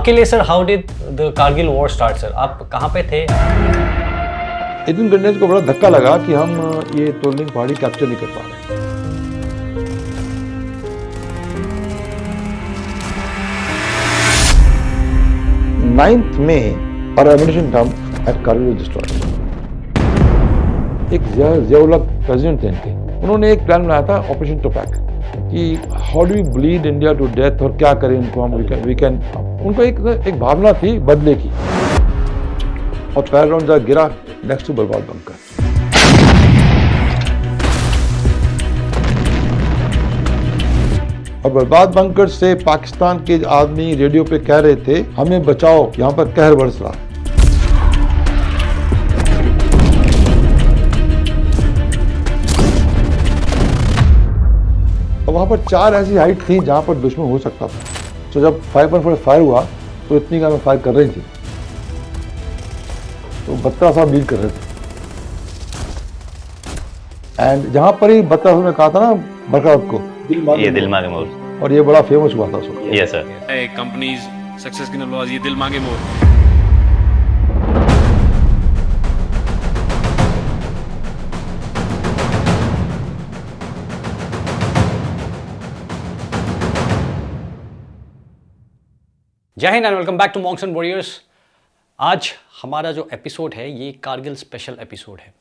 आपके लिए sir how did the Kargil war start sir? आप कहाँ पे थे? इंडियन गवर्नेंस को बड़ा धक्का लगा कि हम ये तोरलिंग पहाड़ी कैप्चर नहीं कर पा रहे। 9th May, our ammunition dump at Kargil was destroyed. एक ज़ियाउल हक प्रेसिडेंट थे इनके, उन्होंने एक प्लान बनाया था ऑपरेशन टोपैक कि how do we bleed India to death और क्या करें इनको हम वी कैन उनको एक भावना थी बदले की। और पहला राउंड जब गिरा नेक्स्ट टू बर्बाद बंकर। और बर्बाद बंकर से पाकिस्तान के आदमी रेडियो पे कह रहे थे हमें बचाओ, यहाँ पर कहर बरस रहा है। और वहाँ पर 4 ऐसी हाइट थी जहाँ पर दुश्मन हो सकता था। तो जब 5.4 फायर हुआ तो इतनी का में फायर कर रही थी, तो 12 साल डील कर रहे थे। एंड जहाँ पर ही 12 में कहा था ना बरकरात को ये दिल मांगे मोर, और ये बड़ा फेमस हुआ था उस वक्त। Yes sir. कंपनीज सक्सेस की नलवाज ये दिल मांगे मोर। जय हिंद and welcome back to monks and warriors. आज हमारा जो एपिसोड है ये कारगिल स्पेशल एपिसोड है।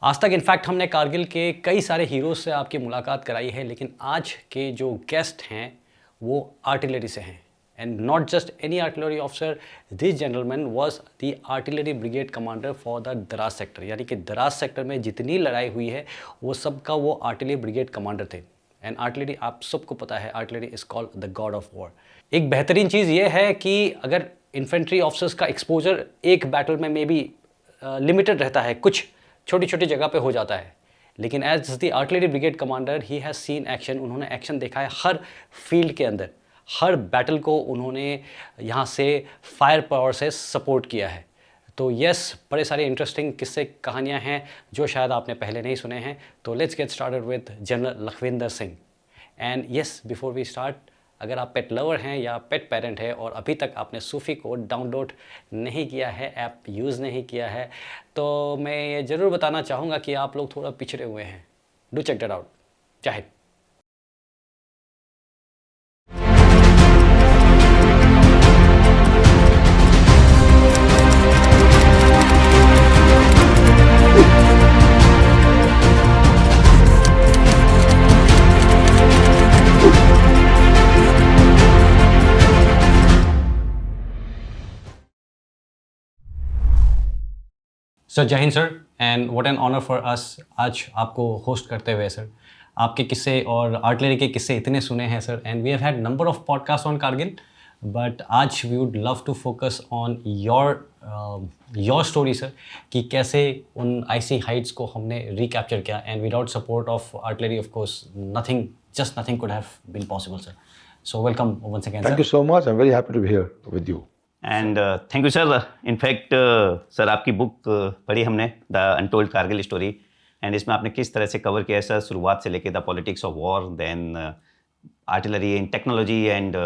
आज तक इनफैक्ट हमने कारगिल के कई सारे हीरोज़ से आपकी मुलाकात कराई है, लेकिन आज के जो गेस्ट हैं वो आर्टिलरी से हैं। And not just any artillery officer, this gentleman was the artillery brigade commander for the दराज सेक्टर। यानी कि दराज सेक्टर में जितनी लड़ाई हुई है वो सब का वो आर्टिलरी ब्रिगेड कमांडर थे। एंड आर्टिलरी आप सबको पता है, artillery is called the God of war. एक बेहतरीन चीज़ ये है कि अगर इन्फेंट्री ऑफिसर्स का एक्सपोजर एक बैटल में मे बी लिमिटेड रहता है, कुछ छोटी छोटी जगह पे हो जाता है, लेकिन as the artillery brigade commander he has seen action. उन्होंने एक्शन देखा है हर फील्ड के अंदर, हर बैटल को उन्होंने यहाँ से फायर पावर से सपोर्ट किया है। तो यस, बड़े सारे इंटरेस्टिंग किस्से कहानियाँ हैं जो शायद आपने पहले नहीं सुने हैं। तो let's get started with general Lakhwinder Singh. And yes, before we start, अगर आप पेट लवर हैं या पेट पेरेंट है और अभी तक आपने सूफी को डाउनलोड नहीं किया है, ऐप यूज़ नहीं किया है, तो मैं ये ज़रूर बताना चाहूँगा कि आप लोग थोड़ा पिछड़े हुए हैं। Do check that out. चाहे सर, जय हिंद sir, and what an honour for us आज आपको होस्ट करते हुए सर। आपके किस्से और आर्टिलरी के किस्से इतने सुने हैं sir, and we have had number of podcast on Kargil, but आज we would love to focus on your story sir, कि कैसे उन आइसी हाइट्स को हमने रिकैप्चर किया। And without support of artillery of course nothing, just nothing could have been possible sir. So welcome once again. Thank you so much, I am very happy to be here with you. And thank you sir. In fact sir आपकी book पढ़ी हमने, the untold Kargil story, and इसमें आपने किस तरह से cover किया है सर, शुरुआत से लेके the politics of war, then artillery and technology, and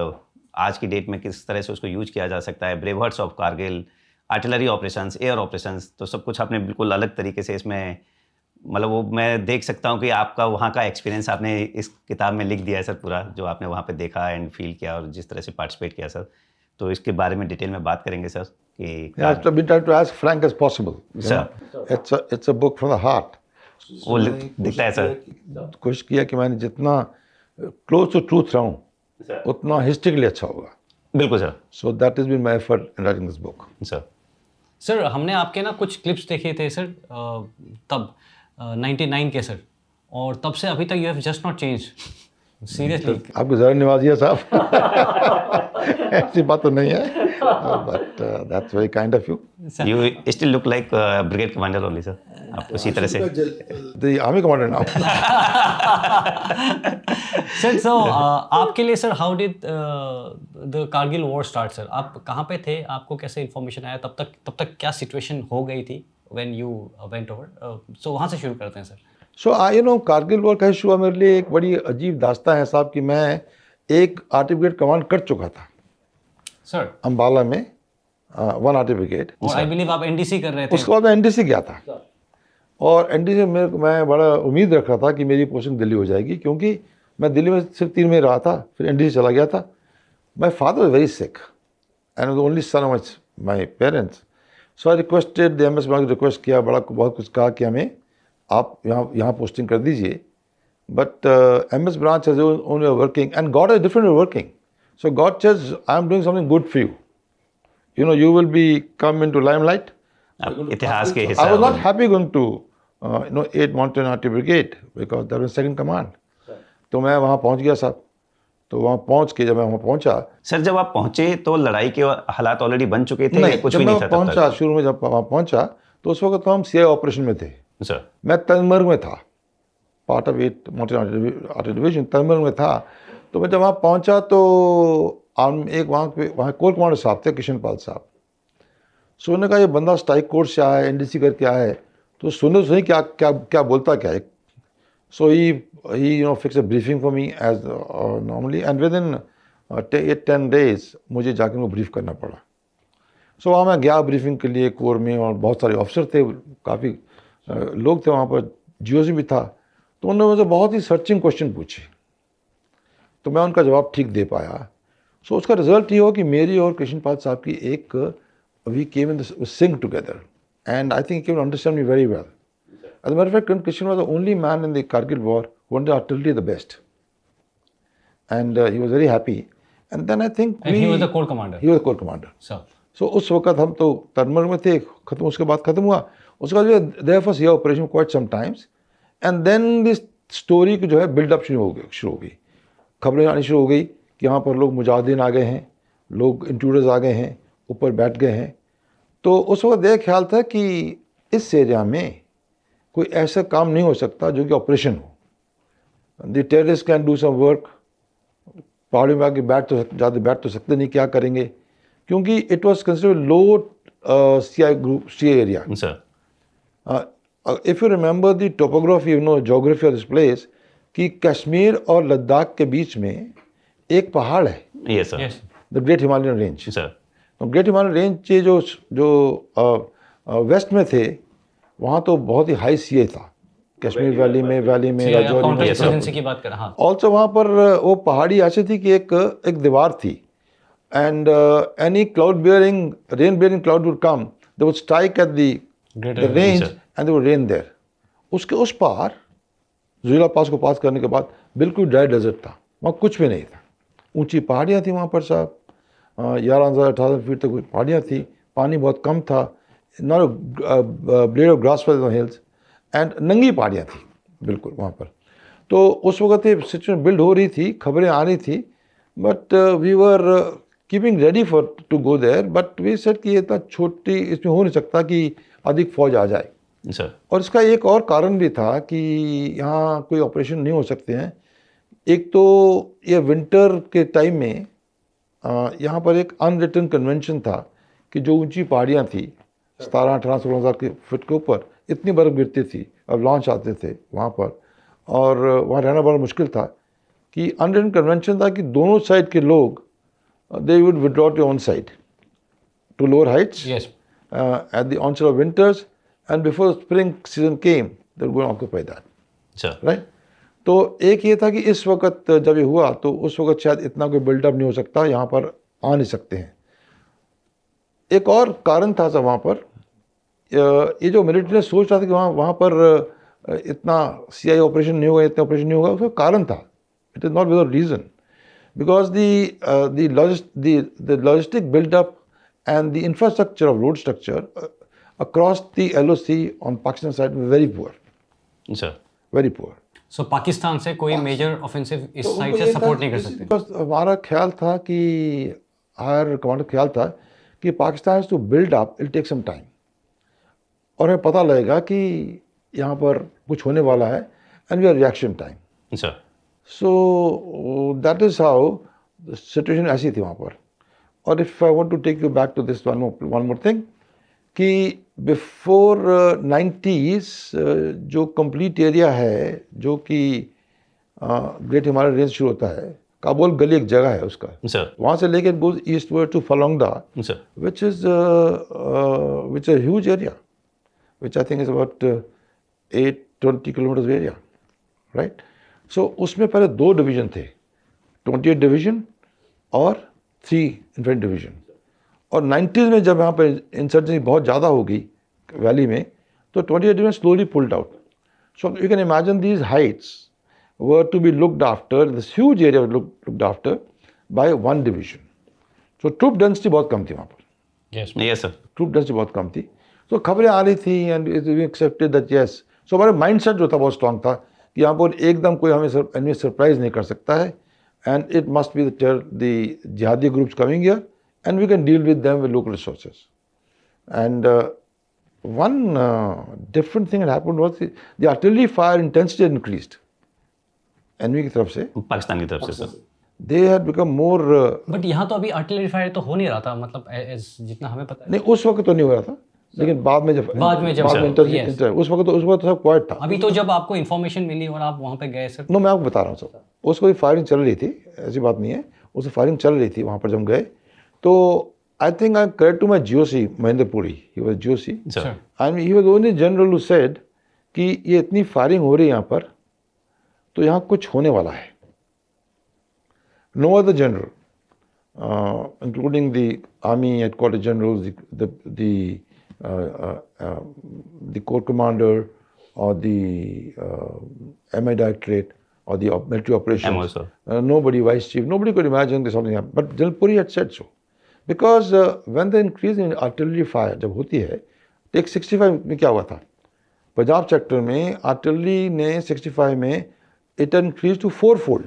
आज की डेट में किस तरह से उसको यूज किया जा सकता है, bravehearts of Kargil, artillery operations, air operations, तो सब कुछ आपने बिल्कुल अलग तरीके से इसमें, मतलब वो मैं देख सकता हूँ कि आपका वहाँ का एक्सपीरियंस आपने इस किताब में लिख दिया है सर, पूरा जो आपने वहाँ पे देखा एंड फील किया और जिस तरह से पार्टिसिपेट किया सर। तो इसके बारे में डिटेल में बात करेंगे सर कि I've been trying to as frank as possible. Sir. It's a book from the heart. वो दिखता है सर। कोशिश किया कि मैंने जितना क्लोज टू ट्रूथ रहूं उतना हिस्ट्री के लिए अच्छा होगा। बिल्कुल sir. So that has been my effort in writing this book. Sir, हमने आपके ना कुछ क्लिप्स देखे थे सर, तब 99 के सर, और तब से अभी तक you have just not change. Seriously आपको ज़रा नवाजिया साहब, ऐसी बात तो नहीं है, but that's very kind of you. You still look like brigade commander only sir, आप उसी तरह से। The army commander now. Sir, so आपके लिए sir how did the Kargil war start sir? आप कहाँ पे थे, आपको कैसे इन्फॉर्मेशन आया, तब तक क्या सिचुएशन हो गई थी व्हेन यू वेंट ओवर? सो वहाँ से शुरू करते हैं सर। सो कारगिल वॉर का इशू मेरे लिए एक बड़ी अजीब दास्तां है साहब, कि मैं एक आर्टिलरी ब्रिगेड कमांड कर चुका था सर, अम्बाला में 1 आर्टिलरी ब्रिगेड। और आई बिलीव आप एनडीसी कर रहे थे। उसके बाद मैं एनडीसी गया था, और एनडीसी में मैं बड़ा उम्मीद रख रहा था कि मेरी पोस्टिंग दिल्ली हो जाएगी, क्योंकि मैं दिल्ली में सिर्फ 3 महीने रहा था, फिर एनडीसी चला गया था। My father was very sick and the only son of my parents, so I requested the MS branch, request किया, बड़ा बहुत कुछ कहा कि हमें आप यहाँ पोस्टिंग कर दीजिए। But MS branch is only working and God is different working, so God says I am doing something good for you, you know, you will be come into limelight. आप इतिहास के I was हिसाब not happy going to 8 Mountain Artillery Brigade because that was second command. तो मैं वहाँ पहुँच गया साहब। तो वहाँ पहुँच के जब मैं वहाँ पहुँचा, सर जब आप पहुंचे तो लड़ाई के हालात ऑलरेडी बन चुके थे या नहीं, कुछ जब भी मैं नहीं था तब पहुँचा शुरू में, जब वहाँ पहुँचा तो उस वक्त तो हम सीआई ऑपरेशन में थे। तक? सर मैं तनमर्ग में था, part of 8 Mountain Artillery division Tanmarg में था। तो मैं जब वहाँ पहुँचा तो एक वहाँ कोर कमांडर साहब थे, किशन पाल साहब। सो उन्होंने कहा ये बंदा स्ट्राइक कोर्स से आया है, एनडीसी करके आया है, तो सुनो सही क्या क्या क्या बोलता क्या है। So he fix a briefing for me as normally, and within 8-10 days मुझे जाकर उनको ब्रीफ करना पड़ा। सो वहाँ मैं गया ब्रीफिंग के लिए कोर में, और बहुत सारे ऑफिसर थे, काफ़ी लोग थे वहाँ पर, जीओसी भी था। तो उन्होंने मुझे बहुत ही सर्चिंग क्वेश्चन पूछे, तो मैं उनका जवाब ठीक दे पाया। सो उसका रिजल्ट ये हो कि मेरी और कृष्ण पाल साहब की एक we came in the sync together, and I think he came to understand me very well. As a matter of fact, Krishna was the only man in the Kargil war who wanted artillery the best, and he was very happy. And then I think And he was the corps commander. He was the corps commander. Sir, So उस वक्त हम तो तनमर्ग में थे, खत्म, उसके बाद खत्म हुआ। उसके बाद देयर वाज ये operation quite some times, and then this story की जो है बिल्डअप शुरू हो गई, खबरें आनी शुरू हो गई कि यहाँ पर लोग मुजाहिदीन आ गए हैं, लोग इंट्रूडर्स आ गए हैं, ऊपर बैठ गए हैं। तो उस वक्त यह ख्याल था कि इस एरिया में कोई ऐसा काम नहीं हो सकता जो कि ऑपरेशन हो। The terrorist can do some work, पहाड़ियों में आके ज़्यादा बैठ तो सकते नहीं, क्या करेंगे, क्योंकि it was considered low CI group, CI area. Sir if you remember the topography, geography of this place, कि कश्मीर और लद्दाख के बीच में एक पहाड़ है, yes sir, yes, the great Himalayan range. Sir तो ग्रेट हिमालयन रेंज के जो वेस्ट में थे, वहाँ तो बहुत ही हाई सीए था, कश्मीर वैली में राजौरी काउंटर में। इंसर्जेंसी की बात कर रहा। हाँ, ऑल्सो वहाँ पर वो पहाड़ी ऐसी थी कि एक दीवार थी, and any cloud bearing, rain bearing cloud would come, they would strike at the range and they would rain there. उसके उस पार ज़ुला पास को पास करने के बाद बिल्कुल ड्राई डेजर्ट था, वहाँ कुछ भी नहीं था। ऊंची पहाड़ियाँ थी वहाँ पर साहब, 11,000-18,000 फीट तक पहाड़ियाँ थी, पानी बहुत कम था, not blade of grass for the hills, and नंगी पहाड़ियाँ थी बिल्कुल वहाँ पर। तो उस वक्त ये सिचुएशन बिल्ड हो रही थी, खबरें आ रही थी, but we were keeping ready for to go there, but we said कि ये इतना छोटी, इसमें हो नहीं सकता कि अधिक फौज आ जाए। सर और इसका एक और कारण भी था कि यहाँ कोई ऑपरेशन नहीं हो सकते हैं। एक तो ये विंटर के टाइम में यहाँ पर एक अनरिटन कन्वेंशन था कि जो ऊंची पहाड़ियाँ थी 17,000-18,000-16,000 के फुट के ऊपर, इतनी बर्फ़ गिरती थी, अब लॉन्च आते थे वहाँ पर, और वहाँ रहना बड़ा मुश्किल था। कि अनरिटन कन्वेंशन था कि दोनों साइड के लोग they would withdraw to on side to lower heights yes, at the onset of winters, and before spring season came they were going to occupy that, sir right? तो एक ये था कि इस वक्त जब ये हुआ तो उस वक्त शायद इतना कोई बिल्डअप नहीं हो सकता, यहाँ पर आ नहीं सकते हैं। एक और कारण था सब वहाँ पर, ये जो मिलिट्री ने सोच रहा था कि वहाँ पर इतना सीआई ऑपरेशन नहीं होगा, इतना ऑपरेशन नहीं होगा, उसका कारण था, it is not without reason, because the logistic buildup and the infrastructure of road structure across the LOC on Pakistan side were very poor, sir very poor. सो पाकिस्तान से कोई मेजर ऑफेंसिव इस साइड से support नहीं कर सकते। Because हमारा ख्याल था कि हायर कमांडर ख्याल था कि Pakistan has to build up, it'll take some time, और हमें पता लगेगा कि यहाँ पर कुछ होने वाला है, and we are reaction time. Sir So that is how the situation ऐसी थी वहाँ पर। और if I want to take you back to this one more thing, कि बिफोर 90s जो कंप्लीट एरिया है जो कि ग्रेट हिमालयन रेंज शुरू होता है, काबुल गली एक जगह है उसका, सर वहाँ से लेके गोज ईस्टवर्ड टू फलोंगदा, sir which is a huge area, which I think is about 820 kilometers area, right? So उसमें पहले 2 डिवीजन थे, 28 डिवीजन और 3 इन्फेंट्री डिवीजन। और 90s में जब यहाँ पर इंसर्जेंसी बहुत ज़्यादा हो गई वैली में, तो 28 division slowly pulled out. So you can imagine these Heights were to be looked after, this huge area was looked after by 1 division. So troop density बहुत कम थी वहाँ पर, यस सर ट्रूप डेंसिटी बहुत कम थी। तो खबरें आ रही थी and it accepted that yes. So हमारा माइंडसेट जो था बहुत स्ट्रांग था कि यहाँ पर एकदम कोई हमें एनिमी सरप्राइज नहीं कर सकता है, and it must be the jihadi groups coming here and we can deal with them with local resources. And one different thing happened was the artillery fire intensity increased enemy की तरफ से। पाकिस्तान की तरफ से sir. They had become more, but यहाँ तो अभी artillery fire तो हो नहीं रहा था, मतलब जितना हमें पता है। नहीं उस वक्त तो नहीं हो रहा था, लेकिन बाद में जब उस वक्त तो सब क्वाइट था। अभी तो जब आपको इन्फॉर्मेशन मिली और आप वहाँ पे गए सर? नो, मैं आपको बता रहा हूँ सर, उसको फायरिंग चल रही थी, ऐसी बात नहीं है, उससे फायरिंग चल रही थी वहाँ पर जब गए। तो I think I credit to my GOC Mahendrapuri, he was GOC and he was only general who said कि ये इतनी फायरिंग हो रही है यहाँ पर, तो यहाँ कुछ होने वाला है। No other general including the army headquarter generals, the corps commander or the MI directorate or the military operations, nobody, vice chief, nobody could imagine this something happened. But General Puri had said so. Because when the increase in artillery fire जब होती है, take 65 में क्या हुआ था, Punjab sector में artillery ने 65 में इट इंक्रीज टू 4-fold।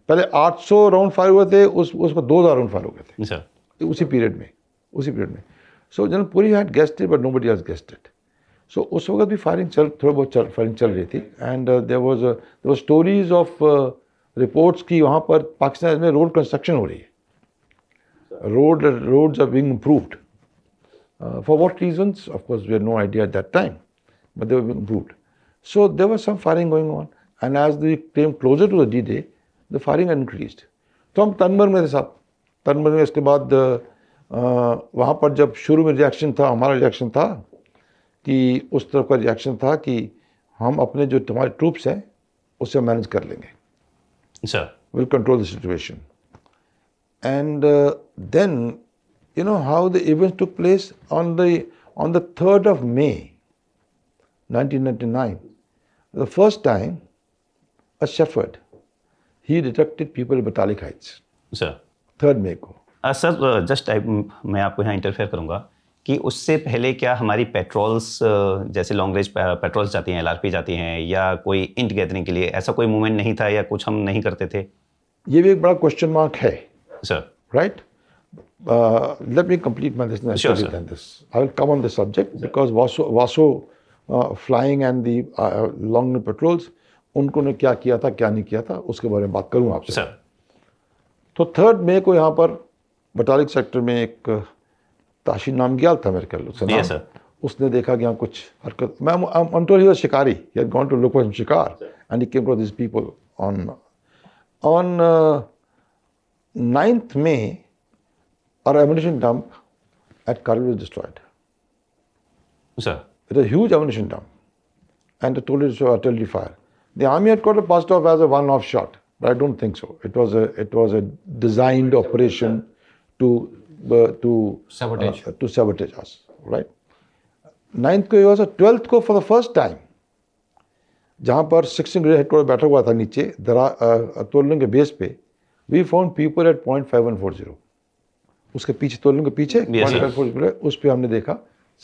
पहले 800 राउंड फायर हुए थे, उसको 2000 राउंड फायर हो गए थे उसी पीरियड में। So general Puri had guessed it but nobody has guessed it. So उस वक्त भी फायरिंग थोड़ा बहुत फायरिंग चल रही थी। And there was stories of reports कि वहाँ पर पाकिस्तान में रोड कंस्ट्रक्शन हो रही है, roads are being improved. For what reasons? Of course, we had no idea at that time, but they were being improved. So there was some firing going on, and as we came closer to the D-Day, the firing increased. तो हम तनबर में थे साहब, तनबर में इसके बाद वहाँ पर जब शुरू में रिएक्शन था, हमारा रिएक्शन था कि उस तरफ का रिएक्शन था कि हम अपने जो हमारे ट्रूप्स हैं उससे मैनेज कर लेंगे, will control the situation. And then, you know how the events took place on the 3rd of May, 1999. The first time, a shepherd, he detected people at Batalik Heights. Sir. 3rd May को। Sir just मैं आपको यहाँ interfere करूँगा कि उससे पहले क्या हमारी पेट्रोल्स जैसे लॉन्ग रेंज पेट्रोल्स जाती हैं, LRP जाती हैं, या कोई इंट गैदरिंग के लिए ऐसा कोई मूवमेंट नहीं था या कुछ हम नहीं करते थे? ये भी एक बड़ा क्वेश्चन मार्क है। Sir. Right? Let me complete my listener. Sure, sir. Than this. I will come on the subject because Vaso flying and the long range patrols, उनको ने क्या किया था क्या नहीं किया था उसके बारे में बात करूँ आपसे। Sir. तो 3rd May को यहाँ पर बटालिक सेक्टर में एक ताशी नाम गया था मेरे ख्याल से। Yes, sir. उसने देखा कि यहाँ कुछ हरकत, I'm told he was शिकारी, he had gone to look for some शिकार and he came across these people on 9th May, our ammunition dump at Kargil was destroyed. Sir. It was a huge ammunition dump, and it told it to artillery fire. The army had got it passed off as a one-off shot, but I don't think so. It was a designed operation to sabotage us, right? 9th को हुआ, 12th को for the first time, जहाँ पर 16 grade headquarter बैठा हुआ था नीचे तोलने के बेस पे, we found people at 0.5140. उसके पीछे तोलने के पीछे 0.5140 उस पे हमने देखा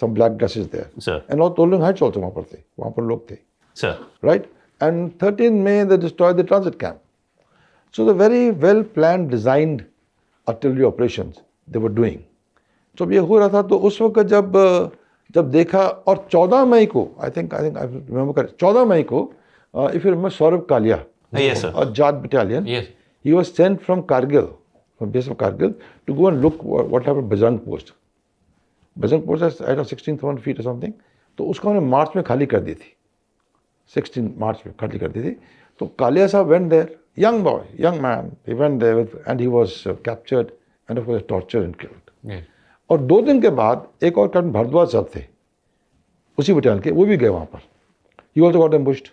some black dresses there. Sir. And all तोलने heights also वहाँ पर थे, वहाँ पर लोग थे. Sir. Right? And 13th May they destroyed the transit camp. So the very well planned, designed artillery operations they were doing. So ये हो रहा था, तो उस वक्त जब देखा, और 14 मई को I think I remember correct, 14 मई को if you remember Saurabh Kalia, Yes, sir. a Jat battalion. Yes. He was sent from Kargil, from base of Kargil, to go and look what happened Bajrang Post. Bajrang Post is at 16,000 feet or something. तो उसको हमने मार्च में खाली कर दी थी, 16 मार्च में खाली कर दी थी। तो कालिया साहब went there young boy, young man. He went there and he was captured and of course tortured and killed. Yeah. और 2 दिन के बाद एक और कैप्टन भारद्वाज साहब थे उसी बटालियन के, वो भी गए वहाँ पर. He also got ambushed.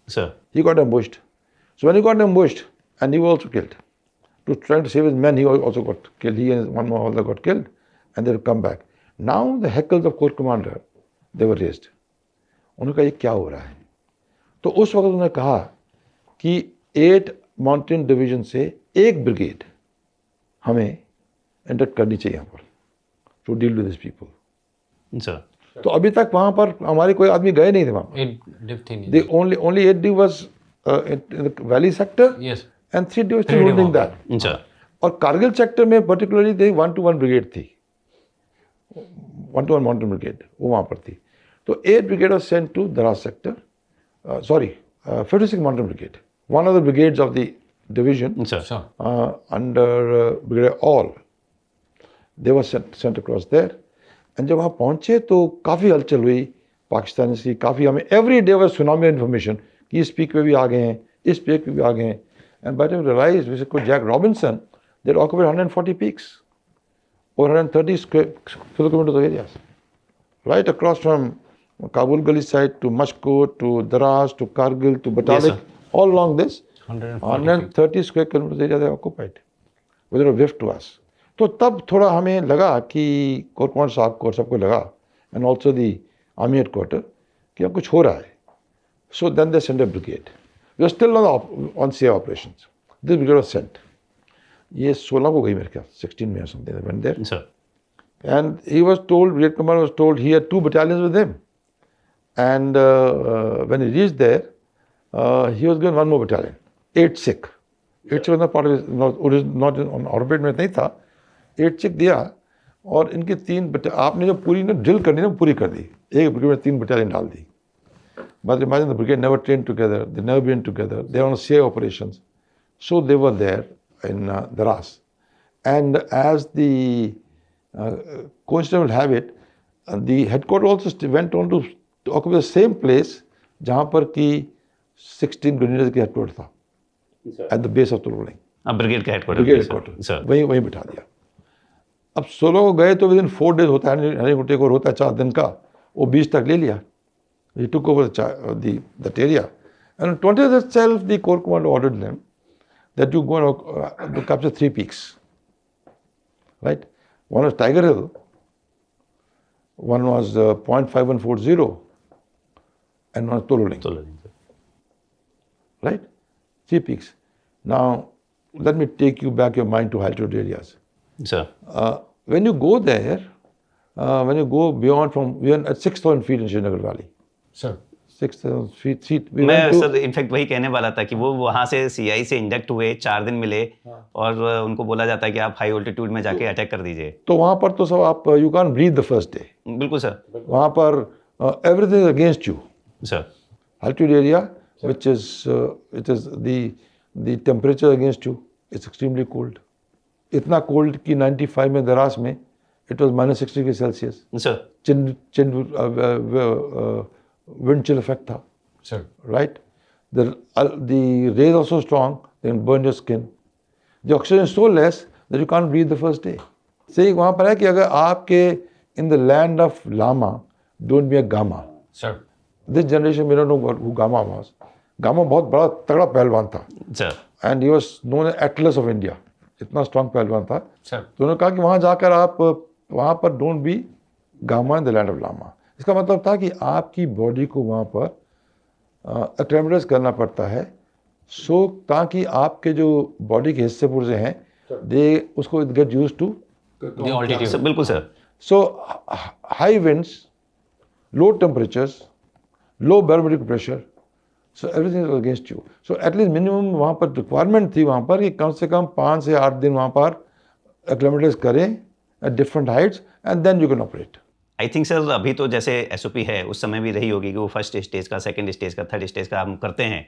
Sir. He got ambushed. So when he got ambushed, and he was also killed. To try to save his men, he also got killed. He and one more other got killed, and they would come back. Now the heckles of corps commander, they were raised. उन्होंने कहा ये क्या हो रहा है? तो उस वक्त उन्होंने कहा कि 8 माउंटेन डिवीजन से एक ब्रिगेड हमें इंडक्ट करनी चाहिए यहाँ पर to deal with this people. Sir. तो अभी तक वहाँ पर हमारे कोई आदमी गए नहीं थे वहाँ पर. 8 div थी नहीं. The only 8 div was in the valley sector, Yes. and 3 div was still holding that. Sir. और कारगिल सेक्टर में पर्टिकुलरली दे 1-to-1 ब्रिगेड थी, 1-to-1 माउंटेन ब्रिगेड वो वहाँ पर थी. तो 8 brigade was sent to Daras sector, 56 mountain brigade, one of the brigades of the division. Sir. Sure. Under Brigadier All, they were sent across there. And जब वहाँ पहुँचे तो काफ़ी हलचल हुई पाकिस्तानी की, काफ़ी हमें every day was tsunami information कि इस पीक पे भी आ गए हैं, इस पीक पे भी आ गए हैं. And by the time realise which को Jack Robinson they occupied 140 peaks or 130 square kilometers of areas right across from Kabul Gully side to Mashkote to Daras to Kargil to Batalik. Yes, sir. All along this 140 square kilometers area they occupied without a whiff to us. तो तब थोड़ा हमें लगा कि core commander साहब को और सबको लगा and also the army headquarter कि अब कुछ हो रहा है. So then they send a brigade. We are still on see operations. This brigade was sent. ये 16 को गई मेरे ख्याल 16 में something when there. Sir. And he was told, brigade commander was told he had 2 battalions with him. And when he reached there, he was given 1 more battalion, 8 Sikh. 8 Sikh was not part of his, not on orbit में नहीं था. 8 Sikh दिया और इनके 3 आपने जो पूरी ना ड्रिल करनी ना पूरी कर दी. एक ब्रिगेड में 3 battalion डाल दी. But imagine the brigade never trained together, they never been together, they were on CI operations. So they were there in Daras. And as the coincidence will have it, the headquarters also went on to occupy the same place जहाँ पर कि 16 grenadiers की headquarters था at the base of Turuling. अब brigade का headquarter. Brigade headquarter sir. वहीं बिठा दिया. अब 16 को गए तो विदिन 4 days होता है, हनी टेक ओवर होता है 4 दिन का, वो 20 तक ले लिया. He took over that area. And on 20th itself, the corps commander ordered them that you go and to capture 3 peaks. Right? One was Tiger Hill, one was .5140, and one was Toluling. Right? 3 peaks. Now, let me take you back your mind to altitude areas. Sir. When you go there, when you go beyond we are at 6,000 feet in Srinagar Valley. Sir. 6,000 feet. We मैं went to, sir in fact वही कहने वाला था कि वो वहाँ से CI से इंडक्ट हुए, 4 दिन मिले और उनको बोला जाता है कि आप हाई ऑल्टीट्यूड में जाके अटैक कर दीजिए. तो वहाँ पर तो सब आप you can breathe the first day. बिल्कुल सर. वहाँ पर everything is against you. Sir. Altitude area, which is it is the temperature against you. It's extremely cold. इतना cold कि 95 में दरास में it was -60 degrees Celsius. Sir. Wind chill effect था. Sir. Right? The rays are so strong they can burn your skin. The oxygen is so less that you can't breathe the first day. सही वहाँ पर है कि अगर आपके in the land of Lama, don't be a Gama. Sir. This generation may not know who Gama was. Gama बहुत बड़ा तगड़ा पहलवान था. Sir. And he was known as Atlas of India. इतना स्ट्रॉन्ग पहलवान था. Sir. तो उन्होंने कहा कि वहाँ जाकर आप वहाँ पर don't be Gama in the land of lama. इसका मतलब था कि आपकी बॉडी को वहाँ पर एक्लेमेटाइज करना पड़ता है ताकि आपके जो बॉडी के हिस्से पुर्जे हैं दे उसको get used to The altitude. Sir बिल्कुल sir. So high winds, low temperatures, low barometric pressure, so everything is against you. So at least minimum वहाँ पर रिक्वायरमेंट थी वहाँ पर कि कम से कम 5 से 8 दिन वहाँ पर एक्लेमेटाइज करें at different heights and then you can operate. I think sir अभी तो जैसे एसओपी है उस समय भी रही होगी कि वो फर्स्ट स्टेज का, सेकंड स्टेज का, थर्ड स्टेज का हम करते हैं,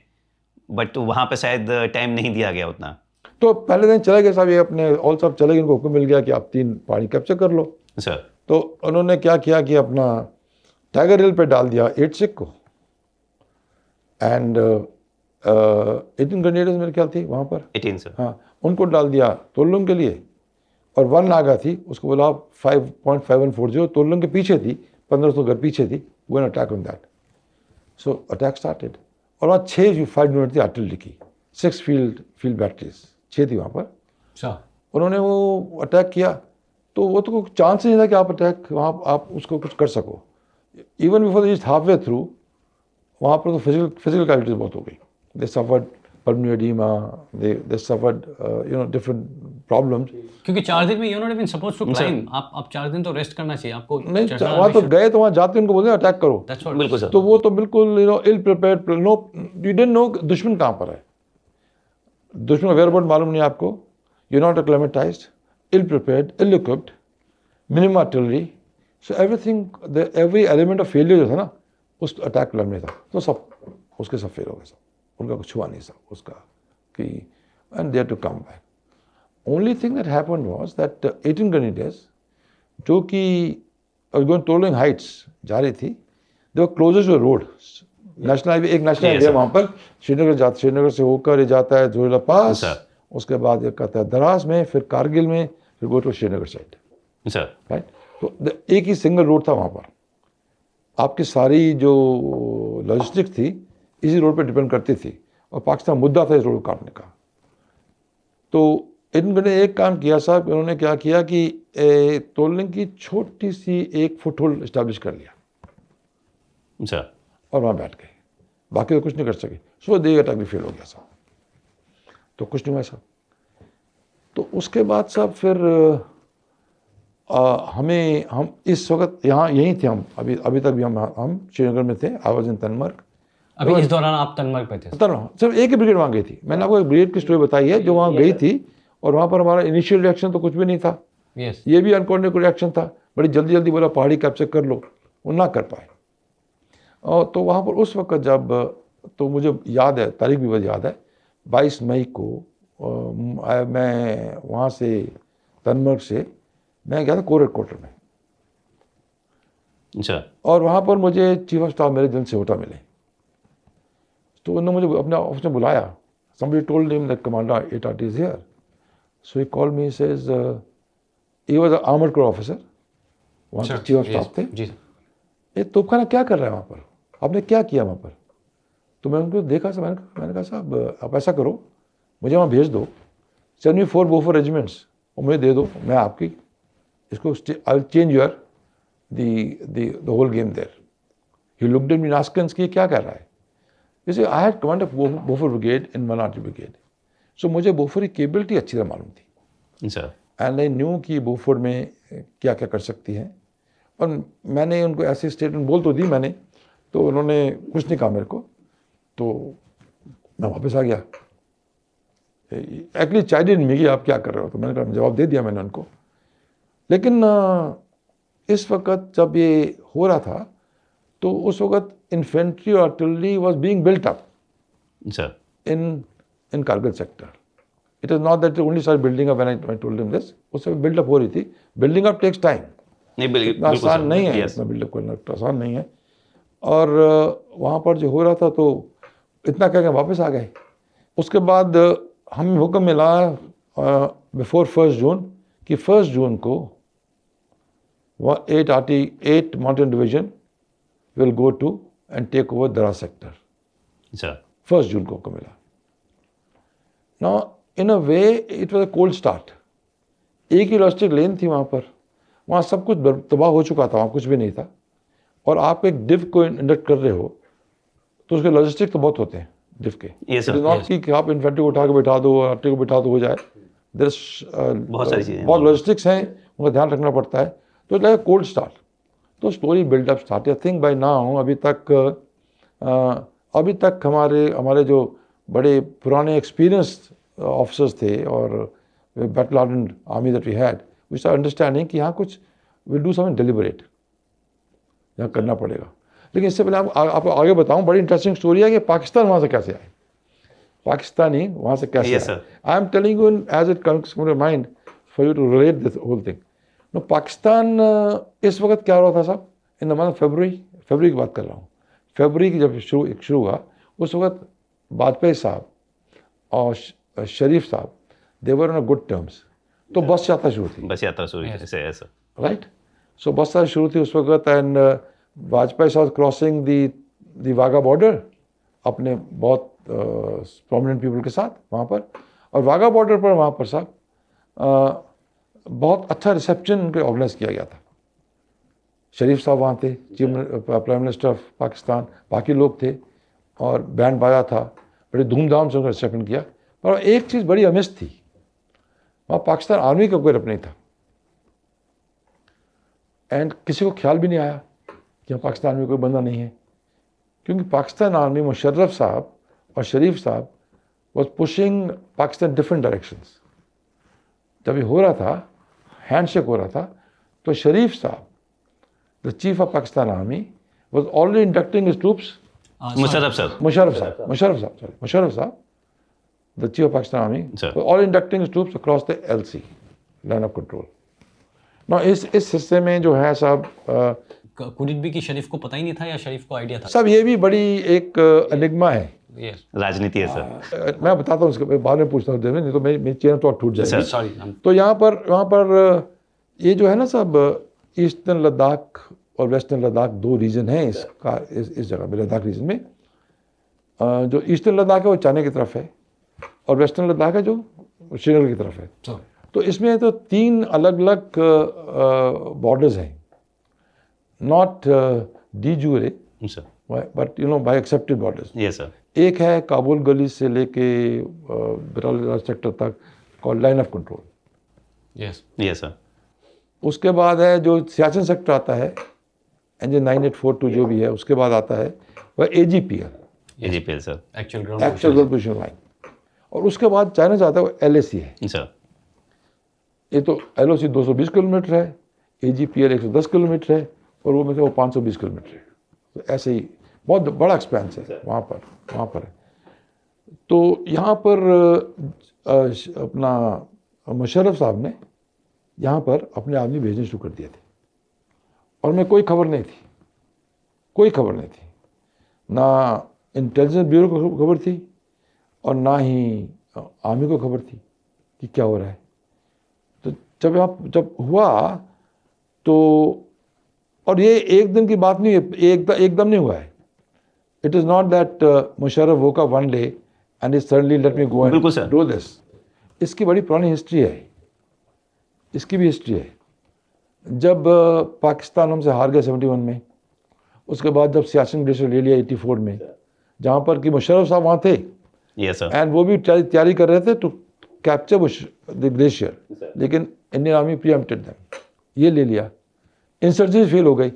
बट वहाँ पे शायद टाइम नहीं दिया गया उतना. तो पहले दिन चले गए साहब, ये अपने ऑल साहब चले गए, इनको हुक्म मिल गया कि आप 3 पहाड़ी कैप्चर कर लो. सर. तो उन्होंने क्या किया कि अपना टाइगर हिल पे डाल दिया 8 Sikh को एंड 18 ग्रेनेडर्स मेरे ख्याल थी वहाँ पर, 18 सर। हाँ, उनको डाल दिया तोलुंग के लिए, और 1 नागा थी, उसको बोला 5.5140, तोलुंग के पीछे थी, 1500 घर पीछे थी, वो attack on that. So attack started, और वहाँ 6 फाइट यूनिट थी आर्टिलरी की, 6 फील्ड बैटरीज 6 थी वहाँ पर। अच्छा, उन्होंने वो अटैक किया, तो वो तो कोई चांस ही नहीं था कि आप अटैक वहाँ आप उसको कुछ कर सको। Even before the half way through, वहाँ पर तो फिजिकल कैजुअलिटीज बहुत हो गई। दे suffered pulmonary edema, they suffered different problems. क्योंकि 4 दिन में you not even suppose to climb, आप 4 दिन तो रेस्ट करना चाहिए आपको। नहीं, वहाँ तो गए, तो वहाँ जाते उनको बोलते अटैक करो। बिल्कुल सर। तो वो तो बिल्कुल ill prepared, no, you didn't know दुश्मन कहाँ पर है, दुश्मन का वेयरअबाउट मालूम नहीं आपको, you not acclimatised, ill prepared, ill equipped, minimum artillery, so everything, every element of failure जो था ना उस अटैक प्लान में था, तो सब उसके सब फेल हो गए, सब उनका कुछ हुआ नहीं, सब उसका कि and there to come back. Only thing that happened was that 18 grenadiers जो कि गोइंग टोलिंग हाइट्स जा रही थी, they were closest to road, national highway, एक नेशनल हाईवे वहाँ पर, श्रीनगर से होकर ये जाता है जोरिला पास, उसके बाद ये कहता है दराज में, फिर कारगिल में, फिर go to Srinagar side, right. तो एक ही सिंगल रोड था वहाँ पर, आपकी सारी जो लॉजिस्टिक थी इसी रोड पे डिपेंड करती थी, और पाकिस्तान मुद्दा था इस रोड को काटने का। तो इन्होंने एक काम किया साहब, इन्होंने क्या किया कि तोलने की छोटी सी एक फुटहोल्ड इस्टेब्लिश कर लिया, और वहाँ बैठ गए, बाकी तो कुछ नहीं कर सके। सो दे अटैक भी फेल हो गया साहब, तो कुछ नहीं हुआ साहब। तो उसके बाद साहब फिर हम इस वक्त यहीं थे, हम अभी तक भी हम श्रीनगर में थे, आई वाज इन तनमर्ग। अभी इस दौरान आप तनमर्ग पे थे? सिर्फ एक ही ब्रिगेड वहाँ गई थी, मैंने आपको एक ब्रिगेड की स्टोरी बताई है जो वहाँ गई थी, और वहाँ पर हमारा इनिशियल रिएक्शन तो कुछ भी नहीं था। yes. ये भी अनकोऑर्डिनेटेड रिएक्शन था, बड़ी जल्दी बोला पहाड़ी कैप्चर कर लो, वो ना कर पाए। और तो वहाँ पर उस वक्त जब, तो मुझे याद है, तारीख भी मुझे याद है, 22 मई को मैं वहाँ से तनमर्ग से मैं गया था कोरट क्वार्टर में, और वहाँ पर मुझे चीफ ऑफ स्टाफ मेरे जन सेवटा मिले, तो उन्होंने मुझे अपने ऑफिस में बुलाया। somebody told him that Commander 8RT is here, so he called me, he says he was an armored corps officer, वहाँ पर चीफ ऑफ स्टाफ थे जी। ये तोपखाना क्या कर रहा है वहाँ पर, आपने क्या किया वहाँ पर? तो मैं उनको देखा, मैंने कहा साहब आप ऐसा करो, मुझे वहाँ भेज दो, सेंड मी 4 बोफोर रेजिमेंट्स, और मुझे दे दो, मैं आपकी इसको I will change your the whole game there. He looked at me and asked कि क्या कर रहा है? जैसे I had command of Bofors brigade in 1RT brigade, so मुझे बोफोर की केबिलिटी अच्छी तरह मालूम थी, एंड आई न्यू कि बोफोर में क्या क्या कर सकती है, और मैंने उनको ऐसी स्टेटमेंट बोल तो दी मैंने, तो उन्होंने कुछ नहीं कहा मेरे को, तो मैं वापस आ गया। एक्चुअली चाइल्ड में कि आप क्या कर रहे हो, तो मैंने कहा जवाब दे दिया मैंने उनको। लेकिन इस वक्त जब ये हो रहा था, तो उस वक्त इन्फेंट्री और artillery was being built up in Kargil sector. It is not that only start building up when I told him this, उससे बिल्ड अप हो रही थी। बिल्डिंग अप टेक्स टाइम, इतना आसान नहीं है, इसमें बिल्डअप करना आसान नहीं है। और वहाँ पर जो हो रहा था, तो इतना कह के वापस आ गए। उसके बाद हमें हुक्म मिला बिफोर 1 जून कि 1 जून को 8 mountain division will go to and take over Dras sector. 1 जून को हुक्म मिला। Now in a way it was a cold start. एक ही लॉजिस्टिक लेन थी वहाँ पर, वहाँ सब कुछ तबाह हो चुका था, वहाँ कुछ भी नहीं था। और आप एक डिव को इंडक्ट कर रहे हो, तो उसके लॉजिस्टिक तो बहुत होते हैं डिव के। इट इज नॉट कि आप इन्फेंट्री को उठा के बैठा दो और आर्टिलरी को बैठा दो हो जाए। बहुत लॉजिस्टिक्स हैं, उनका ध्यान रखना पड़ता है। तो इट लाइक कोल्ड स्टार्ट। तो story buildup start. I think by now अभी तक हमारे जो बड़े पुराने एक्सपीरियंस ऑफिसर्स थे और battle hardened army that we had, we start understanding कि यहाँ कुछ विल डू समथिंग डेलिबरेट, यहाँ करना पड़ेगा। लेकिन इससे पहले आपको आगे बताऊं, बड़ी इंटरेस्टिंग स्टोरी है कि पाकिस्तान वहाँ से कैसे आए, पाकिस्तानी वहाँ से कैसे आए। I am telling you as it comes to mind for you to relate this whole thing. No, Pakistan इस वक्त क्या हो रहा था साहब, इन द मंथ फरवरी की बात कर रहा हूँ। फरवरी की जब शुरू हुआ, उस वक्त वाजपेयी साहब और शरीफ साहब, दे वर ऑन गुड टर्म्स, तो बस यात्रा शुरू थी, बस यात्रा शुरू से ऐसा राइट। सो बस यात्रा शुरू थी उस वक्त, एंड वाजपेयी साहब क्रॉसिंग दी वाघा बॉर्डर अपने बहुत प्रोमिनेंट पीपल के साथ वहाँ पर, और वाघा बॉर्डर पर वहाँ पर साहब बहुत अच्छा रिसेप्शन उनके ऑर्गेनाइज किया गया था। शरीफ साहब वहाँ थे, chief prime minister of Pakistan, बाकी लोग थे, और बैंड बाजा था, बड़े धूमधाम से उनका रिसेप्शन किया। पर एक चीज़ बड़ी अमिस थी, वहाँ पाकिस्तान आर्मी का कोई रप नहीं था, एंड किसी को ख्याल भी नहीं आया कि यहाँ पाकिस्तान में कोई बंदा नहीं है, क्योंकि पाकिस्तान आर्मी मुशर्रफ साहब और शरीफ साहब was pushing Pakistan different directions. जब ये हो रहा था, हैंडशेक हो रहा था, तो Sharif sahab, the chief of Pakistan army, was already inducting his troops. Musharraf sahab Musharraf साहब, the chief of Pakistan Army, Sir. were all inducting his troops across the LC, line of control. Now इस हिस्से में जो है साहब, कुड इट बी कि शरीफ को पता ही नहीं था या शरीफ को आइडिया था? साहब ये भी बड़ी एक एनिग्मा है। यस, राजनीति है सर। मैं बताता हूँ, उसके बाद में पूछता हूँ, नहीं तो मेरी चेन तो टूट जाएगी। सॉरी। तो वहाँ पर ये जो है ना साहब, ईस्टर्न लद्दाख और वेस्टर्न लद्दाख दो रीजन हैं इस जगह में, लद्दाख रीजन में। जो ईस्टर्न लद्दाख है वो चाइना की तरफ है, और वेस्टर्न लद्दाख है जो श्रीनगर की तरफ है। तो इसमें तो 3 अलग अलग बॉर्डर्स हैं, not de jure sir, but you know by accepted borders. Yes sir. एक है काबुल गली से लेके बिराल सेक्टर तक, called line of control. Yes, yes sir. उसके बाद है जो सियाचिन सेक्टर आता है, एनजे 9842 जो भी है, उसके बाद आता है वह AGPL, AGPL sir, actual ground position line, और उसके बाद चाइना से आता है वो LAC है सर। ये तो LOC 220 किलोमीटर है, AGPL 110 किलोमीटर है, और वो में से वो 520 किलोमीटर है। तो ऐसे ही बहुत बड़ा एक्सपेंस है वहाँ पर है। तो यहाँ पर अपना मुशर्रफ साहब ने यहाँ पर अपने आदमी भेजने शुरू कर दिए थे, और मैं कोई खबर नहीं थी, ना इंटेलिजेंस ब्यूरो को खबर थी और ना ही आर्मी को खबर थी कि क्या हो रहा है। तो जब हुआ तो, और ये एक दिन की बात नहीं है, एकदम नहीं हुआ है। It is not that Musharraf woke up one day and is suddenly let me go and do this. इसकी बड़ी पुरानी हिस्ट्री है, इसकी भी हिस्ट्री है। जब पाकिस्तान हमसे हार गया 71 में, उसके बाद जब सियाचिन ग्लेशियर ले लिया 84 में, जहाँ पर कि मुशर्रफ साहब वहाँ थे, यस सर, एंड वो भी तैयारी कर रहे थे टू कैप्चर द ग्लेशियर, लेकिन इंडियन आर्मी प्रीएम्प्टेड देम, ये ले लिया। इंसर्जेंसी फेल हो गई,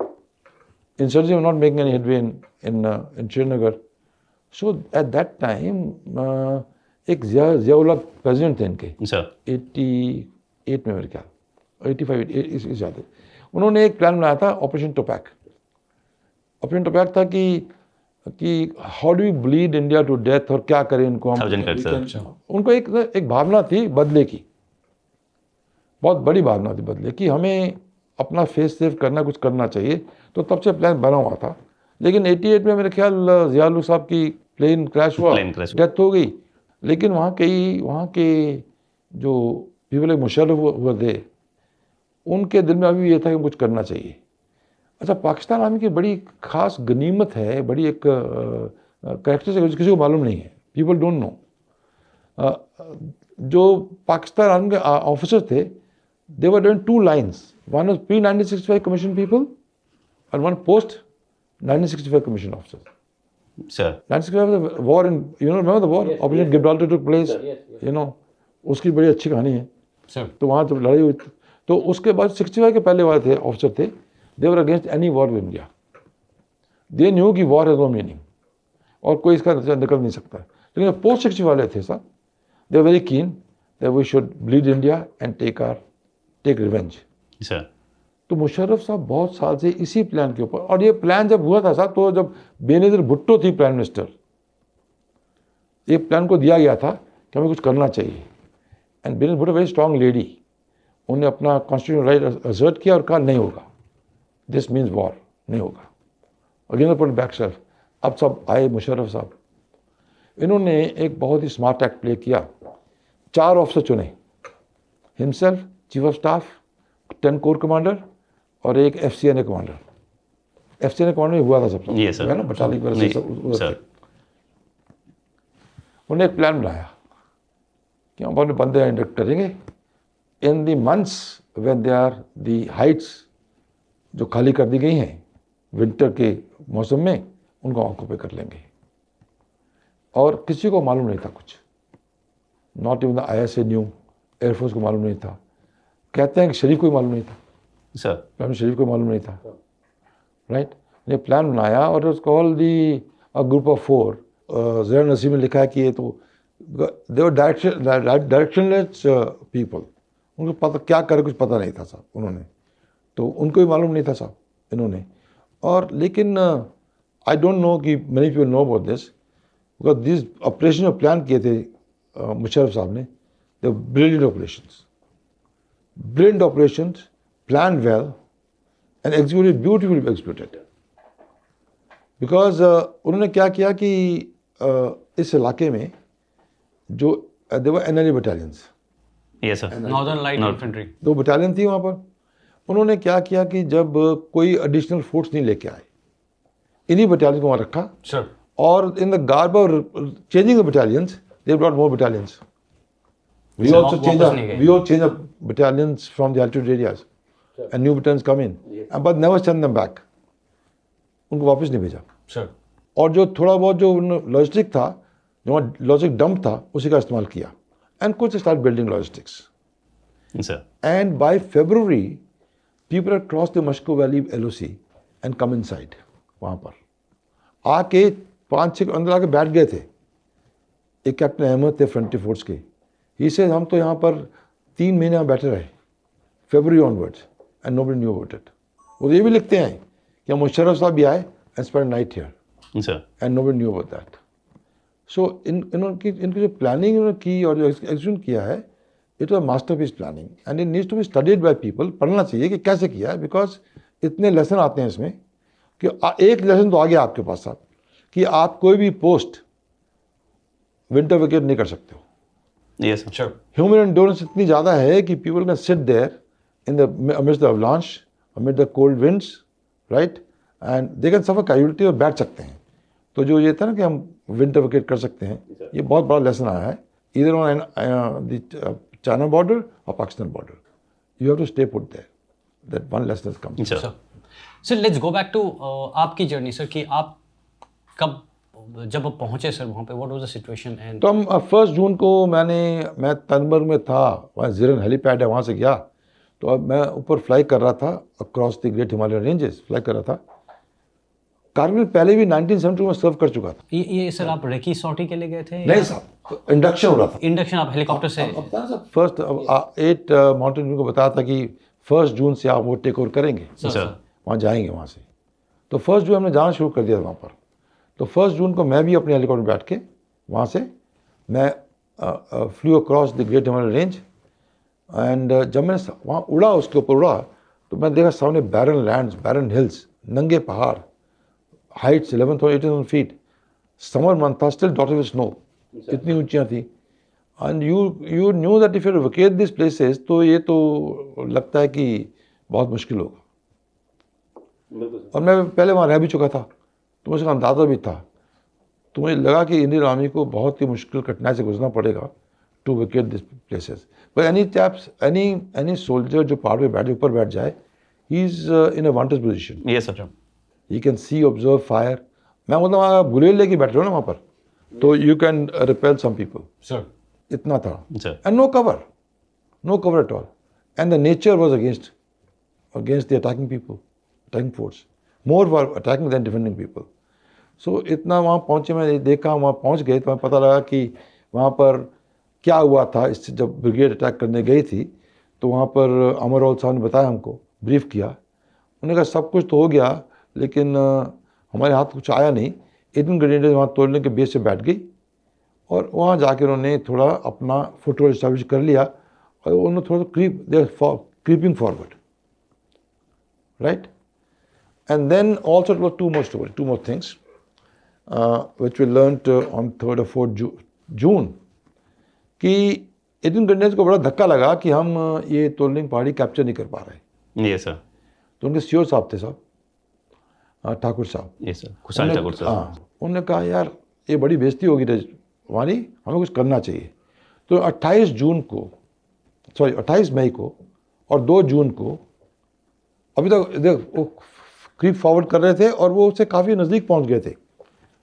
insurgency not making any headway in Srinagar. So eight that time एक जियाउल्लाह प्रेसिडेंट थे इनके, सर 88 में मेरे ख्याल, 85 इस याद है। उन्होंने एक प्लान बनाया था, ऑपरेशन टोपैक। ऑपरेशन टोपैक था कि how do we bleed India to death, और क्या करें इनको हम। 1000 कट सर। उनको एक भावना थी बदले की, बहुत बड़ी भावना थी बदले की, हमें अपना फेस सेव करना, कुछ करना चाहिए। तो तब से प्लान बना हुआ था, लेकिन 88 में मेरे ख्याल जियाउल्लाह साहब की प्लेन क्रैश हुआ, डेथ हो गई। लेकिन वहाँ के जो पीपल मुशर्रफ हुए थे, उनके दिल में अभी ये था कि कुछ करना चाहिए। अच्छा, पाकिस्तान आर्मी की बड़ी खास गनीमत है, बड़ी एक कैरेक्टरिस्टिक किसी को मालूम नहीं है, पीपल डोंट नो। जो पाकिस्तान आर्मी के ऑफिसर थे, they were doing 2 lines, one was pre 1965 commission people and one post 1965 commission officers. Sir. 1965 was the war in, you know, remember the war? Yes, Operation yes. Gibraltar took place. Yes, yes. You know, उसकी बड़ी अच्छी कहानी है। Sir. तो वहाँ जब लड़ाई हुई, तो उसके बाद 65 के पहले वाले थे ऑफिसर थे, they were against any war with India. They knew कि war has no meaning, और कोई इसका नतीजा निकल नहीं सकता। लेकिन पोस्ट 60 वाले थे sir, they were very keen that we should bleed India and take revenge. Sir. तो मुशर्रफ साहब बहुत साल से इसी प्लान के ऊपर, और ये प्लान जब हुआ था साहब, तो जब बेनज़ीर भुट्टो थी प्राइम मिनिस्टर, ये प्लान को दिया गया था कि हमें कुछ करना चाहिए। And Benazir Bhutto very strong lady, उन्होंने अपना कॉन्स्टिट्यूशनल राइट असर्ट किया और कहा नहीं होगा, दिस मीन्स वॉर, नहीं होगा। Again put back self. अब सब आए मुशर्रफ साहब, इन्होंने एक बहुत ही स्मार्ट एक्ट प्ले किया। 4 ऑफिसर चुने, himself, chief of staff, 10 core commander और एक FCNA कमांडर। FCNA कमांडर में हुआ था सब Yes, sir. है ना, बटालियन की वजह से सब उधर सर। थे। उन्होंने एक प्लान बनाया कि हम अपने बंदे इंडक्ट करेंगे in the months when they are the heights जो खाली कर दी गई हैं विंटर के मौसम में, उनको ऑक्यूपाई कर लेंगे। और किसी को मालूम नहीं था कुछ, not even the ISA new, air force को मालूम नहीं था। कहते हैं कि शरीफ को भी मालूम नहीं था, सर। प्लान शरीफ को मालूम नहीं था, राइट। ने प्लान बनाया और it's called the a group of 4। ज़रा नसीम ने लिखा है कि ये तो दे वर डायरेक्शनलेस पीपल, उनको पता क्या करे कुछ पता नहीं था साहब उन्होंने, तो उनको भी मालूम नहीं था साहब इन्होंने। और लेकिन आई डोंट नो कि many people know about this, because this operation जो प्लान किए थे मुशर्रफ साहब ने, they brilliant operations, plan well and executed beautifully executed. Because उन्होंने क्या किया कि इस इलाके में जो their NLA battalions, yes sir. Northern light infantry 2 battalion थी वहाँ पर। उन्होंने क्या किया कि जब कोई एडिशनल फोर्स नहीं लेके आए, इन्हीं बटालियन को वहाँ रखा, सर। और in the garb of changing the battalions they brought more battalions. We So, also change वापस नहीं गए। we all change up battalions from the altitude areas, and new battalions come in, but never send them back. उनको वापस नहीं भेजा। Sir. और जो थोड़ा बहुत जो लॉजिस्टिक था, जो लॉजिस्टिक डंप था, उसी का इस्तेमाल किया, एंड कुछ start building logistics. Sir. And by February people had crossed the Mashko Valley LOC and come inside। वहाँ पर आके 5-6 अंदर आके बैठ गए थे। एक कैप्टन अहमद थे फ्रंटियर फोर्स के, ही सेड हम तो यहाँ पर 3 महीने में बैठे रहे, February onwards, and nobody knew about it। वो ये भी लिखते हैं कि मुशर्रफ साहब भी आए and spent night here, sir. and nobody knew about that। So इनकी जो प्लानिंग इन्होंने की और जो एग्जीक्यूट किया है, it was masterpiece planning and it needs to be studied by people. पढ़ना चाहिए कि कैसे किया है, बिकॉज इतने लेसन आते हैं इसमें कि एक लेसन तो आ गया आपके पास साहब कि आप कोई भी पोस्ट विंटर वेकेट नहीं कर सकते हो। Yes sir. ह्यूमन एंड्योरेंस इतनी ज़्यादा है कि people can sit there in the amid the avalanche, amid the cold winds, right, and they can suffer casualty और बैठ सकते हैं। तो जो ये था ना कि हम विंटर वेकेट कर सकते हैं, ये बहुत बड़ा लेसन आया है, इधर ऑन द चाइना बॉर्डर और Pakistan border. You have to stay put there, that one lesson has come. Sir. Sir let's go back to आपकी जर्नी सर, कि आप कब जब आप पहुंचे सर वहाँ पे, what was the situation? And तो हम 1 जून को मैं तनबर में था, वहाँ ज़िरन हेलीपैड है, वहाँ से गया। तो अब मैं ऊपर फ्लाई कर रहा था across the great Himalayan ranges, fly कर रहा था। कारगिल पहले भी 1972 में सर्व कर चुका था। ये सर आप रेकी सॉर्टी के लिए गए थे? नहीं साहब, इंडक्शन हो रहा था। इंडक्शन आप हेलीकॉप्टर से? फर्स्ट 8 माउंटेन को बताया था कि 1 जून से आप वो टेक ओवर करेंगे, सर। वहाँ जाएंगे वहाँ से। तो 1 जून हमने जाना शुरू कर दिया था वहाँ पर। तो 1 जून को मैं भी अपने हेलीकॉप्टर में बैठ के वहाँ से मैं flu across the great Himalayan range. And जब मैंने वहाँ उड़ा, उसके ऊपर उड़ा, तो मैं देखा सामने बैरन लैंड्स, बैरन हिल्स, नंगे पहाड़, हाइट्स 11,000-18,000 फीट। समर मंथ था, स्टिल डॉटेड विद स्नो, इतनी ऊंचियाँ थी। And you knew that if you vacate this places, तो ये तो लगता है कि बहुत मुश्किल होगा। और मैं पहले वहाँ रह भी चुका था, तो मुझे अंदाज़ा भी था। तो मुझे लगा कि इंडियन आर्मी को बहुत ही मुश्किल कठिनाई से गुजरना पड़ेगा to vacate this places. But any soldier जो पहाड़ पे बैठ ऊपर बैठ जाए, he is in a vantage position. Yes sir. You can see, observe, fire. मैं मतलब आप गुलेल लेके बैठ रहे हो ना वहाँ पर, तो you can repel some people. Sir इतना था। Sir. And no cover at all. And the nature was against the attacking people, attacking force, more for attacking than defending people. So इतना वहाँ पहुँचे, मैंने देखा, वहाँ पहुँच गए तो मैं पता लगा कि वहाँ पर क्या हुआ था। इससे जब ब्रिगेड अटैक करने गई थी, तो वहाँ पर अमर औल साहब ने बताया, हमको ब्रीफ किया। उन्होंने कहा सब कुछ तो हो गया, लेकिन हमारे हाथ कुछ आया नहीं। 18 ग्रेनेड वहाँ तोड़ने के बेस से बैठ गई, और वहाँ जाकर उन्होंने थोड़ा अपना फुटहोल्ड इस्टेब्लिश कर लिया, और उन्होंने थोड़ा creeping forward, right. And then also it was two more things. which we learnt on 3rd or 4th June कि इंडियन गवर्नेंस को बड़ा धक्का लगा कि हम ये तोलिंग पहाड़ी कैप्चर नहीं कर पा रहे। ये सर। तो उनके सीओ साहब थे साहब, ठाकुर साहब। ये सर, खुशाल ठाकुर साहब। हाँ, उन्होंने कहा यार ये बड़ी बेइज्जती होगी हमारी, हमें कुछ करना चाहिए। तो 28 मई को और 2 जून को अभी तक देख वो क्रीप फॉरवर्ड कर रहे थे और वो उससे काफ़ी नज़दीक पहुंच गए थे।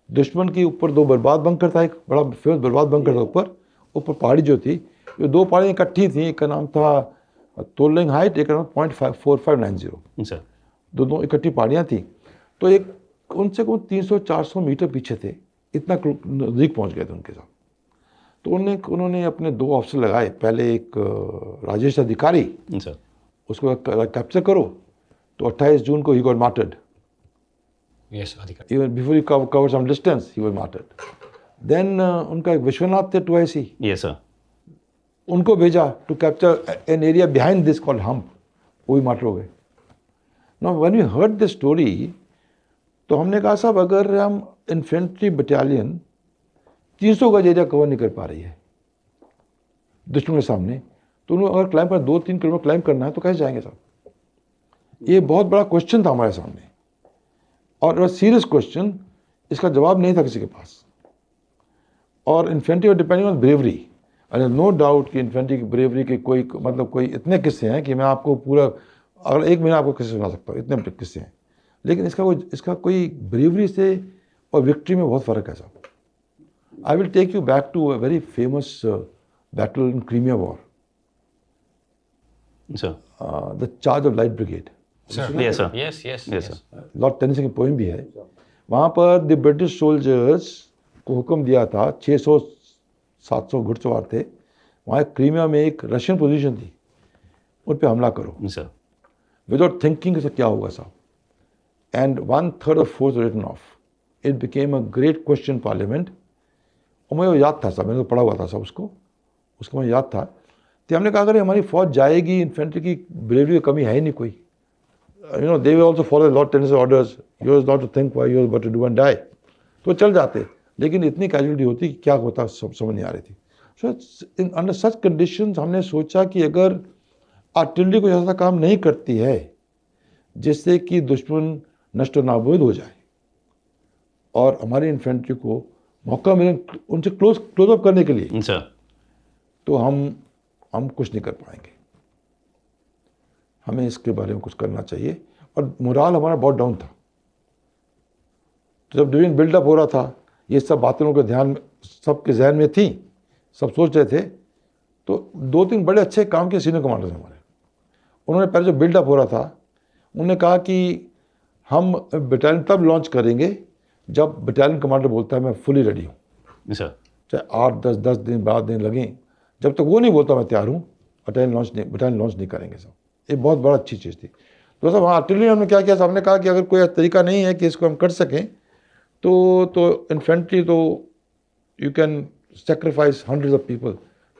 दुश्मन के ऊपर 2 बर्बाद बंकर था, एक बड़ा फेमस बर्बाद बंकर था ऊपर पहाड़ी जो थी, ये 2 पहाड़ियाँ इकट्ठी थी, एक का नाम था तोलिंग हाइट, एक का नाम 0.4590। सर। दोनों इकट्ठी पहाड़ियाँ थी। तो एक उनसे को 300-400 मीटर पीछे थे, इतना नज़दीक पहुंच गए थे उनके साथ। तो उन्होंने अपने 2 ऑफिसर लगाए, पहले एक राजेश अधिकारी, सर। उसको कैप्चर करो। तो 28 जून को ही गॉट मार्टर्ड। यस, अधिकारी। Even before he covered some distance, he was martyred. Then उनका एक विश्वनाथ थे 2IC, यस सर। उनको भेजा to capture an area behind this called hump, वो भी मार्टर हो गए। Now when we heard this story, तो हमने कहा साहब अगर हम इन्फेंट्री बटालियन 300 गज एरिया कवर नहीं कर पा रही है दुश्मन के सामने, तो उन्हें अगर क्लाइंब पर 2-3 किलोमीटर क्लाइंब करना है तो कैसे जाएंगे साहब? ये बहुत बड़ा क्वेश्चन था हमारे सामने, और सीरियस क्वेश्चन, इसका जवाब नहीं था किसी के पास। और infantry depending on bravery, and no doubt कि इन्फेंट्री की ब्रेवरी के कोई इतने किस्से हैं कि मैं आपको पूरा अगर 1 महीना आपको किस्से सुना सकता हूँ, इतने किस्से हैं। लेकिन इसका कोई ब्रेवरी से और विक्ट्री में बहुत फ़र्क है साहब। I will take you back to a very famous battle in Crimea war, sir. The charge of light brigade. Yes sir. Yes yes yes sir. Lord Tennyson की पोएम भी है। वहाँ पर द ब्रिटिश सोल्जर्स को हुक्म दिया था, 600-700 घुड़सवार थे, वहाँ क्रीमिया में एक रशियन पोजीशन थी, उन पर हमला करो सर। विदाउट थिंकिंग से क्या होगा साहब। And 1/3 of force written off. It became a great question parliament. और मुझे याद था साहब, मैंने तो पढ़ा हुआ था साहब उसको मुझे याद था। तो हमने कहा अगर हमारी फौज जाएगी, इन्फेंट्री की ब्रेवरी की कमी है ही नहीं कोई। They will also follow Lord Tennyson's orders. Yours not to think why yours but to do and die. तो चल जाते, लेकिन इतनी कैजुअलिटी होती कि क्या होता समझ नहीं आ रही थी। सो अंडर सच कंडीशंस हमने सोचा कि अगर आर्टिलरी कोई ऐसा काम नहीं करती है जिससे कि दुश्मन नष्ट और नाबूद हो जाए और हमारी इन्फेंट्री को मौका मिले उनसे क्लोज अप करने के लिए, सर। तो हम कुछ नहीं कर पाएंगे। हमें इसके बारे में कुछ करना चाहिए। और मोराल हमारा बहुत डाउन था। तो जब डिवीजन बिल्डअप हो रहा था, ये सब बातें उनके ध्यान में, सबके जहन में थी, सब सोच रहे थे। तो 2-3 बड़े अच्छे काम के सीनियर कमांडर्स हमारे, उन्होंने पहले जो बिल्डअप हो रहा था, उन्होंने कहा कि हम बटालियन तब लॉन्च करेंगे जब बटालियन कमांडर बोलता है मैं फुली रेडी हूँ। सर। चाहे 8-10 दिन 12 दिन लगें, जब तक वो नहीं बोलता मैं तैयार हूँ, बटालियन लॉन्च नहीं करेंगे सब। ये बहुत बड़ा अच्छी चीज़ थी। तो सब आर्टिलरी हमने क्या किया, हमने कहा कि अगर कोई तरीका नहीं है कि इसको हम कर सकें तो इन्फेंट्री तो you can sacrifice hundreds of people,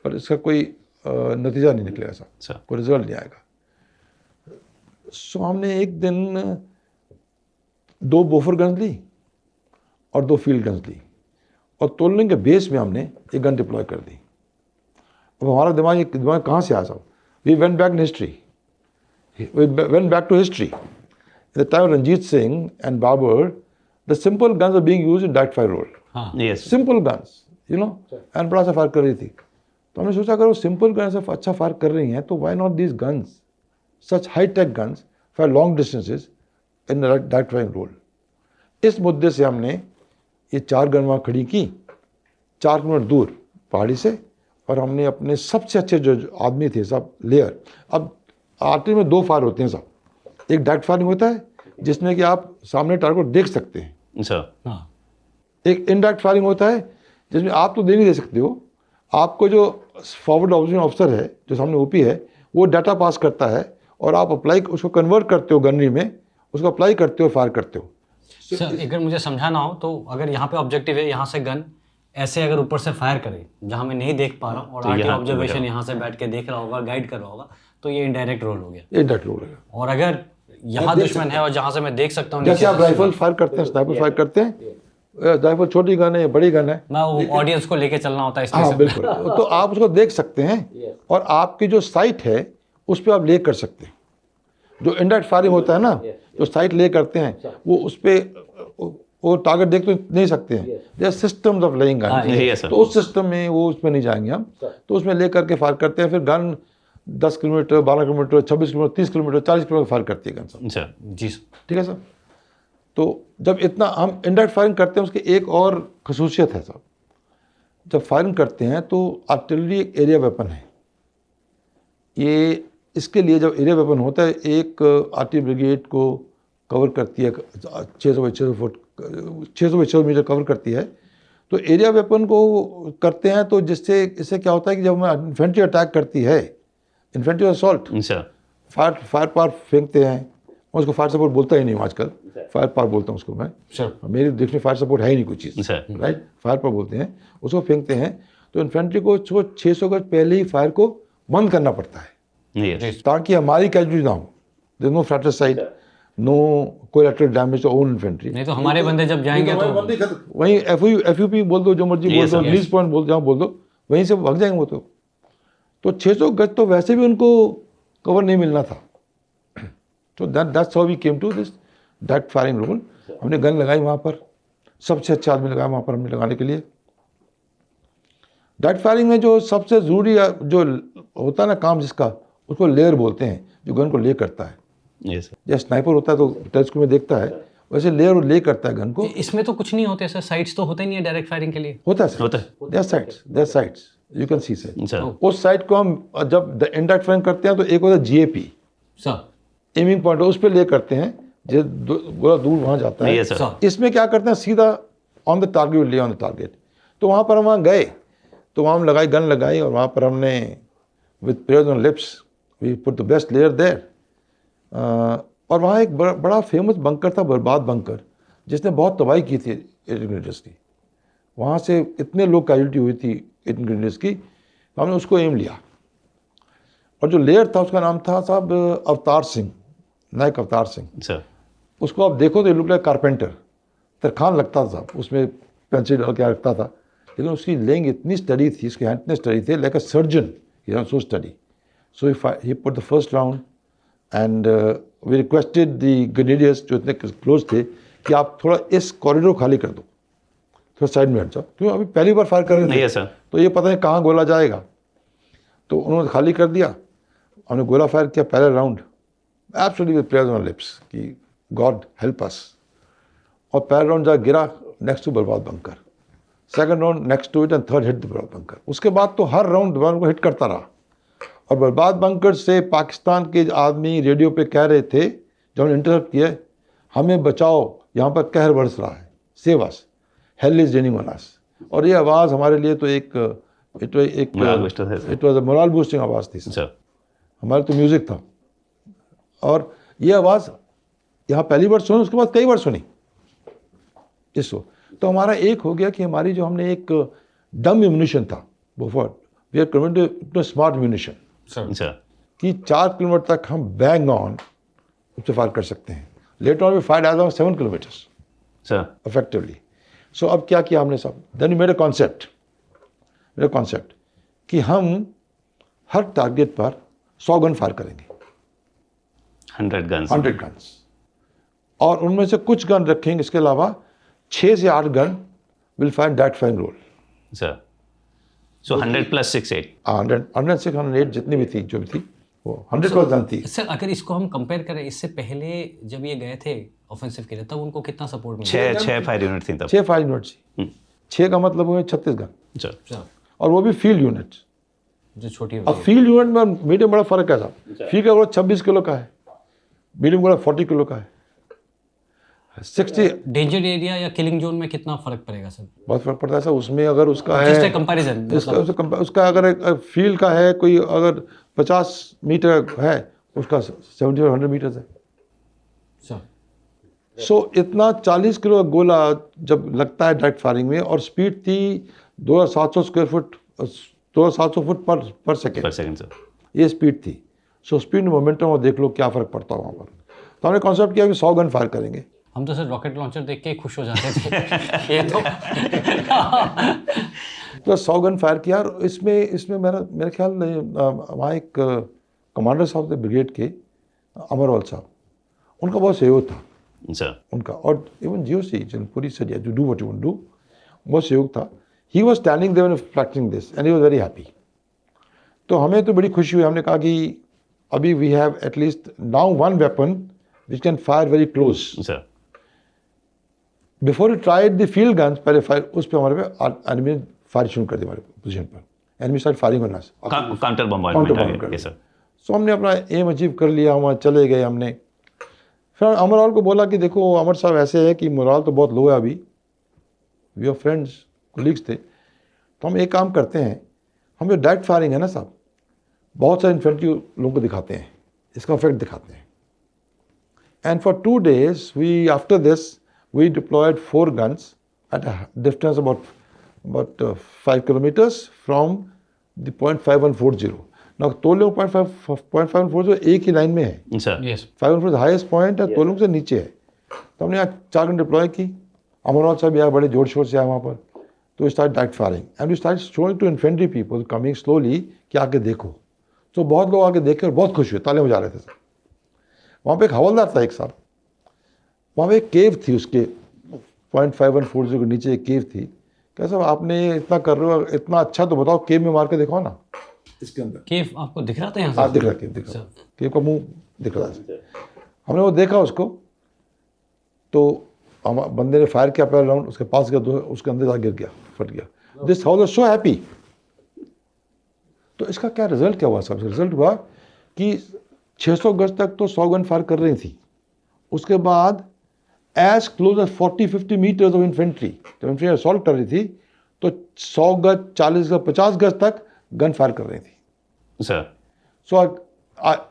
पर इसका कोई नतीजा नहीं निकलेगा साहब, कोई रिजल्ट नहीं आएगा। सो हमने एक दिन 2 बोफर गन्स ली और 2 फील्ड गन्स ली और तोलने के बेस में हमने एक गन डिप्लॉय कर दी। अब हमारा दिमाग कहाँ से आया साहब? We went back in history, we went back to history. At the time of Ranjit Singh and Babur, the simple guns are being used in direct fire role. Yes. Simple guns, and बड़ा सा fire कर रही थी। तो हमने सोचा अगर वो सिंपल गन से अच्छा फायर कर रही हैं तो why not these guns, such high-tech guns for long distances in direct firing role. इस मुद्दे से हमने ये 4 गन वहाँ खड़ी की 4 किलोमीटर दूर पहाड़ी से, और हमने अपने सबसे अच्छे जो आदमी थे सब लेयर। अब आर्टिलरी में 2 फायर होते हैं साहब, एक डायरेक्ट फायरिंग होता है जिसमें कि आप सामने टारगेट देख सकते हैं सर। एक इनडायरेक्ट फायरिंग होता है जिसमें आप तो दे नहीं दे सकते हो, आपको जो फॉरवर्ड ऑब्जर्विंग ऑफिसर है जो सामने ओपी है वो डाटा पास करता है और आप अप्लाई उसको कन्वर्ट करते हो गनरी में, उसको अप्लाई करते हो, फायर करते हो। सर अगर मुझे समझाना हो तो अगर यहाँ पे ऑब्जेक्टिव है, यहाँ से गन ऐसे अगर ऊपर से फायर करे जहाँ मैं नहीं देख पा रहा हूँ और तो आर्टिलरी ऑब्जर्वेशन यहाँ से बैठ के देख रहा होगा, गाइड कर रहा होगा, तो ये इनडायरेक्ट रोल हो गया। इनडायरेक्ट रोल है। और अगर यहाँ दुश्मन है और जहाँ से मैं देख सकता हूँ, जैसे आप राइफल फायर करते हैं, स्नाइपर फायर करते हैं, राइफल छोटी गन है, बड़ी गन है। मैं वो ऑडियंस को लेके चलना होता है इसलिए हाँ सब- बिल्कुल, तो आप उसको देख सकते हैं और आपकी जो साइट है उस पर आप ले कर सकते हैं। जो इंडायरेक्ट फायरिंग होता है ना, जो साइट ले करते हैं वो उस पर वो टारगेट देख तो नहीं सकते हैं। देयर सिस्टम्स ऑफ लेइंग हाँ, गन, yes, sir. तो उस सिस्टम में वो उसमें नहीं जाएंगे हम, तो उसमें ले करके फायर करते हैं। फिर gun 10 kilometre, 12 kilometre, 26 kilometre, 30 kilometre, 40 kilometre fire करती है गन सब। सर जी सर। ठीक है सर। तो जब इतना हम इंडायरेक्ट फायरिंग करते हैं उसकी एक और खसूसियत है साहब, जब फायरिंग करते हैं तो आर्टिलरी एक एरिया वेपन है। ये इसके लिए जब एरिया वेपन होता है, एक आर्टिलरी ब्रिगेड को कवर करती है 600 by 600 foot, 600 by 600 metre cover करती है। तो एरिया वेपन को करते हैं तो जिससे इससे क्या होता है कि जब हम इन्फेंट्री अटैक करती है, infantry assault, sir fire power फेंकते हैं। मैं उसको फायर सपोर्ट बोलता ही नहीं हूँ आजकल, फायर पावर बोलता हूँ उसको मैं। सर मेरी देखने फायर सपोर्ट है ही नहीं कोई चीज़, सर राइट, फायर पावर बोलते हैं उसको, फेंकते हैं। तो इन्फेंट्री को 600 गज पहले ही फायर को बंद करना पड़ता है यस ताकि हमारी कैजुअलिटी ना हो। There no fratricide, no collateral damage to own infantry. नहीं तो हमारे बंदे जब जाएंगे तो वहीं एफयूपी बोल दो, जो मर्जी बोल Yes, दो, sir. रिलीज पॉइंट बोल जहाँ बोल दो, वहीं से भाग जाएंगे वो तो 600 गज तो वैसे भी उनको कवर नहीं मिलना था। तो that's how we came to this direct firing rule. हमने गन लगाई वहाँ पर, सबसे अच्छा आदमी लगाया वहाँ पर हमने लगाने के लिए। डायरेक्ट फायरिंग में जो सबसे ज़रूरी जो होता है ना काम जिसका, उसको लेयर बोलते हैं, जो गन को ले करता है। यस सर जैसे स्नाइपर होता है तो टेलीस्कोप में देखता है, वैसे लेयर और ले करता है गन को। इसमें तो कुछ नहीं होते सर, साइट्स तो होते नहीं है डायरेक्ट फायरिंग के लिए। होता है होता है there sites you can see sir. Sir उस साइट को हम जब इंडायरेक्ट फायरिंग करते हैं तो एक होता है GAP, सर एमिंग पॉइंट, उस पर ले करते हैं जो गोला दूर वहाँ जाता है। यस सर सर इसमें क्या करते हैं, सीधा ऑन द टारगेट, ले ऑन द टारगेट। तो वहाँ पर हम वहाँ गए, तो वहाँ हम लगाई, गन लगाई, और वहाँ पर हमने with prayers on lips we put the best layer there. और वहाँ एक बड़ा फेमस बंकर था, बर्बाद बंकर, जिसने बहुत तबाही की थी 18 ग्रेनेड्स की। वहाँ से इतने लोग कैजुअलिटी हुई थी 18 ग्रेनेड्स की, तो हमने उसको एम लिया। और जो लेयर था उसका नाम था साहब अवतार सिंह, नायक अवतार सिंह। सर उसको आप देखो तो लुक लाइक कारपेंटर, तरखान लगता था साहब, उसमें पेंसिल डाल के रखता था, लेकिन उसकी लेंग इतनी स्टडी थी, उसके हैंड इतने स्टडी थे, like a surgeon he so steady. So he put the first round and we requested the grenadiers जो इतने क्लोज थे कि आप थोड़ा इस कॉरिडोर खाली कर दो, थोड़ा साइड में हट जाओ, क्योंकि अभी पहली बार फायर कर रहे थे यस सर तो ये पता नहीं कहाँ गोला जाएगा। तो उन्होंने खाली कर दिया, हमने गोला फायर किया पहले round, absolutely with prayers on lips कि गॉड हेल्प अस। और पहला राउंड जा गिरा next to Barbad bunker, second round next to it, and third hit the Barbad bunker. उसके बाद तो हर राउंड बर्बाद को हिट करता रहा। और बर्बाद बंकर से पाकिस्तान के आदमी रेडियो पे कह रहे थे, जब उन्होंने इंटरप्ट किया, हमें बचाओ, यहाँ पर कहर बरस रहा है, save us, hell is raining on us. और ये आवाज़ हमारे लिए तो एक Morale booster है, sir. It was a moral boosting आवाज़ थी सर। सर हमारा तो म्यूज़िक था। और ये आवाज़ यहाँ पहली बार सुनी, उसके बाद कई बार सुनी इसको। तो हमारा एक हो गया कि हमारी जो हमने एक डम म्यूनिशन था before, we are converted to smart munition, sir कि 4 किलोमीटर तक हम बैंग ऑन उससे फायर कर सकते हैं। Later on we fire as on 7 kilometre sir effectively. So अब क्या किया हमने सब, देन मेरा कॉन्सेप्ट कि हम हर टारगेट पर 100 गन फायर करेंगे, 100 guns 100 गन्स, और उनमें से कुछ गन रखेंगे, इसके अलावा 6 से 8 gun will fire direct firing role. Sir so 100 + 6 8 100 6 108 जितनी भी थी, जो भी थी, वो 100 प्लस गन थी। सर अगर इसको हम कंपेयर करें, इससे पहले जब ये गए थे ऑफेंसिव के लिए, तब उनको कितना सपोर्ट मिला? 6 फायर यूनिट थी तब 6 फायर यूनिट थी, 6 का मतलब हुए 36 गन, सर सर और वो भी फील्ड यूनिट। जो छोटी अब होती है। फील्ड यूनिट में मीडियम बड़ा फर्क है साहब। फील्ड का गोला 26 किलो का है, मीडियम गोला 40 किलो का है, 60 डेंजर एरिया या किलिंग जोन में कितना फर्क पड़ेगा सर? बहुत फर्क पड़ता है सर उसमें। अगर उसका जस्ट है कंपैरिजन उसका अगर एक फील्ड का है, कोई अगर 50 मीटर है, उसका 70 और 100 मीटर है। सर सो इतना 40 किलो का गोला जब लगता है डायरेक्ट फायरिंग में, और स्पीड थी 2700 स्क्वायर फुट, 2700 फुट पर सेकेंड, पर सेकंड सर ये स्पीड थी। सो स्पीड मोमेंटम और देख लो क्या फ़र्क पड़ता है वहाँ पर। तो हमने कॉन्सेप्ट किया कि 100 गन फायर करेंगे। हम तो सिर्फ रॉकेट लॉन्चर देख के ही खुश हो जाते थे। ये तो तो 100 गन फायर किया। और इसमें मेरा ख्याल वहाँ एक कमांडर साहब थे ब्रिगेड के, अमरवाल साहब, उनका बहुत सहयोग था सर उनका। और इवन जीओसी जनपुरी से to do what you want do, बहुत सहयोग था। He was standing there and practising this and he was very happy. तो हमें तो बड़ी खुशी हुई। हमने कहा कि अभी we have at least now one weapon which can fire very close. Sir before you tried the field guns, पहले फायर उस पर हमारे पे एनिमी ने फायर शुरू कर दी हमारे पोजीशन पर। Enemy start firing on us, counter bombardment. Yes sir. So हमने अपना एम अचीव कर लिया, वहाँ चले गए हमने। फिर अमरवाल को बोला कि देखो अमर साहब ऐसे है कि मोराल तो बहुत लो है अभी, वी आर फ्रेंड्स कोलीग्स थे, तो हम एक काम करते हैं, हम जो डायरेक्ट फायरिंग है ना साहब, बहुत सारे इन्फेंट्री लोगों को दिखाते हैं, इसका इफेक्ट दिखाते हैं। And for 2 days we after this we deployed 4 guns at a distance about 5 kilometers from the point 5140. Now तोलुंग 0.5140 एक ही लाइन में है। सर यस 5140 हाईएस्ट पॉइंट है, तोलुंग से नीचे है। तो हमने यहाँ 4 घंटे डिप्लॉय की। अमरवाल साहब आए, बड़े जोर शोर से आए वहाँ पर। तो we start direct firing and we start showing to infantry people coming slowly कि आके देखो। तो बहुत लोग आके देख कर बहुत खुश हुए, तालियां बजा रहे थे। वहाँ पे एक हवलदार था एक साहब, वहाँ पे एक केव थी, उसके 0.5140 के नीचे एक केव थी। क्या साहब आपने इतना कर रहे हो, इतना अच्छा तो बताओ, केव में मार के दिखाओ ना। इसके अंदर केव आपको दिख रहा था यहाँ से? हाँ दिख रहा, केव दिख रहा, केव का मुंह दिख रहा है। हमने वो देखा उसको, तो बंदे ने फायर किया पहला राउंड, उसके पास गया, उसके अंदर गिर गया, फट गया। This house was so happy. तो इसका क्या रिजल्ट क्या हुआ साहब? रिजल्ट हुआ कि 600 गज तक तो 100 गन फायर कर रही थी। उसके बाद as close as 40-50 metres of infantry, जब इन्फेंट्री असॉल्ट कर रही थी तो 100 गज, 40 गज, 50 गज तक गन फायर कर रही थी। सर सो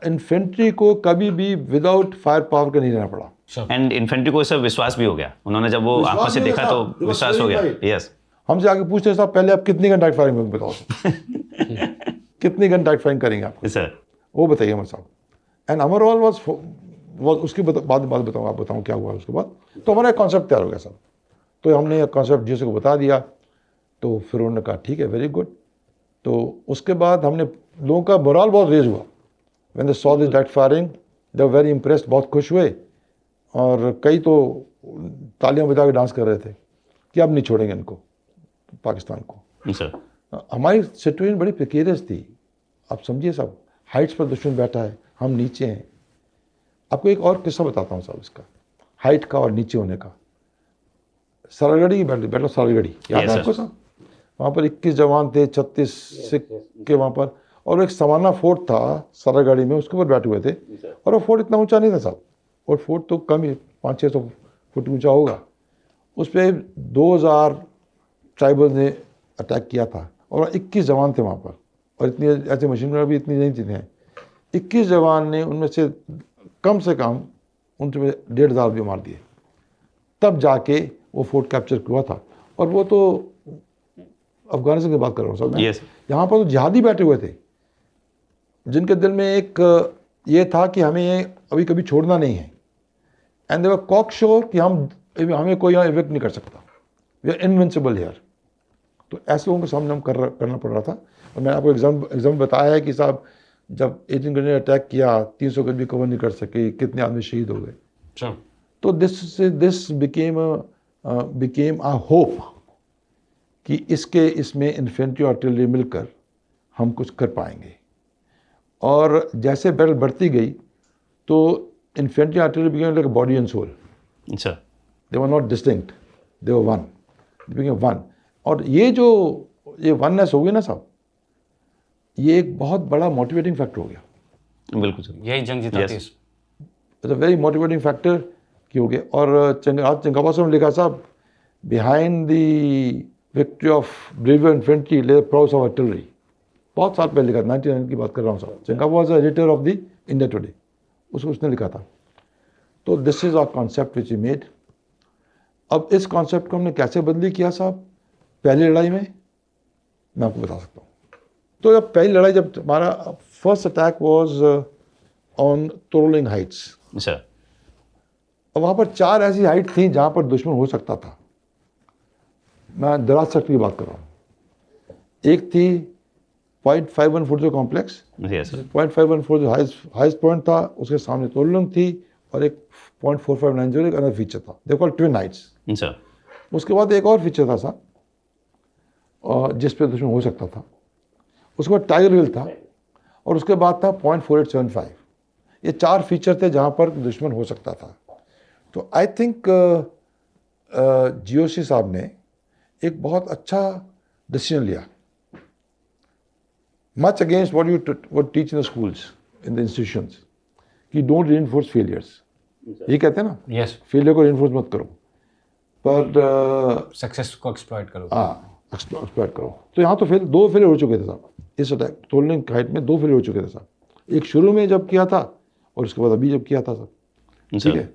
इन्फेंट्री को कभी भी विदाउट फायर पावर का नहीं रहना पड़ा। एंड इन्फेंट्री को सर विश्वास भी हो गया, उन्होंने जब वो विश्वास आंखों से भी देखा था, तो it was विश्वास हो very गया। right. यस हमसे आगे पूछते साहब पहले आप कितनी गन डायरेक्ट फायरिंग में बताओ कितनी गन डायरेक्ट फायरिंग करेंगे आप, सर वो बताइए अमर साहब। एंड अमरवाल वाज उसकी बाद बताऊँ, आप बताऊँ क्या हुआ उसके बाद। तो हमारा एक कॉन्सेप्ट तैयार हो गया साहब। तो हमने एक कॉन्सेप्ट जिसे को बता दिया, तो फिर उन्होंने कहा ठीक है वेरी गुड। तो उसके बाद हमने लोगों का मोराल बहुत रेज हुआ। When they saw this direct firing they were very impressed, बहुत खुश हुए। और कई तो तालियां बजा के डांस कर रहे थे कि अब नहीं छोड़ेंगे इनको, पाकिस्तान को। सर हमारी सिचुएशन बड़ी प्रिकेरियस थी, आप समझिए साहब। हाइट्स पर दुश्मन बैठा है, हम नीचे हैं। आपको एक और किस्सा बताता हूँ साहब इसका, हाइट का और नीचे होने का। सरगढ़ी की बैटल सरगढ़ी याद Yes, है sir. आपको साहब? वहाँ पर 21 जवान थे, 36 सिख के वहाँ पर, और एक समाना फोर्ट था सरगढ़ी में, उसके ऊपर बैठे हुए थे। और वो फोर्ट इतना ऊंचा नहीं था साहब, और फोर्ट तो कम ही 500-600 फुट ऊंचा होगा। उस पर 2000 ट्राइबल ने अटैक किया था और 21 जवान थे वहाँ पर, और इतनी ऐसे मशीन भी इतनी नहीं चीज़ें हैं। 21 जवान ने उनमें से कम उनमें 1500 भी मार दिए, तब जाके वो फोर्ट कैप्चर हुआ था। और वो तो अफगानिस्तान की बात कर रहा हूँ सर मैं। Yes. यहाँ पर तो जिहादी बैठे हुए थे, जिनके दिल में एक ये था कि हमें ये अभी कभी छोड़ना नहीं है। And they were cocksure कि हमें कोई यहाँ इवेक्ट नहीं कर सकता, वी आर इनविंसिबल हियर। तो ऐसे लोगों के सामने हम करना पड़ रहा था। और मैंने आपको एग्जाम बताया है कि साहब जब 18 गन ने अटैक किया, 300 गन भी कवर नहीं कर सके, कितने आदमी शहीद हो गए। Sure. तो दिस बिकेम अ होप कि इसमें इन्फेंट्री और आर्टिलरी मिलकर हम कुछ कर पाएंगे। और जैसे बैटल बढ़ती गई तो infantry artillery became like body and soul, sir they were not distinct, they were one, became one. और ये वननेस हो गई ना साहब, ये एक बहुत बड़ा मोटिवेटिंग फैक्टर हो गया। बिल्कुल सर। यही जंग जिताती है। Yes. It's a very motivating factor की हो गया। और आज चंगावा साहब ने लिखा साहब, behind the victory of braver infantry lay prowess of artillery. बहुत साल पहले लिखा, 99 की बात कर रहा हूँ साहब। Chengappa was editor of the India Today, उसने लिखा था। तो this is our concept which we made. अब इस कॉन्सेप्ट को हमने कैसे बदली किया साहब? पहली लड़ाई में मैं आपको बता सकता हूँ। तो जब पहली लड़ाई, जब हमारा first attack was on Tololing heights. Sir और वहाँ पर 4 ऐसी हाइट थी जहाँ पर दुश्मन हो सकता था। मैं दराज सेक्टर की बात कर रहा हूँ। एक थी 0.51 फुट जो कॉम्प्लेक्स, Yes, sir. 0.51 फुट जो हाईएस्ट पॉइंट था, उसके सामने तोरलुंग थी, और एक 0.4590 एक अदर फीचर था, they called twin Heights. Sir. उसके बाद एक और फीचर था साहब, और जिस पे दुश्मन हो सकता था। उसके बाद टाइगर हिल था, और उसके बाद था 0.4875। ये 4 फीचर थे जहाँ पर दुश्मन हो सकता था। तो आई थिंक जीओसी साहब ने एक बहुत अच्छा डिसीजन लिया, much against what you would teach in the schools, in the institutions, कि don't reinforce failures। ये कहते हैं ना, यस, फेलियर को reinforce मत करो, पर सक्सेस को एक्सप्लॉइट करो। हाँ एक्सप्लॉइट करो। तो यहाँ तो दो फेलियर हो चुके थे साहब, इस अटैक तोलने हाइट में 2 फेलियर हो चुके थे साहब। एक शुरू में जब किया था, और उसके बाद अभी जब किया था साहब, ठीक है।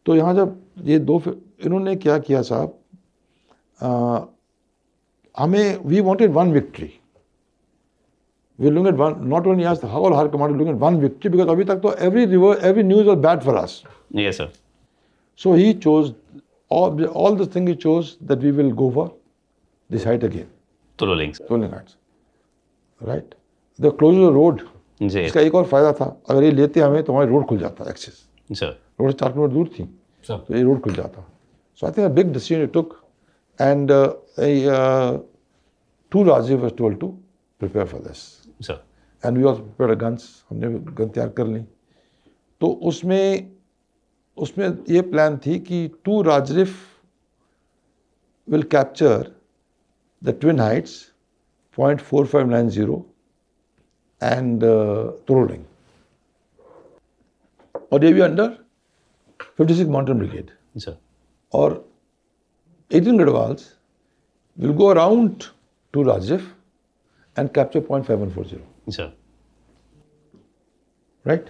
तो यहाँ जब ये इन्होंने क्या किया साहब, हमें we wanted 1 victory. We looking at 1, not only आज हाउ हर commander looking at 1 victory, because अभी तक तो every news was bad for us. Yes, sir. So he chose all the thing he chose that we will go for this height again, Trolling. Tolling heights, right? The closer the road, जी इसका एक और फायदा था, अगर ये लेते हमें तो हमारी रोड खुल जाता, एक्सेस सर। रोड 4 किलोमीटर दूर थी, सर तो ये रोड खुल जाता। So I think a big decision you took, and to Rajiv was told to prepare for this, sir and we also prepared guns, हमने गन तैयार कर ली। तो उसमें ये प्लान थी कि 2 Raj Rif will capture the twin Heights 0.4590 and Toroling, और ये भी अंडर 56 माउंटेन ब्रिगेड। सर और 18 Garhwals will go around to Rajrif and capture 0.5140, sir right.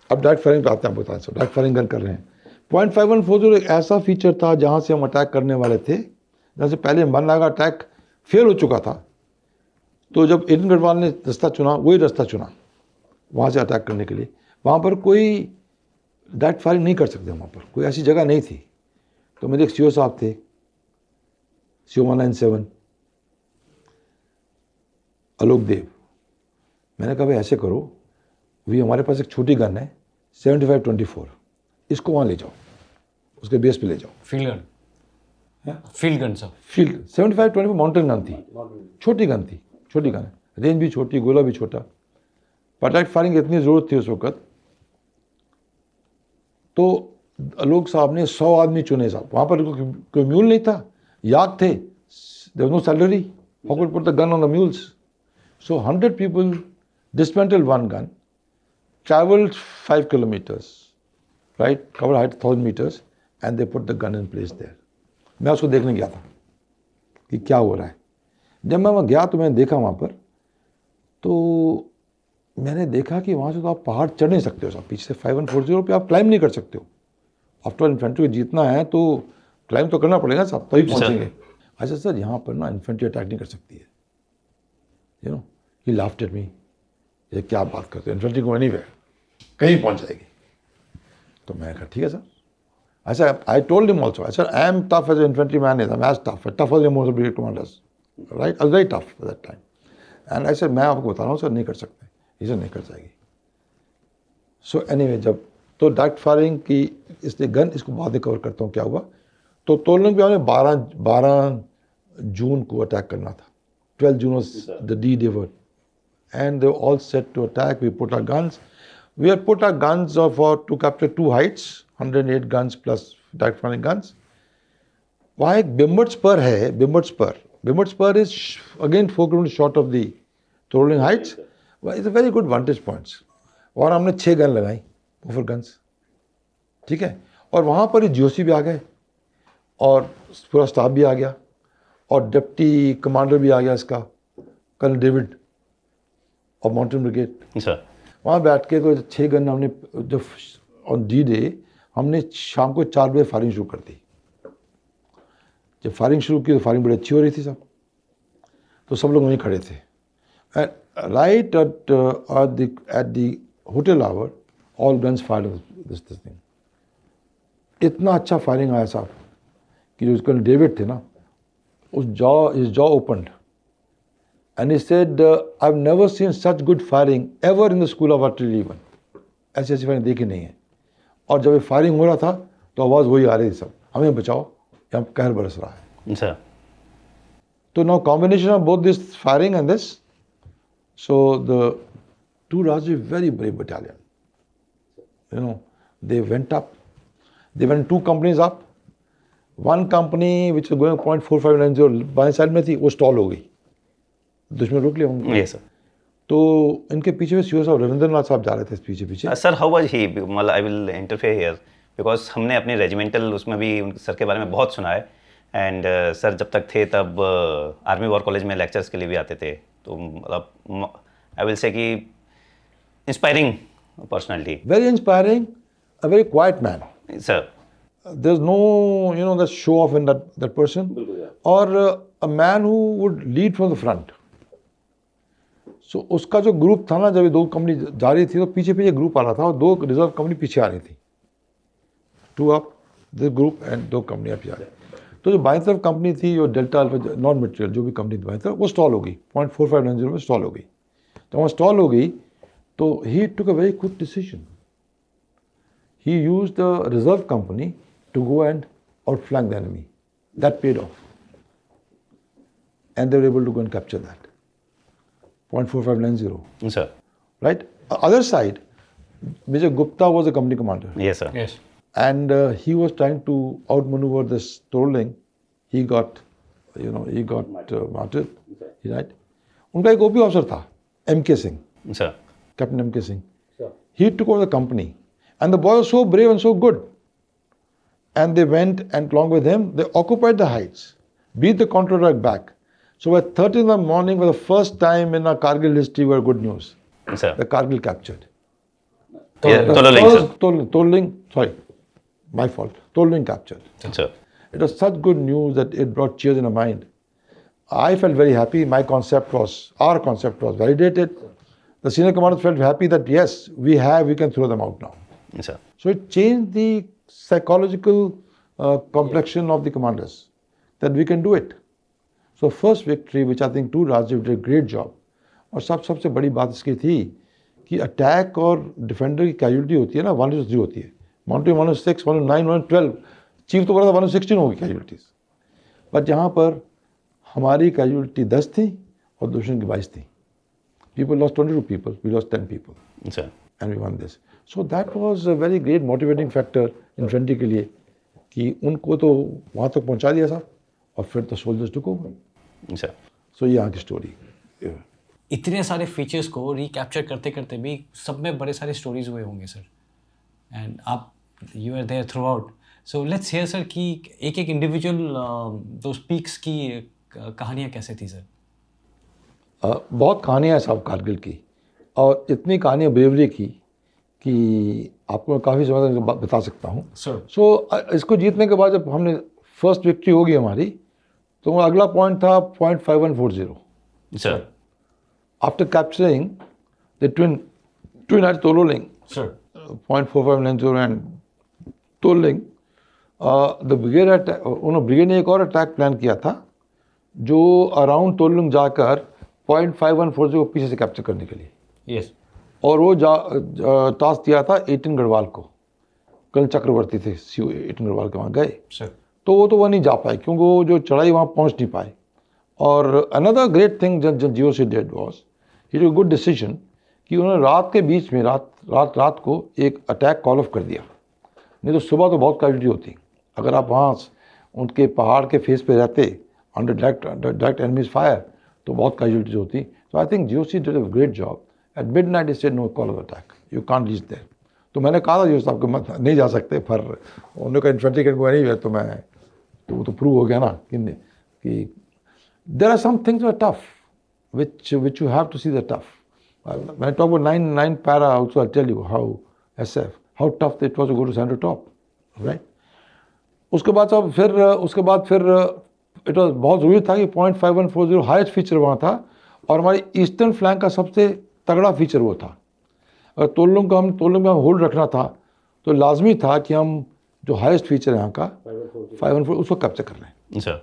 अब डायरेक्ट फायरिंग पे आते हैं, आप बताएं सर, डायरेक्ट फायरिंग गन कर रहे हैं। 0.5140 एक ऐसा फीचर था जहाँ से हम अटैक करने वाले थे, जहाँ से पहले मन का अटैक फेल हो चुका था। तो जब 18 गढ़वाल ने रास्ता चुना, वही रास्ता चुना वहाँ से अटैक करने के लिए। वहाँ पर कोई डायरेक्ट फायरिंग नहीं कर सकते, वहाँ पर कोई ऐसी जगह नहीं थी। तो मेरे एक सीओ साहब थे, सीओ 197 आलोक देव। मैंने कहा भाई ऐसे करो, भी हमारे पास एक छोटी गन है 7524, इसको वहाँ ले जाओ, उसके बेस पे ले जाओ। Field gun, field gun sir, field 7524 mountain gun थी, छोटी गन थी, छोटी गन है, रेंज भी छोटी, गोला भी छोटा, पर डायरेक्ट फायरिंग इतनी ज़रूरत थी उस वक्त। तो आलोक साहब ने 100 आदमी चुने साहब। वहाँ पर कोई म्यूल नहीं था, याक थे, there was no saddlery, how could put the gun on the mules. So 100 people dismantled one gun, traveled 5 kilometers, right, covered height 1000 meters, and they put the gun in place there. मैं उसको देखने गया था कि क्या हो रहा है। जब मैं वहाँ गया तो मैंने देखा वहाँ पर, तो मैंने देखा कि वहाँ से तो आप पहाड़ चढ़ नहीं सकते हो साहब, पीछे से 5140 पे आप क्लाइम नहीं कर सकते हो। आफ्टर ऑल इन्फेंट्री जीतना है तो क्लाइम तो करना पड़ेगा साहब, तभी पहुँचेंगे। अच्छा सर, यहाँ पर ना इन्फेंट्री अटैक नहीं कर सकती है, you know. He laughed at me, ये क्या बात करते हो, इन्फेंट्री को एनीवेयर कहीं पहुंच जाएगी। तो मैं कहा ठीक है सर। अच्छा, I told him also, sir I am tough as infantry man, is I am tough as most of brigade commanders, right, I was very tough at that time. And I sir, मैं आपको बता रहा हूँ sir, नहीं कर सकते, ये sir नहीं कर जाएगी। सो एनीवे, जब तो डायरेक्ट फायरिंग की इसलिए गन, इसको बाद में कवर करता हूँ क्या हुआ। तो तोलने पे हमें 12 जून को अटैक करना था। 12 June was the D-Day word. And they were all set to attack. We put our guns. We had put our guns to capture 2 heights, 108 guns plus direct firing guns. वहाँ एक बिम्बट स्पर है, बिम्बट spur is again 4 kilometers short of the Toroling heights. It's a very good vantage points. और हमने 6 gun लगाई, buffer guns, ठीक है। और वहाँ पर ही जीओसी भी आ गए, और पूरा स्टाफ भी आ गया, और डिप्टी कमांडर भी आ गया इसका, कर्नल डेविड और माउंटेन ब्रिगेड। सर वहाँ बैठ के तो 6 गन हमने, जब ऑन D-Day हमने शाम को 4 बजे फायरिंग शुरू कर दी। जब फायरिंग शुरू की तो फायरिंग बड़ी अच्छी हो रही थी सब, तो सब लोग वहीं खड़े थे। Right at the hotel hour, all guns fired this thing. इतना अच्छा फायरिंग आया साहब कि जो कर्नल डेविड थे ना, उस his jaw opened and he said, I've never seen such good firing ever in the school of artillery even. ऐसी फायरिंग देखी नहीं है। और जब ये फायरिंग हो रहा था तो आवाज़ वही आ रही थी, सब हमें बचाओ, यहाँ कहर बरस रहा है। सर तो now combination of both this firing and this, so the two Rajiv very brave battalion, you know, they went up, they went two companies up. One company which was going 0.4590 बाएं side में थी, वो stall हो गई, दुश्मन रोक लिया उनको। Yes sir. तो इनके पीछे सीओ साहब रविंद्रनाथ साहब जा रहे थे पीछे पीछे। सर हाउ वाज ही, मतलब I will interfere here because हमने अपने रेजिमेंटल उसमें भी उन सर के बारे में बहुत सुना है। एंड सर जब तक थे तब आर्मी वॉर कॉलेज में लेक्चर्स के लिए भी आते थे, तो मतलब आई विल से कि inspiring personality. Very inspiring, a very quiet man. Sir There's no, you know, the show off in that person, or a man who would lead from the front. So उसका जो group था ना, जब ये दो company जा रही थी तो पीछे पीछे ग्रुप आ रहा था और दो रिजर्व कंपनी पीछे आ रही थी। To up this group and दो कंपनियाँ पीछे आ रही। तो जो बाईं तरफ कंपनी थी, जो डेल्टा अल्फा नॉन मटेरियल जो भी कंपनी थी बाईं तरफ, वो स्टॉल हो गई, 0.4590 में स्टॉल हो गई। तो वहाँ स्टॉल हो गई तो he took a very quick decision. He used the reserve company to go and outflank the enemy. That paid off. And they were able to go and capture that. 0.4590. Sir Right? Other side, Major Gupta was the company commander. Yes sir. Yes And he was trying to outmaneuver this Torling. He got martyred. Right? उनका एक OP officer था, M.K. Singh, sir Captain M.K. Singh. He took over the company. And the boy was so brave and so good. And they went, and along with him, they occupied the heights, beat the counterattack back. So at 30 in the morning, for the first time in our Kargil history, we had good news. Sir The Kargil captured. Tololing sir. Tolling, sorry, my fault. Tolling captured. Sir It was such good news that it brought cheers in our mind. I felt very happy. Our concept was validated. The senior commanders felt happy that yes, we can throw them out now. Sir So it changed the psychological complexion of the commanders, that we can do it. So first victory, which I think two Rajiv did a great job. और सबसे बड़ी बात इसकी थी कि attack और defender की casualty होती है ना, 1:3 होती है, 1:6, 1:9, 1:12, चीफ तो बड़ा था 1:16 होगी कैजुअलिटीज। बट यहाँ पर हमारी कैजुअलिटी 10 थी और दुश्मन की 22 थी। People lost 22 people, we lost 10 people. Sir And we won this. So that was a very great motivating factor infantry के लिए कि उनको तो वहाँ तक पहुँचा दिया साहब, और फिर तो soldiers took over. Sir So ये यहाँ की स्टोरी। इतने सारे फीचर्स को रिकैप्चर करते करते भी सब में बड़े सारे स्टोरीज हुए होंगे सर, एंड आप you are there throughout. So let's hear sir कि एक एक इंडिविजुअल दो पीक्स की कहानियाँ कैसे थी सर? बहुत कहानियाँ हैं साहब कारगिल की, और इतनी कहानियाँ ब्रेवरी की कि आपको काफ़ी समय तक बता सकता हूँ सर। सो इसको जीतने के बाद जब हमने फर्स्ट विक्ट्री होगी हमारी, तो अगला पॉइंट था 0.5140। Sir after capturing the twin at Tololing sir 0.4590 and Tololing, the brigade उन्होंने ब्रिगेड ने एक और अटैक प्लान किया था जो अराउंड तोलोलिंग जाकर 0.5140 को पीछे से कैप्चर करने के लिए। यस। और वो टास्क दिया था 18 गढ़वाल को, कर्नल चक्रवर्ती थे सीओ 18 गढ़वाल के, वहाँ गए सर। तो वो नहीं जा पाए क्योंकि वो जो चढ़ाई वहाँ पहुँच नहीं पाए। और अनदर ग्रेट थिंग जब GOC did was he took good decision कि उन्होंने रात के बीच में रात को एक अटैक कॉल ऑफ कर दिया, नहीं तो सुबह तो बहुत कैजुअलिटी होती। अगर आप वहाँ उनके पहाड़ के फेस पे रहते अंडर डायरेक्ट एनिमीज फायर तो बहुत कैजुअलिटीज होती। तो I think GOC did a great job. At midnight he said no call off attack, you can't reach there. तो मैंने कहा था GOC साहब को मत नहीं जा सकते, पर उन्होंने कहा इन्फेंट्री कैन गो एनीवेयर, तो मैं तो वो तो प्रूव हो गया ना कि there are some things are tough which you have to see the tough. When I talk about nine para also, I'll tell you how tough it was to go to center top, right? उसके बाद फिर it was बहुत ज़रूरी था कि 0.5140 highest feature वहाँ था, और हमारी ईस्टर्न फ्लैंक का सबसे तगड़ा फीचर वो था। अगर तोलोलिंग का हम होल्ड रखना था तो लाजमी था कि हम जो हाईएस्ट फीचर है यहाँ का 514 उसको कैप्चर कर रहे हैं। सर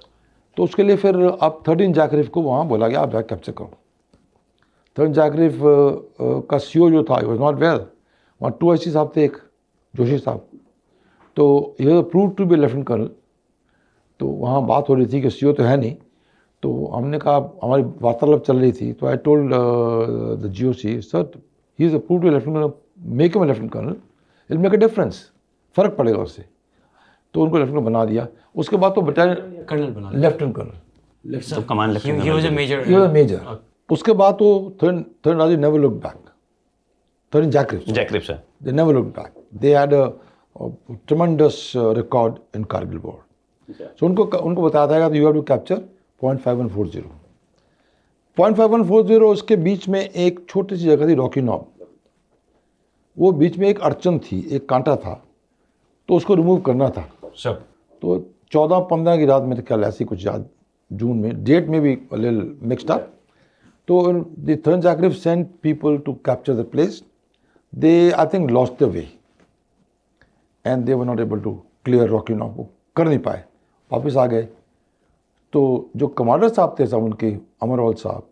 तो उसके लिए फिर अब 13 जैक रीफ को वहाँ बोला गया आप जाके कैप्चर करो। 13 जैक रीफ का सीओ जो था वाज नॉट वेल, वहाँ 2 IC साहब थे, एक जोशी साहब, तो ये prove to be lieutenant colonel. तो वहाँ बात हो रही थी कि सीओ तो है नहीं, तो हमने कहा हमारी वार्तालाप चल रही थी, तो I told the GOC sir he is approve to lieutenant colonel, make him lieutenant colonel, it make a difference, फ़र्क पड़ेगा उससे। तो उनको लेफ्टिनेंट बना दिया। उसके बाद तो बटालियन कर्नल बना लेफ्टिनेंट कर्नल, तो command he was a major ये मेजर। उसके बाद तो थर्ड राजी never look back, third JAK Rif JAK sir they never looked back. They had a tremendous record in Kargil war. So उनको बताया था कि you have to capture 0.5140. 0.5140 उसके बीच में एक छोटी सी जगह थी रॉकी नॉब, वो बीच में एक अड़चन थी, एक कांटा था, तो उसको रिमूव करना था। सर तो 14-15 की रात मेरे ख्याल ऐसी कुछ याद, जून में, डेट में भी लिटिल मिक्स्ड अप। तो the third JAK Rif sent people to capture the place. They, I think, lost their way and they were not able to clear Rocky Knob, वो कर नहीं पाए, वापस आ गए। तो जो कमांडर साहब थे साहब उनके, अमरवाल साहब,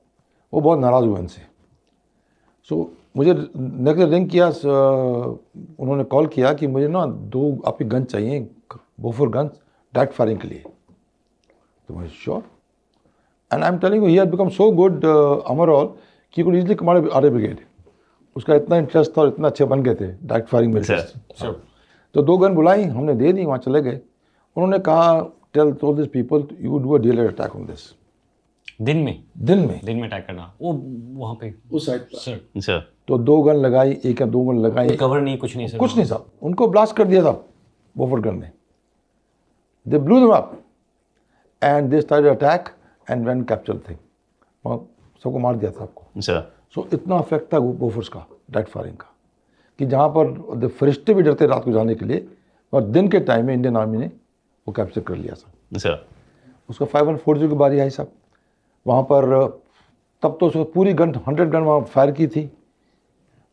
वो बहुत नाराज़ हुए इनसे। सो मुझे नेक्स्ट रिंग किया, उन्होंने कॉल किया कि मुझे ना 2 आपकी गन चाहिए, बोफोर गन्स, डायरेक्ट फायरिंग के लिए। तो मैं sure, and I am telling you he had become so good अमरवाल कि could easily command army brigade. उसका इतना इंटरेस्ट था और इतना अच्छे बन गए थे डायरेक्ट फायरिंग में। तो 2 गन बुलाई, हमने दे दी, वहाँ चले गए। उन्होंने कहा tell told this people you do a deliberate attack on this. दिन में अटैक करना वो वहाँ पे उस साइड सर। सर तो 2 गन लगाई, 1 या 2 गन लगाई, कवर नहीं, कुछ नहीं सर, कुछ नहीं साहब, उनको ब्लास्ट कर दिया साहब बोफोर गन ने। They blew them up and they started attack and when capture thing, सबको मार दिया था आपको। सर सो इतना इफेक्ट था बोफोर्स का डायरेक्ट फायरिंग का कि जहाँ पर फरिश्ते भी डरते रात को जाने के लिए, और दिन के टाइम में इंडियन आर्मी ने वो कैप्चर कर लिया साहब। सर उसका 5140 की बारी आई साहब वहाँ पर। तब तो उसको पूरी गन 100 गन वहाँ फायर की थी।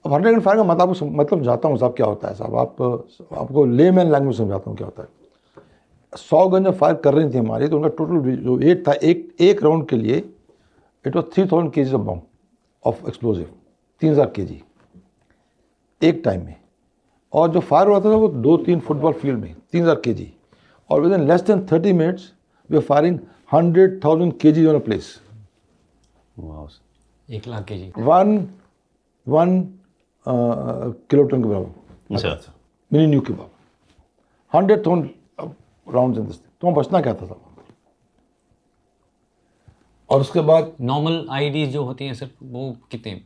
अब 100 गन फायर का मतलब समझाता हूँ साहब क्या होता है साहब, आपको लेमैन लैंग्वेज समझाता हूँ क्या होता है। 100 गन जब फायर कर रही थी हमारी, तो उनका टोटल जो वेट था एक राउंड के लिए, it was 3000 kg of bomb of explosive, 3000 kg एक टाइम में। और जो फायर हुआ था वो 2-3 फुटबॉल फील्ड में, 3000 kg, और within less than 30 minutes we are firing 100,000 kg on a place. 1 lakh kg, 1 kiloton के बराबर सर मिनी न्यू के बराबर, 100,000 राउंड इन दिस। तो वहाँ बचना क्या था साहब। और उसके बाद नॉर्मल आईडीज जो होती हैं सर वो कितने,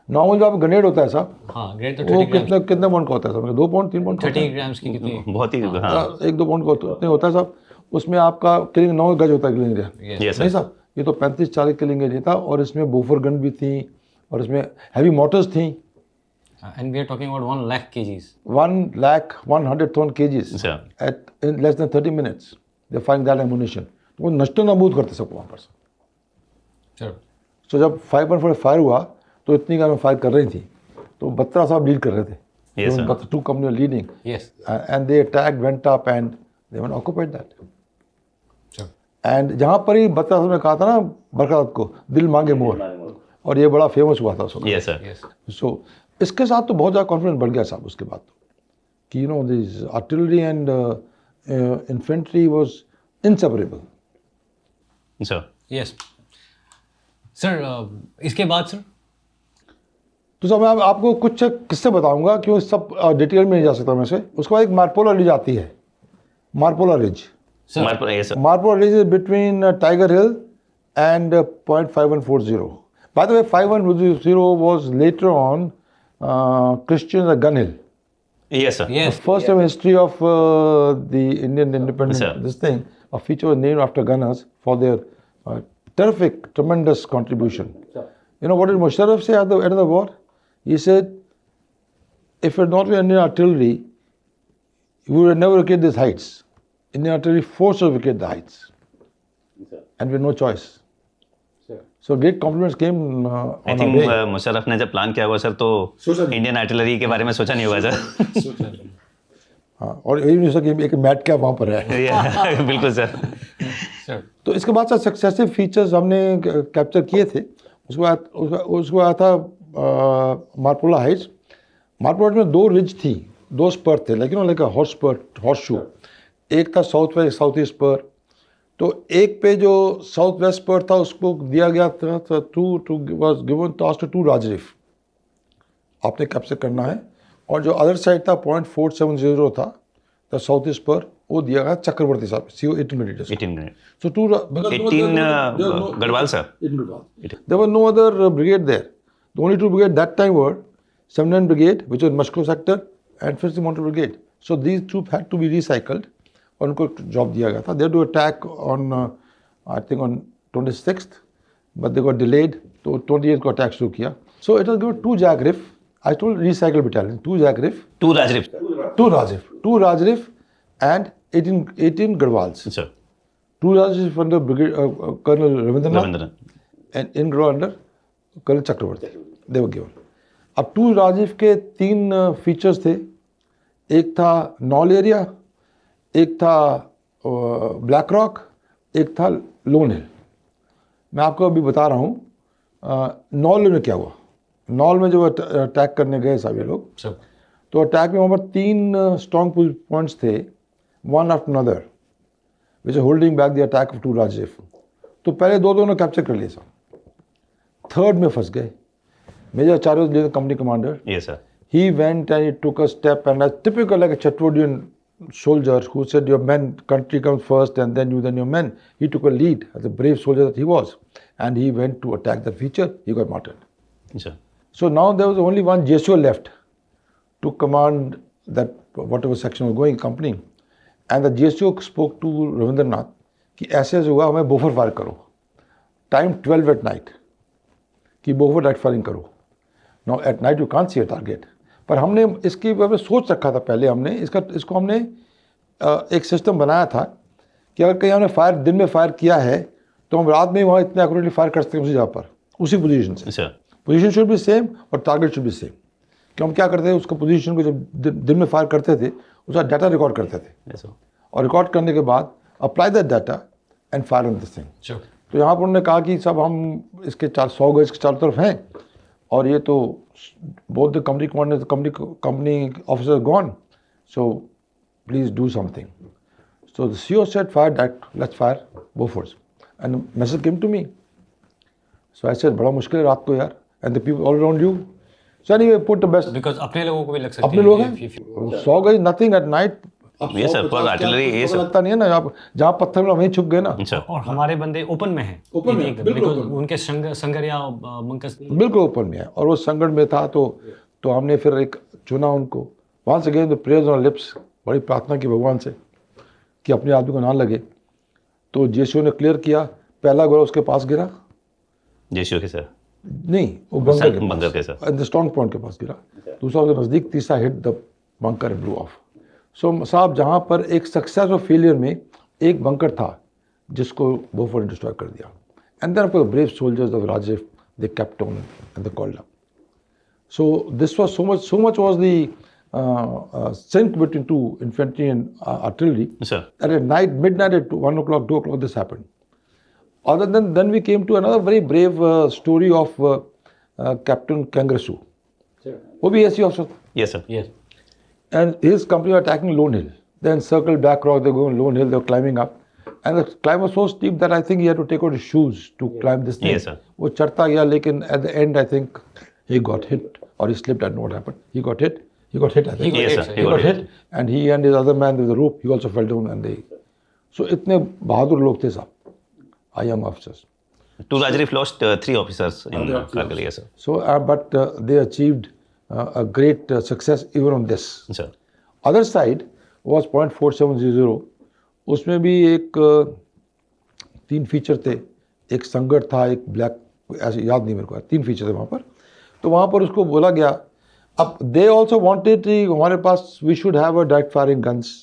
नॉर्मल जो आप ग्रेनेड होता है साहब, हाँ ग्रेड तो वो 30 ग्राम, कितने पाउंड का होता है साहब, 2 पाउंड 3 पाउंड 30 ग्राम्स की कितनी, बहुत ही हाँ 1-2 पाउंड का उतने होता है साहब। उसमें आपका किलिंग 9 गज होता है किलिंग एरिया, यस नहीं सर साहब, ये तो 35-40 किलिंग एरिया था। और इसमें बोफोर गन भी थी और इसमें हैवी मोटर्स थी। And we are talking about 1 lakh kgs, 1,100,000 kgs sir at in less than 30 minutes. They're firing that ammunition. तो वो नष्ट नाबूद करते सबको वहाँ पर। सर तो जब 5.4 फायर हुआ तो इतनी गन फायर कर रही थी, तो बत्रा साहब लीड कर रहे थे। Yes, sir. 2 companies leading yes and they attacked, went up and they went occupied that. Sir And जहाँ पर ही बत्रा साहब ने कहा था ना बरकत को, दिल मांगे मोर, और ये बड़ा फेमस हुआ था उस वक्त। यस सर यस सो इसके साथ तो बहुत ज़्यादा कॉन्फिडेंस बढ़ गया साहब उसके बाद तो, कि this artillery and infantry was inseparable. Sir yes sir. इसके बाद सर तो सर मैं आपको कुछ किस्से बताऊंगा, क्यों सब डिटेल में नहीं जा सकता मैं से। उसके बाद एक मारपोला रिज आती है, Marpola ridge. Sir yes sir Marpola ridge is between Tiger Hill and 0.5140. By the way, 5140 was later on Christian Gun Hill. Yes sir yes First time in history of the Indian independence, Sir. this thing, a feature was named after gunners for their terrific, tremendous contribution. You know what did Musharraf say at the end of the war? He said, if it had not been Indian artillery, we would have never vacated these heights. Indian artillery forced us to vacate the heights. And we had no choice. So great compliments came I on our think way. Musharraf ने जब plan किया होगा sir तो सोचा नहीं। Indian artillery के बारे में सोचा नहीं होगा सर हाँ, और यही नहीं हो सका कि एक मैट कैप वहाँ पर है। Yeah, बिल्कुल सर। तो इसके बाद सर सक्सेसिव फीचर्स हमने कैप्चर किए थे। उसके बाद था मारपोला हाइट्स। मारपोला में 2 रिज थी, 2 स्पर थे, लेकिन लाइक हॉर्स शू। एक था south west south east spur. तो एक पे जो साउथ वेस्ट स्पर था उसको दिया गया था was given task to Raj Rif, आपने कैप्चर करना है। और जो अदर साइड था 0.470 था द साउथ ईस्ट स्पर, वो दिया गया चक्रवर्ती साहब CO 18 millimetre. 18 minute. So 18 Garhwal sir. There were no other brigade there. The only 2 brigades that time were 7th Brigade, which was Mashko sector, and 5th Mounted Brigade. So these troops had to be recycled. और उनको job दिया गया था. They had to attack on I think on 26th, but they got delayed. तो 28th को attack शुरू किया. So it was given 2 Jagrif. I told recycle battalion 2 Jagrif. 2 Rajrif. 2 Rajrif and 18 Garhwals. Sir. 2 Rajrif under Brigade Colonel Ravindranath. Ravindran. And in Garhwal under Colonel Chakravarti. They were given. अब 2 राजीव के 3 features थे. एक था knoll area, एक था black rock, एक था loan हिल. मैं आपको अभी बता रहा हूँ नॉल में क्या हुआ. नॉल में जो अटैक करने गए सभी लोग, तो अटैक में वहाँ पर 3 स्ट्रॉन्ग पॉइंट्स थे, one after another, which are holding back the attack of 2 राजीव. तो पहले 2 ने कैप्चर कर लिए सब, थर्ड में फंस गए. Major Acharya was the company commander. Yes, sir. He went and he took a step, and as typical like a Chatwodian soldier who said, "Your men, country comes first, and then you, then your men." He took a lead as a brave soldier that he was, and he went to attack the feature. He got martyred. Yes, sir. So now there was only one JSO left to command that whatever section was going company, and the JSO spoke to Ravindranath कि ऐसे हुआ, हमें बोफर fire करो. Time 12 at night. कि बोफर night firing करो. Now at night you can't see a target. पर हमने इसकी बारे में सोच रखा था पहले. हमने इसको हमने एक सिस्टम बनाया था कि अगर कहीं हमने फायर दिन में फायर किया है तो हम रात में वहाँ इतने एक्यूरेटली फायर कर सकते हैं उसी जगह पर, उसी पोजीशन से. पोजीशन शुड बी सेम और टारगेट शुड बी सेम. कि हम क्या करते थे, उसको पोजीशन को जब दिन में फायर करते थे उसका डाटा रिकॉर्ड करते थे, और रिकॉर्ड करने के बाद apply that data and fire on this thing. तो यहाँ पर उन्होंने कहा कि सब हम इसके 100 गज के चारों तरफ हैं, और ये तो both the company commander company officer gone, so please do something. So the CO said fire that, let's fire Bofors, and message came to me. So I said बड़ा मुश्किल है रात को यार, and the people all around you. So anyway put the best. Because अपने लोगों को भी लग सकती है. अपने लोग हैं 100 गज nothing at night. Yes, sir. For artillery, yes, sir. लगता नहीं है ना, आप जहाँ पत्थर में वहीं छुप गए ना. और हमारे बंदे ओपन में हैं. ओपन में, एकदम, बिल्कुल because उनके संगर या मंकस बिल्कुल ओपन में है, और वो संकट में था. तो हमने फिर एक चुना उनको. वहाँ से गए द प्रेयर्स ऑन लिप्स, बड़ी प्रार्थना की भगवान से कि अपने आदमी को ना लगे. तो JSO ने क्लियर किया. पहला गोला उसके पास गिरा. JSO के सर नहीं, वो बंकर के सर द स्ट्रॉन्ग पॉइंट के पास गिरा. दूसरा उसके नज़दीक, तीसरा hit the bunker and blew off. So साहब जहाँ पर एक सक्सेस और फेलियर में एक बंकर था जिसको बोफोर्स ने डिस्ट्रॉय कर दिया. And then of brave soldiers of Rajiv they kept on and they called up. So this was so much was the sync between 2 infantry and artillery. Sir. At night, midnight at 1 o'clock, 2 o'clock, this happened. Other than then we came to another very brave story of Captain Kangrasu. वो भी ऐसी officer. Yes, sir. Yes. And his company were attacking Lone Hill. Then circled back rock, they go on Lone Hill, they were climbing up. And the climb was so steep that I think he had to take out his shoes to climb this thing. Yes, sir. वो चढ़ता गया, लेकिन at the end I think he got hit, or he slipped. I don't know what happened. He got hit, I think. Yes, sir. He got hit. And he and his other man with the rope, he also fell down, and they... So इतने बहादुर लोग थे साहब, our young officers. 2 Rajrif lost 3 officers in Kargil, yes, sir. So, but they achieved a great success even on this. Sir. Other side was 0.4700. उसमें भी एक 3 feature थे. एक संगठ था, एक ब्लैक, ऐसे याद नहीं मेरे को, 3 फीचर थे वहाँ पर. तो वहाँ पर उसको बोला गया, अब दे ऑल्सो वांटेड हमारे पास we should have a direct firing guns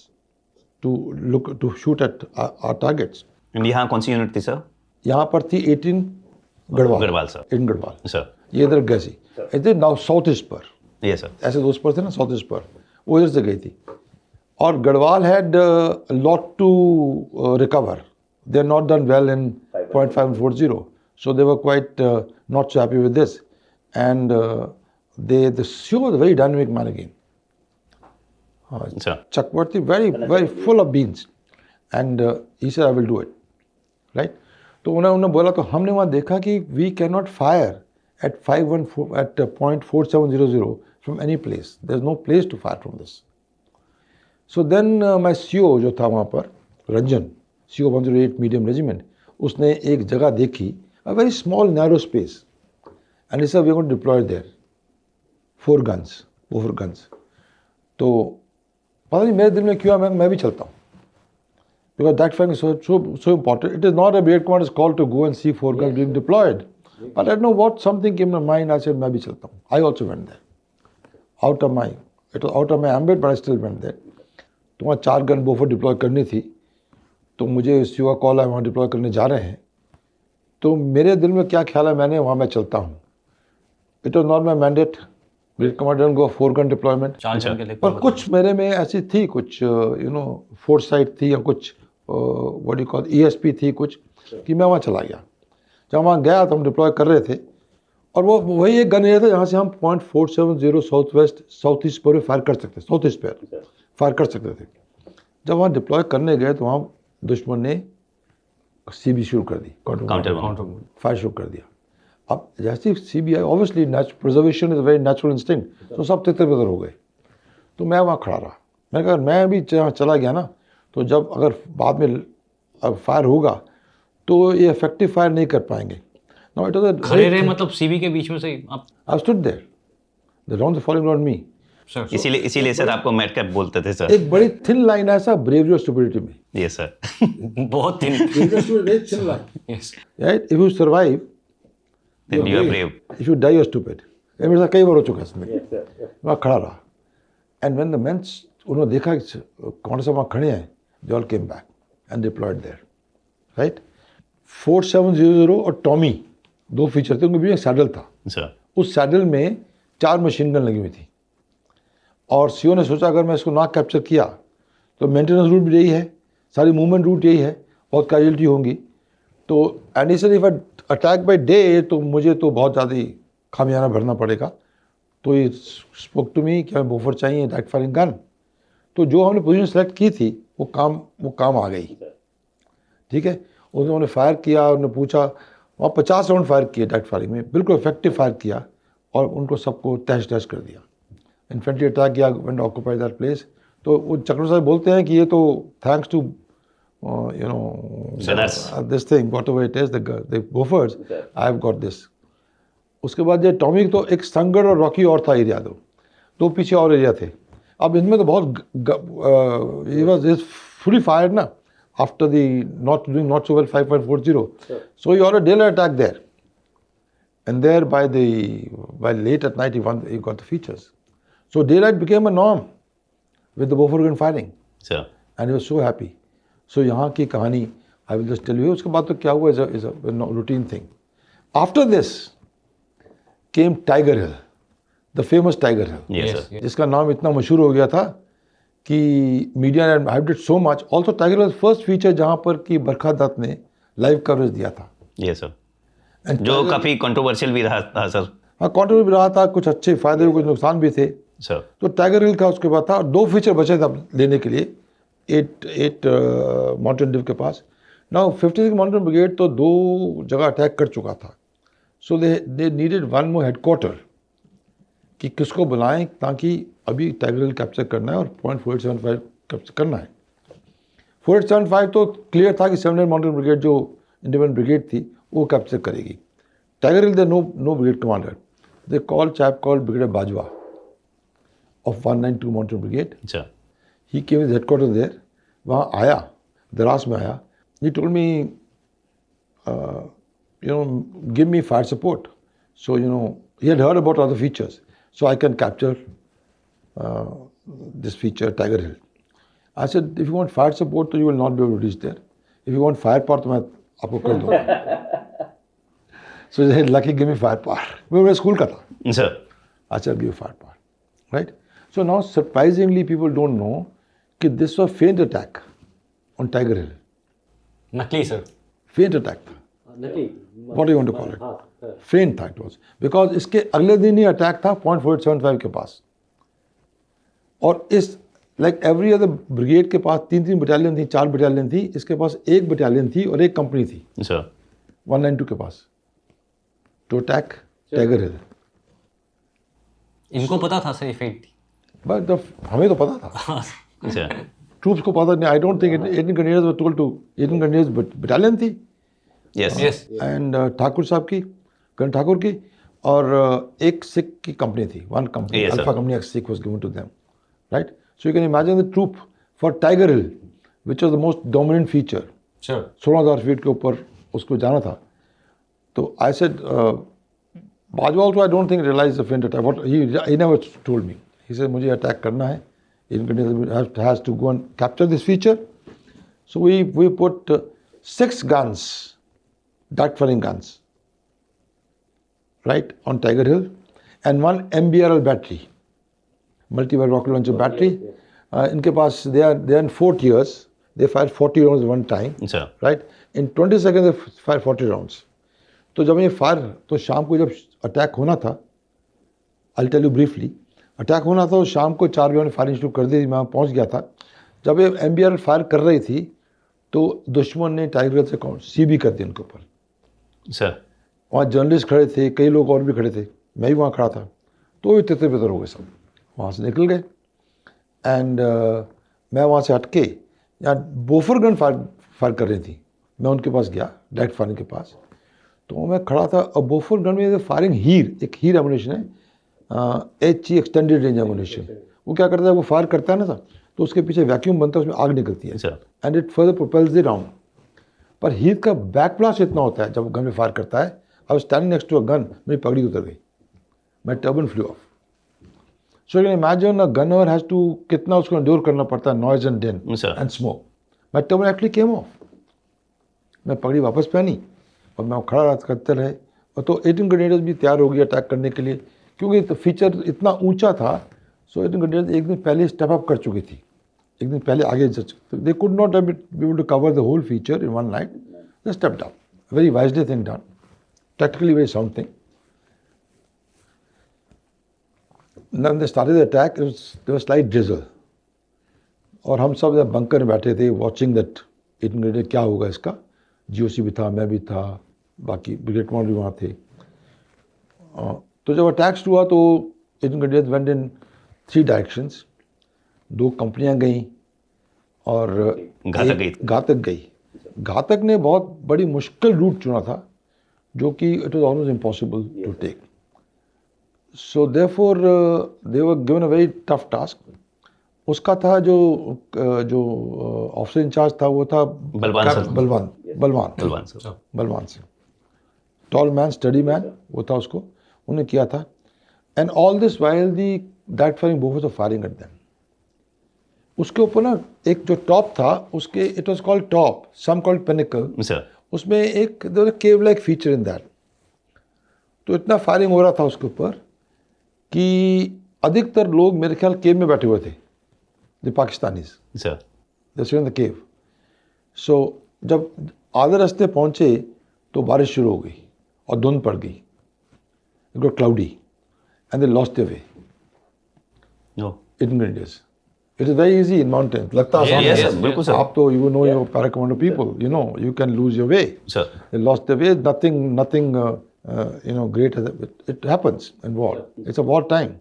to shoot at our targets. And यहाँ कौन सी यूनिट थी सर? यहाँ पर थी 18 गढ़वाल सर. इन गढ़वाल सर. ये इधर गैसी इधर नाउ साउथ ईस्ट पर. Yes sir. ऐसे 2 पर थे ना साउथ ईस्ट पर, वो इधर से गई थी. और Garhwal had a lot to recover. They are not done well in 0.540, so they were quite not so happy with this. And the CEO was a very dynamic man again. अच्छा Chakravarti, very full of beans, and he said, "I will do it." Right? तो उन्होंने बोला, तो हमने वहाँ देखा कि we cannot fire at 0.4700 from any place. There's no place to fire from this. So then my CEO जो था वहाँ पर, रंजन, CEO 108 medium regiment, उसने एक जगह देखी, a very small narrow space, and he said, "We are going to deploy there. 4 guns, Bofors guns." तो पता नहीं मेरे दिल में क्यों मैं भी चलता हूँ, because that fact is so important. It is not a brigade commander's call to go and see 4 guns being deployed, but I don't know what something came in my mind. I said, मैं भी चलता हूँ. I also went there. It was out of my ambit, but I still went there. तो वहाँ 4 gun बोफर deploy करनी थी, तो मुझे सीओ का कॉल आया, वहाँ डिप्लॉय करने जा रहे हैं. तो मेरे दिल में क्या ख्याल है, वहाँ मैं चलता हूँ. It was not my mandate. Brigade commander go 4 gun deployment. 4 जन के लिए पर कुछ मेरे में ऐसी थी, कुछ फोर्साइट थी, या कुछ व्हाट यू कॉल ESP थी कुछ, कि मैं वहाँ चला गया. जब वहाँ गया तो हम डिप्लॉय कर रहे थे, और वो वही एक गन एरिया था जहाँ से हम 0.470 साउथ ईस्ट पर फायर कर सकते, साउथ ईस्ट पर फायर कर सकते थे. जब वहाँ डिप्लॉय करने गए तो वहाँ दुश्मन ने CB शुरू कर दी, काउंटर फायर शुरू कर दिया. अब जैसे CB I, obviously preservation is very natural instinct, तो सब तितर-बितर हो गए. तो मैं वहाँ खड़ा रहा. मैंने कहा मैं भी चला गया ना, तो जब अगर बाद में फायर होगा तो ये इफेक्टिव फायर नहीं कर पाएंगे. नाउ इट वाज खड़े रहे मतलब सीबी के बीच में से आप. I stood there, the rounds falling around me. Sir इसीलिए सर आपको मैडकैप बोलते थे सर. एक बड़ी थिन लाइन है ऐसा ब्रेवरी और स्टुपिडिटी में. ये सर बहुत दिन. Thin line, Yes. Right. If you survive, Then you are brave. If you die you are stupid. ये मेरे साथ कई बार हो चुका है इसमें. मैं खड़ा रहा, एंड व्हेन द मेन, उन्होंने देखा कि कौन सा वहाँ खड़े हैं, they all came back and deployed there. Right. 4700 और टॉमी 2 फीचर थे, उनके बीच एक सैडल था. सर उस सैडल में 4 मशीन गन लगी हुई थी, और सीओ ने सोचा अगर मैं इसको ना कैप्चर किया तो मेंटेनेंस रूट भी यही है, सारी मूवमेंट रूट यही है, बहुत कैजुअलिटी होंगी. तो and he said if I attack by day तो मुझे तो बहुत ज़्यादा ही खामियाना भरना पड़ेगा. तो ये स्पोक टू मी कि हमें बोफर चाहिए, डायरेक्ट फायरिंग गन. तो जो हमने पोजीशन सेलेक्ट की थी वो काम आ गई. ठीक है. उन्होंने फायर किया, उन्होंने पूछा, वहाँ 50 राउंड फायर किए डायरेक्ट फायरिंग में, बिल्कुल इफेक्टिव फायर किया, और उनको सबको तहस-नहस कर दिया. इन्फेंट्री अटैक किया, वेंट ऑक्यूपाई दैट प्लेस. तो वो चक्रवर्ती साहब बोलते हैं कि ये तो thanks to this thing, whatever it is, the Bofors, I have got this. उसके बाद ये टॉमी तो एक संगढ़ और रॉकी और था एरिया, दो पीछे और एरिया थे. अब इनमें तो बहुत he was fully fired ना, after the not so well 5.40. So he ordered daylight attack there, and there by late at night he got the features. So daylight became a norm with the Bofors gun firing, sir and he was so happy. So यहाँ की कहानी I will just tell you. उसके बाद तो क्या हुआ is a routine thing. After this came Tiger Hill, the famous Tiger Hill. Yes sir जिसका नाम इतना मशहूर हो गया था कि मीडिया ने hyped it so much. Also tiger was first feature जहाँ पर कि बरखा दत्त ने लाइव कवरेज दिया था. यस सर And जो Tiger- काफ़ी कंट्रोवर्शियल भी रहा था सर. हाँ, कॉन्ट्रोवर्सी भी रहा था, कुछ अच्छे फायदे हुए, कुछ नुकसान भी थे. सर तो टाइगर हिल का उसके बाद था, 2 फीचर बचे थे अब लेने के लिए 8 माउंटेन डिव के पास. नाउ 56 माउंटेन ब्रिगेड तो 2 जगह अटैक कर चुका था. सो दे नीडेड 1 मोर हेडक्वार्टर कि किसको बुलाएं, ताकि अभी टाइगर हिल कैप्चर करना है और 0.4875 कैप्चर करना है. 4875 तो क्लियर था कि 700 माउंटेन ब्रिगेड जो इंडिपेंडेंट ब्रिगेड थी वो कैप्चर करेगी. Tiger hill they know brigade commander. They call chap called brigadier Bajwa of 192 mountain brigade. Sir He came his headquarters there. वहाँ आया, दरास में आया. He told me, give me fire support. So, he had heard about other features. So I can capture this feature, Tiger Hill. I said, if you want fire support, तो you will not be able to reach there. If you want firepower, तो मैं आपको कर दूँगा. So he said, lucky, give me firepower. मैं मेरे school का था. Sir I said, give you firepower. Right? So now, surprisingly, people don't know कि दिस वाज फेंट अटैक ऑन टाइगर हिल. नकली सर. फेंट अटैक था. What do you want to call it? फेंट था इट वाज, बिकॉज इसके अगले दिन ही अटैक था 0.475 के पास. और इस लाइक एवरी अदर ब्रिगेड के पास 3 बटालियन थी, 4 बटालियन थी, इसके पास 1 बटालियन थी और 1 कंपनी थी सर 192 के पास टू अटैक टाइगर हिल. इनको पता था सर ये फेंट थी. बट हमें तो पता था, अच्छा ट्रूप्स को पता नहीं. I don't think 18 candidates were told to. 18 candidates battalion थी यस यस. एंड ठाकुर साहब की, करण ठाकुर की, और एक सिख की कंपनी थी, one company, Yes, sir. Alpha company Sikh was given to them, right. So you can imagine the troop for Tiger Hill which was the most dominant feature. Sir 16,000 feet के ऊपर उसको जाना था. तो I said Bajwa also I don't think realise the feint attack. What he never told me. He said मुझे attack करना है, it has to go and capture this feature. So we put 6 guns, dart firing guns, right, on Tiger Hill, and 1 MBRL battery, multi-barrel rocket launcher battery. इनके पास they are in 4th years. They fire 40 rounds one time, sir right? In 20 seconds they fire 40 rounds. तो जब ये fire, तो शाम को जब attack होना था, I'll tell you briefly, attack होना था, तो शाम को 4 बजे फायरिंग शुरू कर दी. मैं पहुंच गया था. जब ये MBRL फायर कर रही थी तो दुश्मन ने टाइगर से सीबी कर दी उनके ऊपर. सर वहाँ जर्नलिस्ट खड़े थे, कई लोग और भी खड़े थे, मैं भी वहाँ खड़ा था. तो भी तितर बितर हो गए सब, वहाँ से निकल गए. एंड मैं वहाँ से हटके, यहाँ बोफर गन फायर कर रही थी, मैं उनके पास गया, डायरेक्ट फायरिंग के पास. तो मैं खड़ा था, और बोफर गन में फायरिंग एक हीर एमुनेशन है, HE एक्सटेंडेड रेंज एमुनेशन. वो क्या करता है, वो फायर करता है ना था, तो उसके पीछे वैक्यूम बनता है, उसमें आग निकलती है, sir and it further propels the round. पर हीट का बैक ब्लास्ट इतना होता है जब गन में फायर करता है. I was standing next to a gun, मेरी पगड़ी उतर गई, my turban flew off. So you can imagine a gunner has to कितना उसको एंड्योर करना पड़ता है, noise and din Sir. And smoke. My turban actually came off. मैं पगड़ी वापस पहनी और मैं खड़ा रहा करते रहे. और तो 18 ग्रेनेडर्स भी तैयार हो गई अटैक करने के लिए, क्योंकि तो फीचर इतना ऊंचा था. सो 18 ग्रेनेडर्स एक दिन पहले स्टेप अप कर चुकी थी, एक दिन पहले आगे. They could not be able to cover the whole feature in one night. They stepped up. Very wisely thing done, tactically very sound thing. Then they started the attack. There was slight drizzle. और हम सब bunker में बैठे थे, watching that 18 grenade क्या होगा इसका. GOC भी था, मैं भी था, बाकी ब्रिगेड कमांडर भी वहाँ थे. तो जब अटैक्स हुआ तो 18 ग्रेनेड वेंट इन 3 डायरेक्शंस. 2 कंपनियाँ गईं और घातक गई. घातक ने बहुत बड़ी मुश्किल रूट चुना था, जो कि it was almost impossible to take. So therefore they were given a very tough task. उसका था जो ऑफिसर इंचार्ज था, वो था Balwan sir. Balwan Singh. Tall man, sturdy man वो था, उसको उन्हें किया था. And all this while the direct firing Bofors of firing at them. उसके ऊपर ना एक जो टॉप था, उसके it was called top, some called pinnacle. Sir उसमें एक cave like feature in that. तो इतना फायरिंग हो रहा था उसके ऊपर कि अधिकतर लोग मेरे ख्याल केव में बैठे हुए थे, the Pakistanis, sir in the cave. So जब आधे रास्ते पहुंचे तो बारिश शुरू हो गई और धुंध पड़ गई. It got cloudy and they lost their way. No 18 grenadiers. It is very easy in mountains. लगता आसान yes, है. sir, बिल्कुल सर. आप तो you know your para commander people. You know you can lose your way. Sir They lost their way. Nothing great. It happens in war. It's a war time.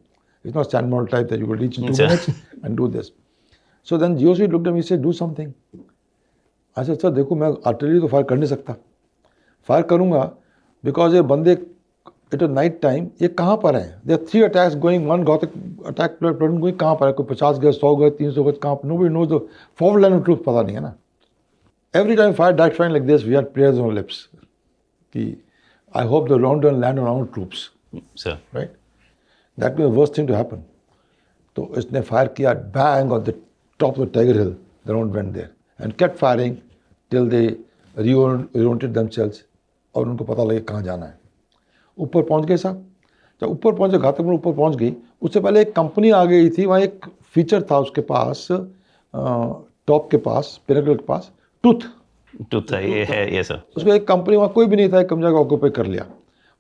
It's not stand model type that you will reach in 2 Sir. minutes and do this. So then GOC looked at me and said, do something. I said, sir, देखो मैं artillery तो fire कर नहीं सकता. Fire करूँगा because ये बंदे it night time, ये कहाँ पर हैं. देयर 3 अटैक्स गोइंग, 1 घातक अटैक प्लेटून गोइंग. कहाँ पर है, कोई 50 गज, 100 गज, 300 गज, कहाँ पर. Nobody knows the forward line of troop, पता नहीं है ना. Every time fire direct firing like this, we are prayers on lips कि I hope the round and land on our troops, sir right. That was the worst thing to happen. तो इसने फायर किया, bang on the top of the Tiger Hill. The round went there and kept firing till they reoriented themselves. और उनको पता लगे कहाँ जाना है. ऊपर पहुंच गए साहब. जब ऊपर पहुंचे, घातक में ऊपर पहुंच गई, उससे पहले एक कंपनी आ गई थी. वहाँ एक फीचर था उसके पास, टॉप के पास, पिनाकल के पास टूथ, टूथ ये है, ये सर। उसको एक कंपनी वहाँ कोई भी नहीं था, एक कम जगह ऑक्यूपाई कर लिया।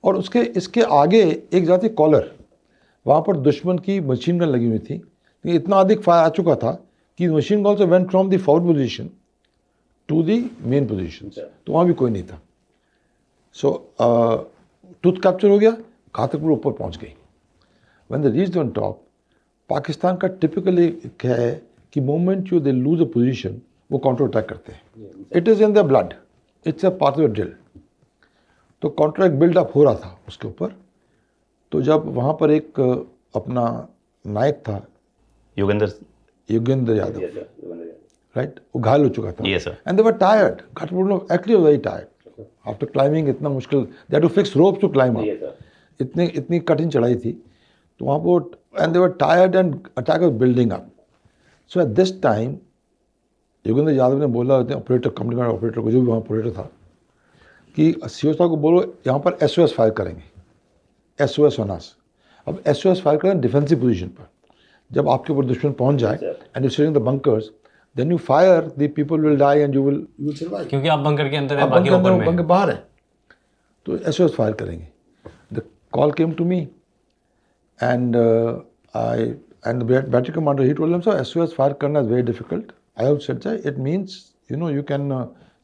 और उसके इसके आगे एक जाती कॉलर, वहाँ पर दुश्मन की मशीन गन लगी हुई थी, लेकिन इतना अधिक फायर आ चुका था कि machine gun also went from the forward position to the main position, तो वहाँ भी कोई नहीं था। सो टूथ कैप्चर हो गया, घातकपुर ऊपर पहुँच गई। When they reached on top, Pakistan का टिपिकली है कि moment you they lose a position वो काउंटर अटैक करते हैं। It is in the blood, it's a part of drill. तो काउंटर अटैक बिल्डअप हो रहा था उसके ऊपर। तो जब वहाँ पर एक अपना नायक था, योगेंद्र यादव, राइट, वो घायल हो चुका था। Yes, sir. And they were tired, actually very tired after climbing. इतना मुश्किल, they had to fix rope to climb up, इतनी कठिन चढ़ाई थी। तो वहाँ पर and they were tired and attack was building up. So at this time Yogendra Yadav ने बोला ऑपरेटर, कंपनी का ऑपरेटर को, जो भी वहाँ ऑपरेटर था, कि सीओ साहब को बोलो यहाँ पर SOS फायर करेंगे, SOS ऑन अस। अब SOS फायर करें डिफेंसिव पोजीशन पर। जब आपके ऊपर दुश्मन पहुँच जाए and you sitting the bunkers, then you fire, the people will die and you will survive, क्योंकि आप बंकर के अंदर है, आप बाकी ऊपर में बंकर है। बाहर है। तो SOS फायर करेंगे। The call came to me and and the battery commander, he told them, so SOS fire करना is very difficult. I have said that it means, you know, you can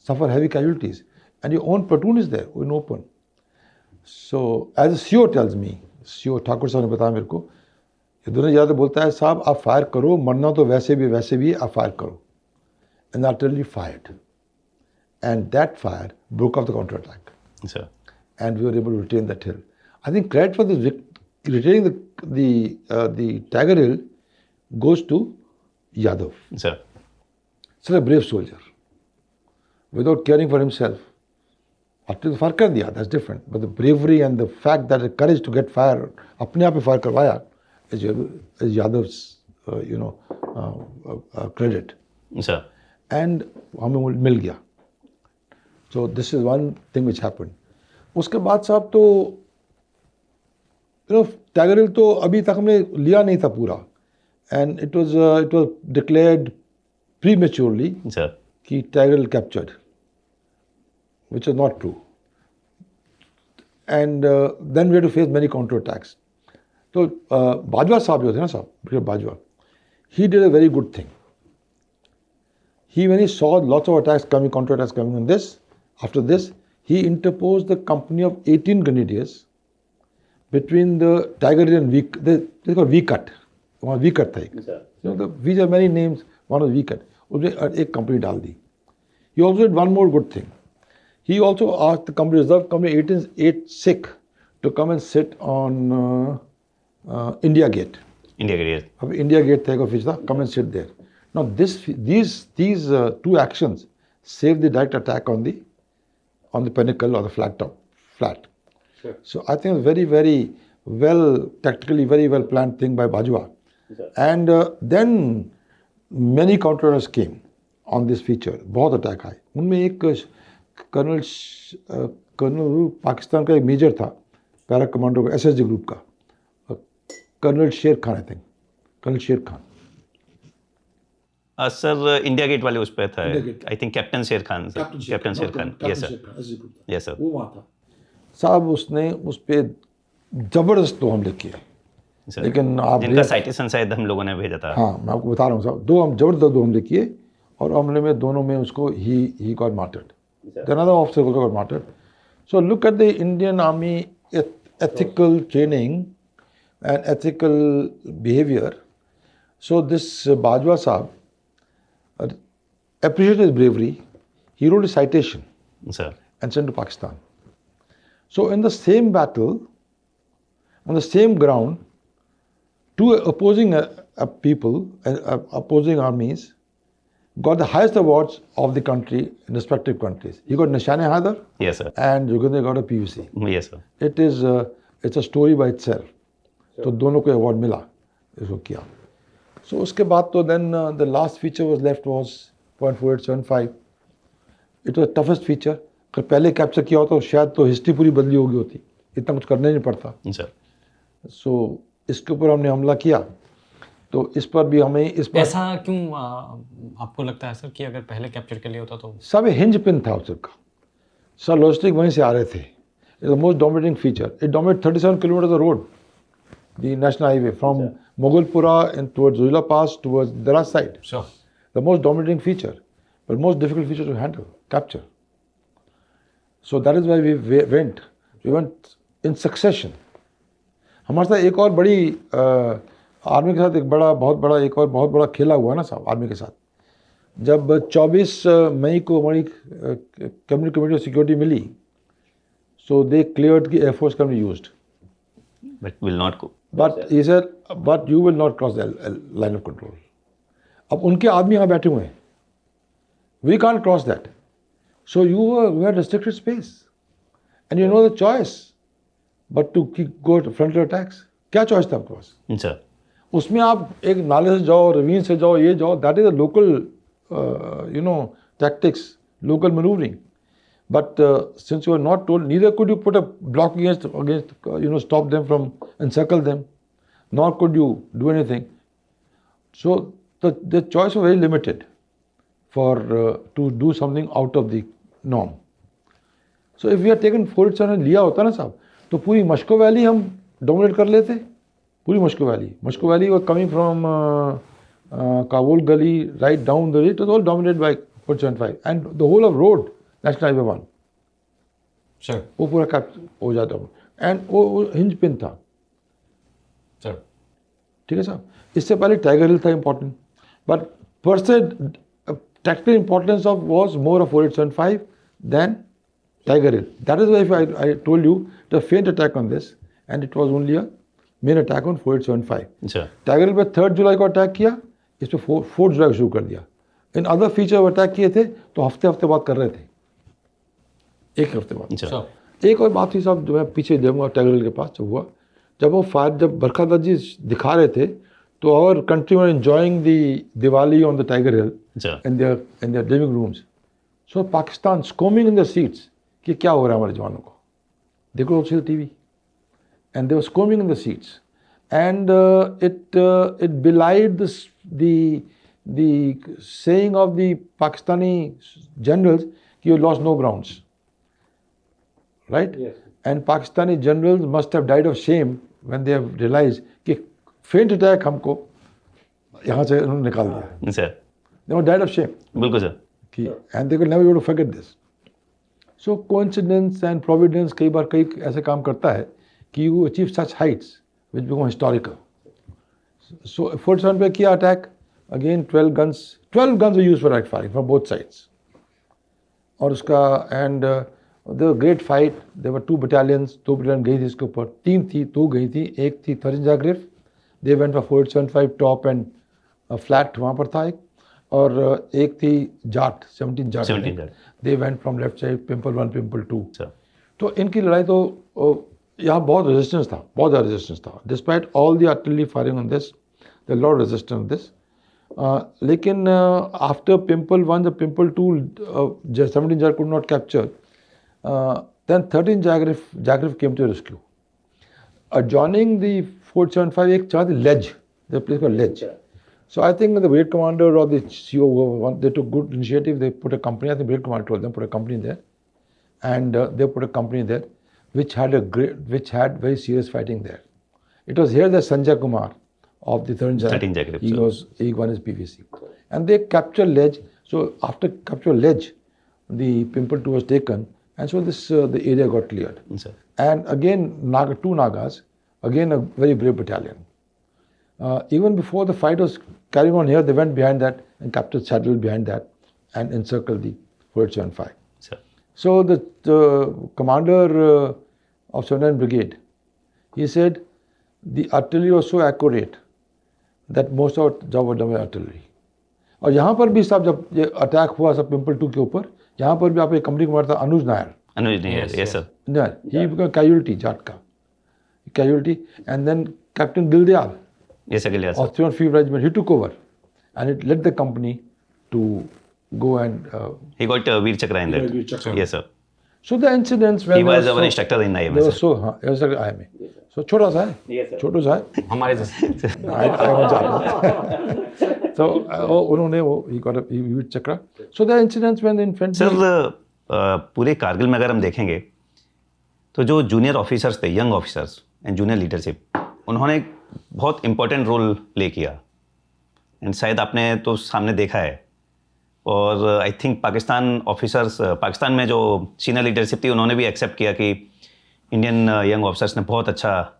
suffer heavy casualties and your own platoon is there in open. So as the CO tells me, CO Thakur साहब ने बताया मेरे को, ये दोनों ज़्यादा बोलता है, साहब आप फायर करो, मरना तो वैसे भी आप फायर करो। And artillery fired, and that fire broke off the counter attack, sir. and we were able to retain that hill. I think credit for this retaining the Tiger Hill goes to Yadav. Sir. Such a brave soldier, without caring for himself. आपने तो fire कर दिया, that's different. But the bravery and the fact that the courage to get fire, अपने आप ही fire करवाया, is Yadav's, credit. Sir. And हमें वो मिल गया. So this is one thing which happened. उसके बाद साहब तो टाइगर हिल तो अभी तक हमने लिया नहीं था पूरा, and it was declared prematurely sir. कि Tiger Hill captured, which is not true, and then we had to face many counter attacks. तो बाजवा साहब जो थे ना, साहब brigadier Bajwa, he did a very good thing. He, when he saw lots of attacks coming, counter attacks coming on this, after this, he interposed the company of 18 grenadiers between the Tiger Hill and they called V-Cut. वहाँ V-Cut था एक. You know, these are many names. One was V-Cut. उसने एक company डाल दी. He also did one more good thing. He also asked the company, reserve company 8 Sikh to come and sit on India Gate. India Gate. अब India Gate था एक office था, come and sit there. Now these two actions saved the direct attack on the pinnacle or the flat. Sure. So I think it's very, very well, tactically very well planned thing by Bajwa. Sure. And then many counterattacks came on this feature. बहुत attack आए। उनमें एक colonel Pakistan का एक major था, para commando का, SSG group का, colonel शेर खान, आई थिंक कर्नल शेर खान। सर इंडिया गेट वाले उस पे था, आई थिंक कैप्टन शेर खान। कैप्टन शेर Khan, yes sir, yes sir. वो वहाँ था साहब, उसने उस पर जबरदस्त 2 हमले किए, लेकिन आप जिनका साइटेशन शायद हम लोगों ने भेजा था। हाँ, मैं आपको बता रहा हूँ साहब, जबरदस्त 2 हमले किए, और हमले में दोनों में उसको he got martyred, another officer also got martyred. So look at the Indian army ethical training and ethical behavior. So this Bajwa Sahab appreciated his bravery. He wrote a citation sir and sent to Pakistan. So in the same battle, on the same ground, 2 opposing people, opposing armies, got the highest awards of the country in respective countries. He got Nishan-e-Haidar, yes sir, and Yugandhar got a PUC. yes sir. It is it's a story by itself. तो दोनों को award मिला, इसको किया। सो उसके बाद तो then the last feature was left was 0.4875. It was toughest feature. अगर पहले कैप्चर किया होता तो शायद तो हिस्ट्री पूरी बदली होगी होती, इतना कुछ करना ही नहीं पड़ता। सर सो इसके ऊपर हमने हमला किया। तो इस पर भी हमें इस पर ऐसा क्यों आपको लगता है सर कि अगर पहले कैप्चर कर लिया होता तो? सब हिंज पिन था उस का, सब लॉजिस्टिक वहीं से आ रहे थे. It's the most dominating feature. It dominate 37 kilometre the road, the national highway from Mogulpura and towards Zujla Pass towards the last side. Sure. The most dominating feature, but most difficult feature to handle, capture. So that is why we went in succession. हमारे साथ एक और बड़ी army के साथ एक बहुत बड़ा खेला हुआ ना साहब आर्मी के साथ. जब 24 मई को हमारी कैबिनेट कमेटी ऑफ सिक्योरिटी मिली, so they cleared कि air force can be used. But will not go. But he said, but you will not cross the line of control. अब उनके आदमी यहाँ बैठे हुए हैं. We can't cross that. So you have restricted space. And you know the choice. But to go to frontal attacks. क्या choice था आपके पास? Sir. उसमें आप एक नाले से जाओ, रवीन से जाओ, ये जाओ. That is a local, tactics, local maneuvering. But since you were not told, neither could you put a block against stop them from encircle them, nor could you do anything. So the choice was very limited for to do something out of the norm. So if we had taken Fort Sun लिया होता ना साहब, तो पूरी Moscow valley हम dominate कर लेते. पूरी Moscow valley was coming from Kabul Gully right down the road. It was all dominated by Fort 75 and the whole of road. National highway 1 sir वो पूरा कैप्चर हो जाता है. एंड वो हिंज पिन था सर. ठीक है साहब. इससे पहले टाइगर हिल था important, but per se tactical importance of was more of 4875 than Tiger Hill. That is why I told you the feint attack on this and it was only a main attack on 4875. अच्छा. Tiger हिल पे 3 जुलाई को attack किया, इस पे 4 जुलाई को शुरू कर दिया. इन अदर फीचर अटैक किए थे तो हफ्ते बाद कर रहे थे, एक हफ्ते बाद. अच्छा. एक और बात थी साहब जो मैं पीछे जाऊँगा टाइगर हिल के पास जब वो फायर जब बरखा दिखा रहे थे तो our country were enjoying the Diwali on the Tiger Hill in their living rooms. So Pakistan squirming in the seats कि क्या हो रहा है हमारे जवानों को. They could also TV and they were squirming in the seats and it belied the saying of the Pakistani generals you lost no grounds, right? Yes. And Pakistani generals must have died of shame when they have realized कि faint attack हमको यहाँ से उन्होंने निकाल दिया. Sir. They were died of shame. बिल्कुल sir. कि and they could never be able to forget this. So coincidence and providence कई बार कई ऐसे काम करता है कि you achieve such heights which become historical. So Fort Sun पे किया attack. Again 12 guns were used for right firing from both sides. और उसका and the great fight. There were 2 battalions. 2 battalion गई थी इसके ऊपर. 3 थी, 2 गई थी. एक थी 13 Jagrif. They went for 475 top and flat वहाँ पर था एक. और एक थी Jat 17 Jat. They went from left side Pimple 1 Pimple 2. तो इनकी लड़ाई तो यहाँ बहुत resistance था. Despite all the artillery firing on this, there was a lot of resistance on this. लेकिन after Pimple 1, the Pimple 2, 17 Jar could not capture. Then 13 Jagrif came to rescue. Adjoining the 475 एक जगह थी ledge, the place called ledge. So I think the brigade commander or the CO, they took good initiative. They put a company. I think brigade commander told them put a company there, and they put a company there, which had very serious fighting there. It was here that Sanjay Kumar of the 13 Jagrif. He won his PVC. And they captured ledge. So after capture ledge, the Pimple 2 was taken, and so this the area got cleared. Sir. And again, 2 Nagas, again a very brave battalion. Even before the fight was carrying on here, they went behind that and captured saddle behind that and encircled the 475. Sir. So the commander of 79 Brigade, he said the artillery was so accurate that most of the job was done by artillery. और यहाँ पर भी साहब जब ये attack हुआ सब pimple 2 के ऊपर, यहाँ पर भी आप एक कंपनी कमांडर था अनुज Nair. Yes sir. Nair, he became casualty, Jat का casualty, and then Captain Gildial Yes sir. of 305 Regiment, he took over and it led the company to go and He got Veer Chakra in that. Veer Chakra. Yes sir. So the incidents when He was they our were instructor in they IMA, were sir. so it was like IMA. So छोटा सा है, छोटू सा है. हमारे जैसे I won't say. So उन्होंने वो he used chakra. So the incidents when the infantry. Sir पूरे कारगिल में अगर हम देखेंगे तो जो जूनियर ऑफिसर्स थे, young officers and junior leadership, उन्होंने एक बहुत इंपॉर्टेंट रोल प्ले किया एंड शायद आपने तो सामने देखा है. और आई थिंक पाकिस्तान में जो सीनियर लीडरशिप थी उन्होंने भी एक्सेप्ट किया कि इंडियन यंग ऑफिसर्स ने बहुत अच्छा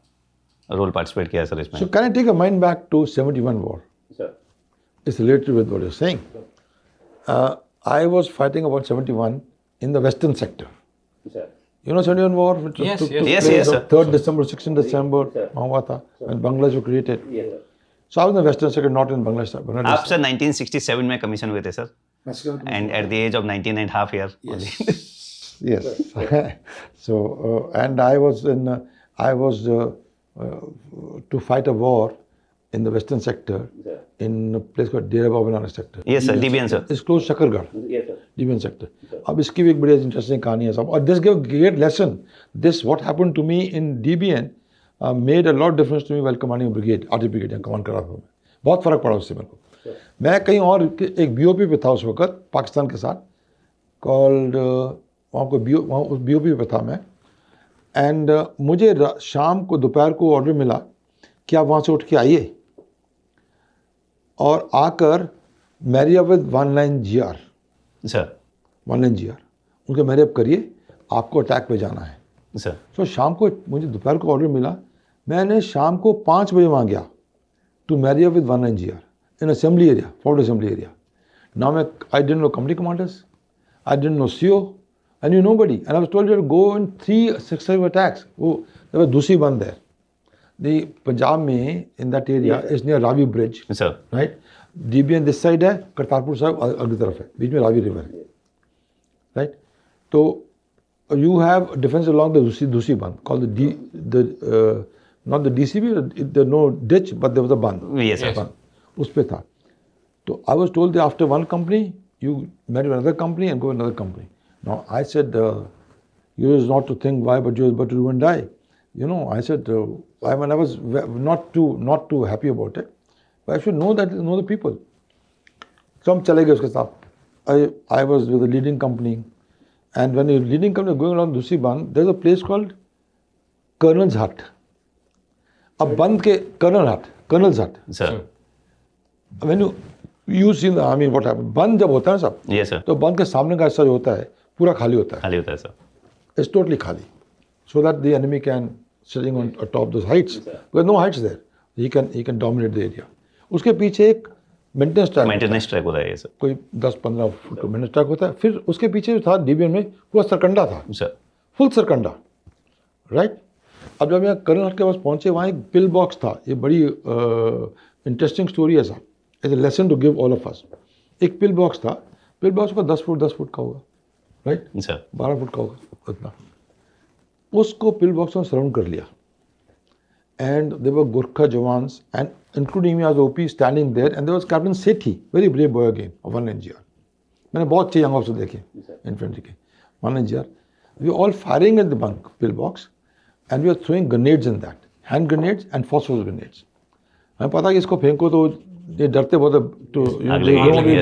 रोल पार्टिसिपेट किया सर इसमें. So can I take a mind back to 71 war? Sir. It's related with what you're saying. I was fighting about 71 in the western sector. You know 71 war? Which Yes, took yes. Yes, place yes, of sir. 3rd December, 16th December, Mahawata, when Bangladesh was created. So I was in the western sector, not in Bangladesh. आप sir 1967 में commission हुए थे sir and at the age of 19 and half year. Yes. So, and I was to fight a war in the western sector in a place called Dera Baba Nanak sector. Yes, sir. DBN, sir. It's close to Shakargarh. DBN sector. अब इसकी भी एक बड़ी interesting कहानी है सब. और this gave great lesson. This what happened to me in DBN made a lot of difference to me while commanding a brigade, artillery brigade, command कर रहा था मैं. बहुत फर्क पड़ा उससे मेरे को. मैं कहीं और एक BOP पे था उस वक्त पाकिस्तान के साथ कॉल्ड वहाँ उस BOP पे था मैं. एंड मुझे शाम को दोपहर को ऑर्डर मिला कि आप वहाँ से उठ के आइए और आकर मैरियप विद 19 GR सर 19 GR उनके मैरियप करिए, आपको अटैक पे जाना है. सर सो शाम को मुझे दोपहर को ऑर्डर मिला, मैंने शाम को 5 बजे वहाँ गया to marry up with 19 GR in assembly area, fort assembly area. Now I didn't know company commanders, I didn't know CO, I knew nobody, and I was told you to go in 3 successive attacks. There was Dusi Band there. The Punjab में in that area is near Ravi Bridge, sir right? DBN this side है, करतारपुर साहब अगली तरफ है, बीच में Ravi river है, right? तो you have defense along the Dusi Band called not the DCB, there no ditch, but there was a band. Yes, sir. Band. उस पे था. So I was told that after one company, you marry another company and go to another company. Now I said, you is not to think why, but you is but to do and die. You know, I said, I was not too happy about it, but I should know the people. So हम चले गए उसके साथ. I was with a leading company, and when a leading company going around Dusi Band, there's a place called Colonel's Hut. अब बंद के Colonel's Hut. Sir When you see in the army what happens, बंद जब होता है सब, yes sir तो बंद के सामने का हिस्सा जो होता है पूरा खाली होता है. खाली होता है सर. It's totally खाली, so that the enemy can sitting on top those heights. Because no heights there, he can dominate the area. उसके पीछे एक मेंटेनेंस ट्रैक, मेंटेनेंस ट्रैक होता है ये सर. कोई 10-15 फुट का मेंटेनेंस ट्रैक होता है. फिर उसके पीछे जो था DBN में पूरा सरकंडा था, सर फुल सरकंडा, राइट. अब जब यहाँ कर्नल हट के पास पहुँचे, वहाँ एक पिल बॉक्स था. ये बड़ी इंटरेस्टिंग स्टोरी है साहब, as a lesson to give all of us. एक पिल बॉक्स था, पिल बॉक्स का 10 फुट का होगा, राइट, सर 12 फुट का होगा उतना. उसको पिल बॉक्स में सराउंड कर लिया, and there were Gorkha jawans and including me as OP standing there, and there was captain Sethi, very brave boy again of 19 GR. मैंने बहुत अच्छे यंग ऑफिसर देखे इन्फेंट्री के 19 GR. We all firing at the bunk pill box and we are throwing grenades in that, hand grenades and phosphorus grenades. हमें पता कि इसको फेंको तो ये डरते बहुत है, तो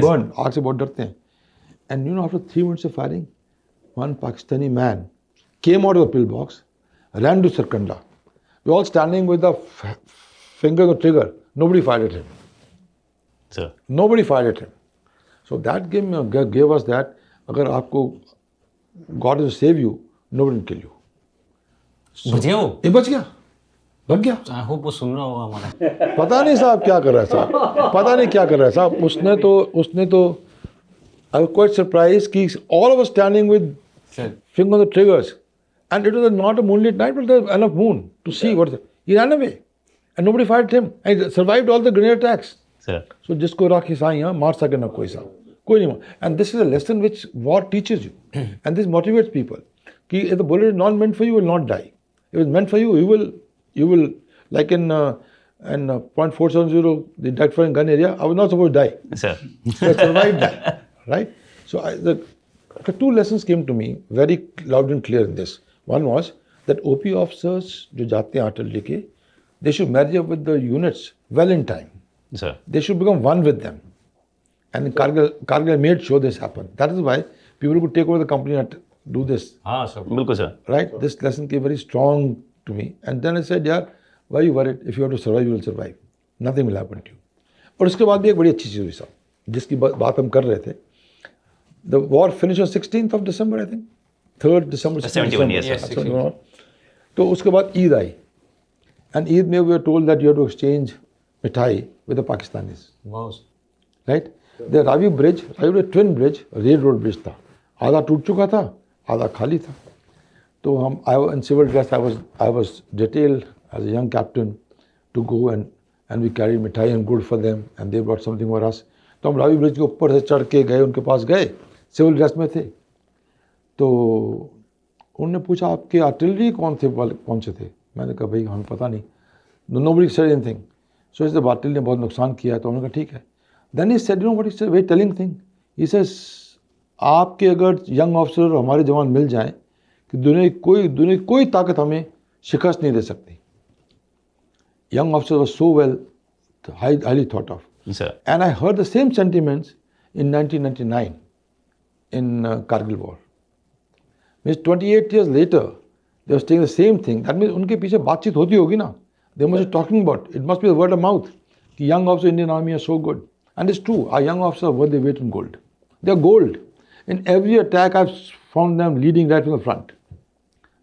बर्न, आग से बहुत डरते हैं. And you know after 3 minutes of firing, one Pakistani man came out of the pillbox, ran to Sarkanda. We all standing with the finger on the trigger. Nobody fired at him. Sir Nobody fired at him. So that gave us that, अगर आपको God will save you, nobody will kill you. बच गया वो. ये बच गया, लग गया. आई होप वो सुन रहा होगा हमारा. पता नहीं साहब क्या कर रहा है साहब, पता नहीं क्या कर रहा है साहब. उसने तो I was quite surprised कि all of us standing with finger on the triggers, and it was not a moonlit night, but there was enough moon to see what. He ran away, and nobody fired at him, and he survived all the grenade attacks. Sir So जिसको राखी साइयाँ मार सके ना कोई साहब, कोई नहीं मार. And this is a lesson which war teaches you, and this motivates people. कि if the bullet is not meant for you, you will not die. If it's meant for you, you will like in .470, the dead firing gun area. I was not supposed to die. Sir I survived that, right? So Okay, two lessons came to me very loud and clear in this. One was that OP officers जो जाते हैं artillery के, they should marry up with the units well in time. Sir. They should become one with them. And in Kargil made sure this happened. That is why people could take over the company and do this. हाँ sir बिल्कुल sir. Right? This lesson came very strong to me. And then I said, यार, why are you worried? If you have to survive, you will survive. Nothing will happen to you. और उसके बाद भी एक बड़ी अच्छी चीज़ हुई साहब, जिसकी बात हम कर रहे थे. The war finished on 16th of December, I think. 3rd December. 71, yes, yes, 71. तो उसके बाद ईद आई. And ईद में we were told that you have to exchange मिठाई with the Pakistanis. Wow Right? The Ravi Bridge, Ravi Twin Bridge, railroad bridge था. आधा टूट चुका था, आधा खाली था. तो हम, in civil dress, I was detailed as a young captain to go and we carried मिठाई and good for them and they brought something for us. तो हम रावी ब्रिज के ऊपर से चढ़ के गए, उनके पास गए, सिविल ड्रेस में थे. तो उन्होंने पूछा आपके आर्टिलरी कौन से थे. मैंने कहा भाई हमें पता नहीं. Nobody said anything. So इस आर्टिलरी ने बहुत नुकसान किया है. तो उन्होंने कहा ठीक है. Then he said, you know what he said, very telling thing. He says, आपके अगर यंग ऑफिसर हमारे जवान मिल जाएं कि दुनिया की कोई ताकत हमें शिकस्त नहीं दे सकती. Young officer was so well, highly thought of. Sir. And I heard the same sentiments in 1999 in Kargil war. Means 28 years later, they were saying the same thing. That means उनके पीछे बातचीत होती होगी ना. They must be talking about. It must be the word of mouth. कि young officers in Indian Army are so good. And it's true. Our young officers are worth their weight in gold. They are gold. In every attack, I've found them leading right from the front.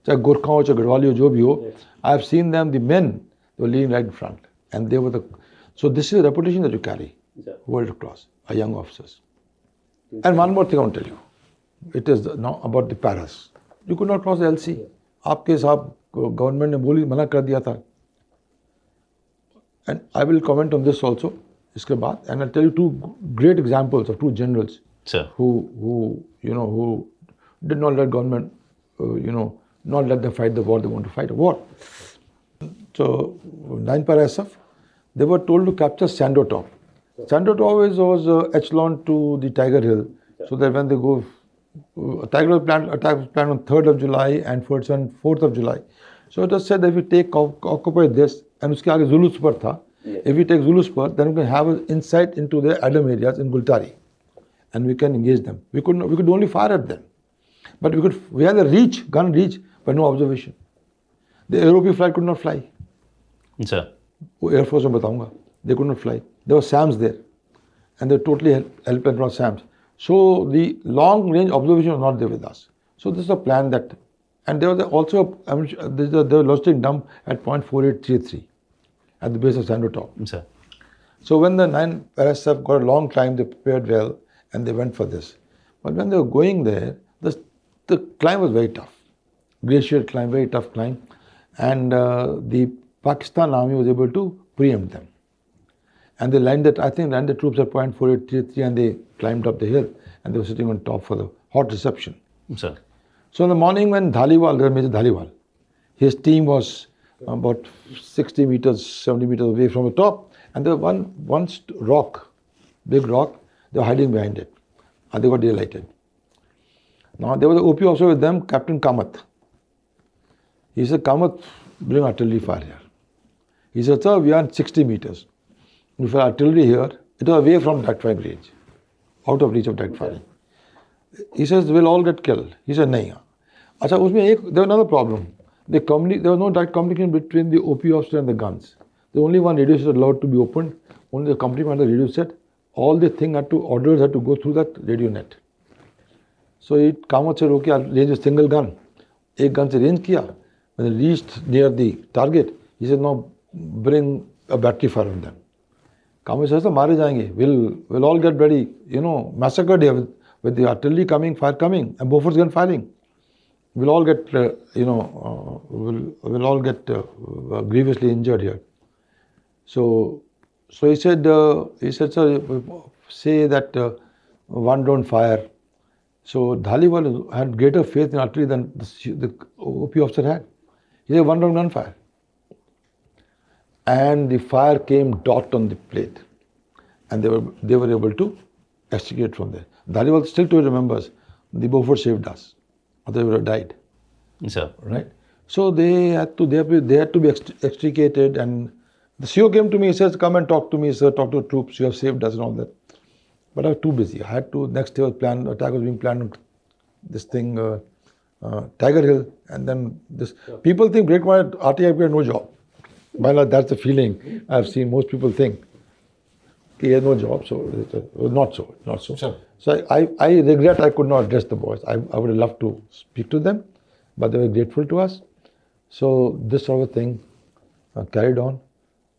चाहे गोरखा हो, चाहे गढ़वाली हो, जो भी हो, I've seen them, the men, they were leading right in front. And they were the. So this is the reputation that you carry world across, our young officers. And one more thing I want to tell you. It is now about the paras. You could not cross the LC. आपके साहब government ने मना कर दिया था. And I will comment on this also. इसके बाद, and I'll tell you two great examples of two generals. Sir. Who did not let government, not let them fight the war they want to fight a war. So 9 para SF, they were told to capture Sando Top. Sando Top was echelon to the Tiger Hill, so that when they go, Tiger Hill attack was planned on 3rd of July and first on 4th of July. So it was said that if we occupy this, and उसके आगे Zulu Spur था, if we take Zulu Spur, then we can have an insight into the Adam areas in Gultari, and we can engage them. We could only fire at them, but we had the gun reach, but no observation. The European flight could not fly. Sir. Air Force में बताऊंगा, they could not fly. There were SAMs there, and they totally helped across SAMs. So the long range observation was not there with us. So this is a plan that, and there was also the logistic dump at .4833 at the base of Sando Top. Sir. So when the 9 RSF got a long climb, they prepared well and they went for this. But when they were going there, the climb was very tough. Glacier climb, very tough climb. And the Pakistan army was able to preempt them. And they landed the troops at .4833 and they climbed up the hill and they were sitting on top for the hot reception. Sir. So in the morning when Major Dhaliwal, his team was about 60 meters, 70 meters away from the top, and there was one rock, big rock, they were hiding behind it, and they got daylighted. Now there was an OP officer with them, Captain Kamath. He said, Kamath, bring artillery fire here. He said, sir, we are at 60 meters. If our artillery here, it was away from direct firing range, out of reach of direct firing. He says, we'll all get killed. He said, nahi. Achha, there was another problem. There was no direct communication between the OP officer and the guns. The only one radio set allowed to be opened, only the company had the radio set. All the orders had to go through that radio net. So Kamath said, okay, I'll range a single gun. Ek gun se range kiya. When they reached near the target, he said, now bring a battery fire on them. Kamath says, mare jayenge. We'll all get ready, massacred here with the artillery coming, fire coming, and Bofors gun firing. We'll all get, grievously injured here. So he said, sir, say that one don't fire. So Dhaliwal had greater faith in artillery than the OP officer had. He said, one round gunfire. And the fire came dot on the plate. And they were able to extricate from there. Dhaliwal still remembers the Beaufort saved us, or they would have died, Sir. right? So they had to be extricated, and the CO came to me. He says, "Come and talk to me, sir. Talk to the troops. You have saved us and all that." But I was too busy. I had to. Next day was planned. Attack was being planned on this thing, Tiger Hill, and then this. People think Great Command RTI had no job. By now, that's the feeling I've seen. Most people think he had no job, so it was not so. Not so. Sure. So I regret I could not address the boys. I would have loved to speak to them, but they were grateful to us. So this sort of thing carried on.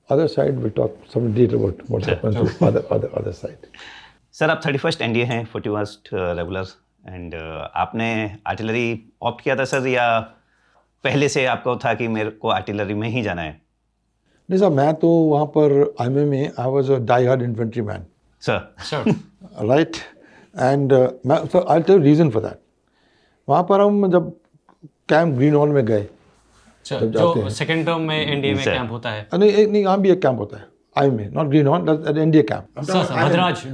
Other side, we'll talk some detail about what happened to other side. Sir आप 31st NDA हैं 41st regular and आपने artillery opt किया था sir, या पहले से आपको था कि मेरे को आर्टिलरी में ही जाना है? नहीं साहब, मैं तो वहाँ पर IMA में I was a die hard infantry man, sir right, and I tell reason for that. वहाँ पर हम जब कैंप ग्रीन हॉल में गए, अच्छा, जब जाते जो हैं। सेकंड टर्म में एनडीए में सर। कैंप होता है। नहीं यहाँ भी एक कैंप होता है IMA, not Green Hall, NDA camp. Sir Bhadraj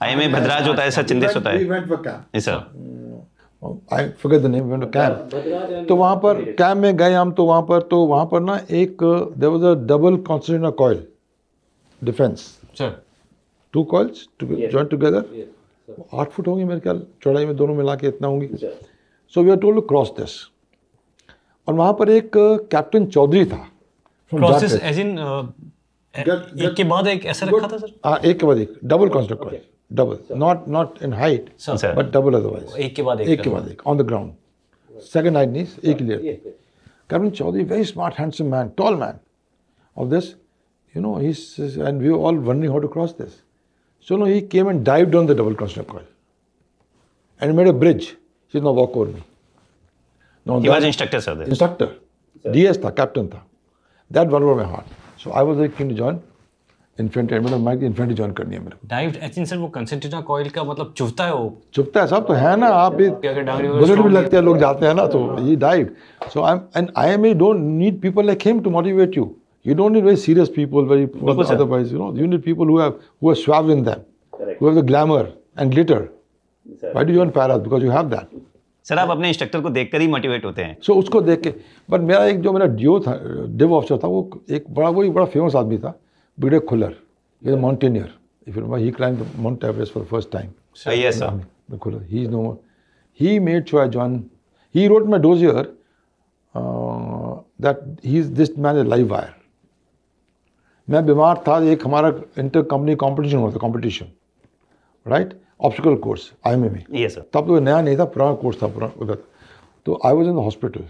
आई में भद्राज होता है सर, चिंदेस होता है. Yes, sir. I forget the name, we went to camp. तो वहाँ पर कैंप में गए हम, तो वहाँ पर ना एक there was a double concertina coil defense, sir 2 coils joined together, 8 foot होंगी मेरे ख्याल चौड़ाई में, दोनों मिला के इतना होंगी. So we are told to cross this. और वहाँ पर एक कैप्टन चौधरी था from process Jharkhand. As in एक के बाद एक ऐसा रखा था सर? हाँ, एक के बाद एक double concertina coil, double, not in height, sir but double otherwise. एक के बाद एक के बाद एक on the ground. Second night knees, एक layer. Captain Chaudhary, very smart, handsome man, tall man. Of this, you know, and we were all wondering how to cross this. So no, he came and dived on the double concertina coil, and he made a bridge. He said, "Now walk over me." Now He was instructor, sir. there. instructor, DS था, captain था. That one was my heart. So I was very keen to join infantry. मतलब मैं infantry join करनी है मेरे को. Dived as in sir वो कंसेंट्रेटा coil का मतलब चुभता है वो? चुपता है सब तो है ना, आप भी अगर डांगरी वगैरह बुलेट भी strong लगते हैं, लोग जाते हैं ना, तो he died. So IMA don't need people like him to motivate you. You don't need very serious people, sir. otherwise, you know, you need people who are suave in them, who have the glamour and glitter. Why do you join paras? Because you have that. Sir आप अपने instructor को देखकर ही motivate होते हैं. So उसको देख के, but मेरा डियो था, डिव ऑफिसर था, वो एक बड़ा फेमस आदमी था, brigadier Khullar. He is a mountaineer. If you remember, he climbed the Mount Everest for the first time. Yes, sir. The Khullar. He is no more. He made sure I joined. He wrote my dossier that this man is live wire. मैं बीमार था, एक हमारा inter company competition हुआ था, competition, right, obstacle course IMA में. Yes, sir. तब तो नया नहीं था, पुराना कोर्स था पुराना उधर. तो I was in the hospital.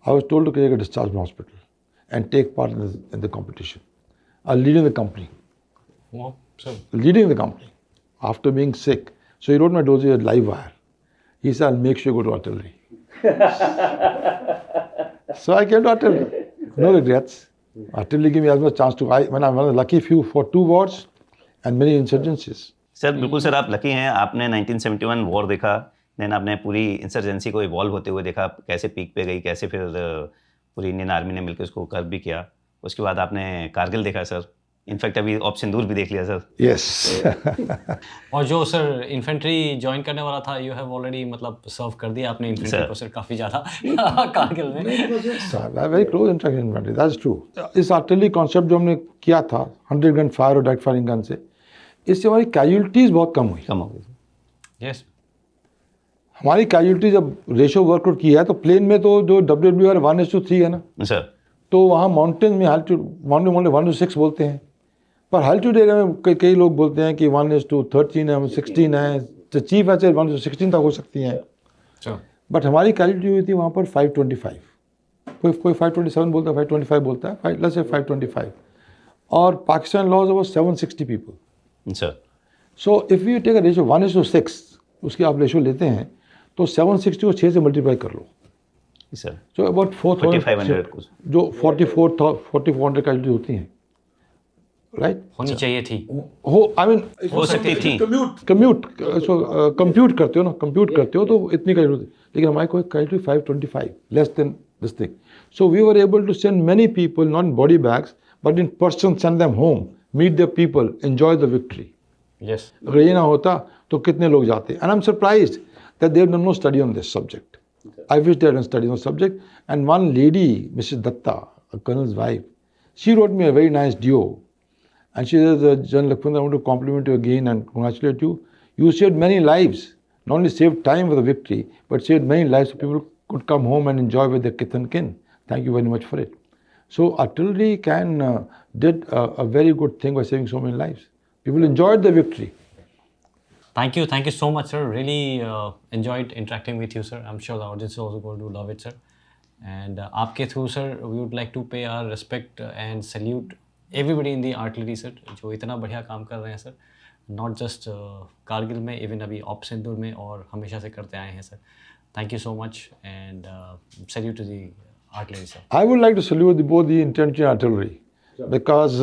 I was told to take a discharge from hospital and take part in the competition. I leading the company. वो sir Leading the company after being sick. So he wrote my dossier at live wire. He said, "I'll make sure you go to artillery." So I came to artillery. No regrets. Artillery gave me as much chance to. I was one of the lucky few for 2 wars and many insurgencies. Sir बिल्कुल sir, आप lucky हैं. आपने 1971 war देखा, then आपने पूरी insurgency को evolve होते हुए देखा, कैसे पीक पे गई, कैसे फिर पूरी इंडियन आर्मी ने मिलकर उसको कर्व भी किया. उसके बाद आपने कारगिल देखा सर, इनफैक्ट अभी ऑप सिंदूर भी देख लिया सर. Yes. और जो सर इन्फेंट्री ज्वाइन करने वाला था, यू हैव ऑलरेडी मतलब सर्व कर दिया आपने इन्फेंट्री Sir. को सर काफ़ी ज़्यादा कारगिल में. I have very close interaction in infantry. That's true. इस आर्टिलरी कॉन्सेप्ट जो हमने किया था 100 गन फायर और डायरेक्ट फायरिंग गन से, इससे हमारी कैजुअलिटीज़ बहुत कम हुई. कम हो गई. यस हमारी कैजुअलिटी जब रेशो वर्कआउट की है, तो प्लेन में तो जो WWR 1:3 है ना, सर तो वहाँ माउंटेन में हाल्टीट्यूड 1:6 बोलते हैं, पर हाल्टीट्यूड एरिया में कई लोग बोलते हैं कि 1:13 है, 16 है, तो चीफ ऐसे 1:16 तक हो सकती हैं. सर बट हमारी कैजुअलिटी हुई थी वहाँ पर 525. कोई 527 बोलता है, 525 बोलता है, लेट्स से 525. और Pakistan lose about 760 people. Sir so if you take a ratio 1:6, उसकी आप रेशो लेते हैं तो 760 को 6 से मल्टीप्लाई कर लो. सर सो अबाउट 4500 कुछ. जो 4400 कैजुअलिटी होती हैं, राइट. होनी चाहिए थी. हो आई मीन हो सकती थी. कंप्यूट करते हो ना, कंप्यूट करते हो तो इतनी का जरूरत है. लेकिन हमारे को casualty 525, less than this thing. So we were able to send many people, not in body bags but in person, send them home, meet the people, enjoy the victory. Yes अगर ये ना होता तो कितने लोग जाते. And I am surprised that they have done no study on this subject. I wish they had done study on the subject. And one lady, Mrs. Datta, a colonel's wife, she wrote me a very nice duo. And she says, General Lakhvinder, I want to compliment you again and congratulate you. You saved many lives. Not only saved time for the victory, but saved many lives so people could come home and enjoy with their kith and kin. Thank you very much for it. So artillery did a very good thing by saving so many lives. People enjoyed the victory. Thank you so much, sir. Really enjoyed interacting with you, sir. I'm sure the audience is also going to love it, sir. And आपके through, sir, we would like to pay our respect and salute everybody in the artillery, sir, जो इतना बढ़िया काम कर रहे हैं, sir. Not just Kargil में, even अभी ऑप सिंदूर में और हमेशा से करते आए हैं, sir. Thank you so much and salute to the artillery, sir. I would like to salute both the infantry and artillery because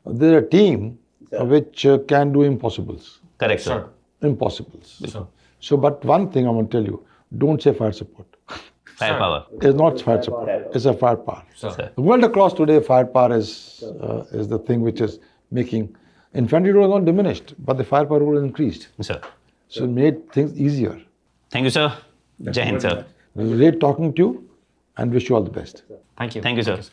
they're a team which can do impossibles. Correct, sir. Impossibles. Sure. So, but one thing I want to tell you, don't say fire support. Firepower. It's not fire support, it's a firepower. Sir. The world across today, firepower is the thing which is making infantry role not diminished, but the firepower role increased. Sir. So it made things easier. Thank you, sir. Jai Hind, sir. Great talking to you and wish you all the best. Thank you. Thank you, sir. sir.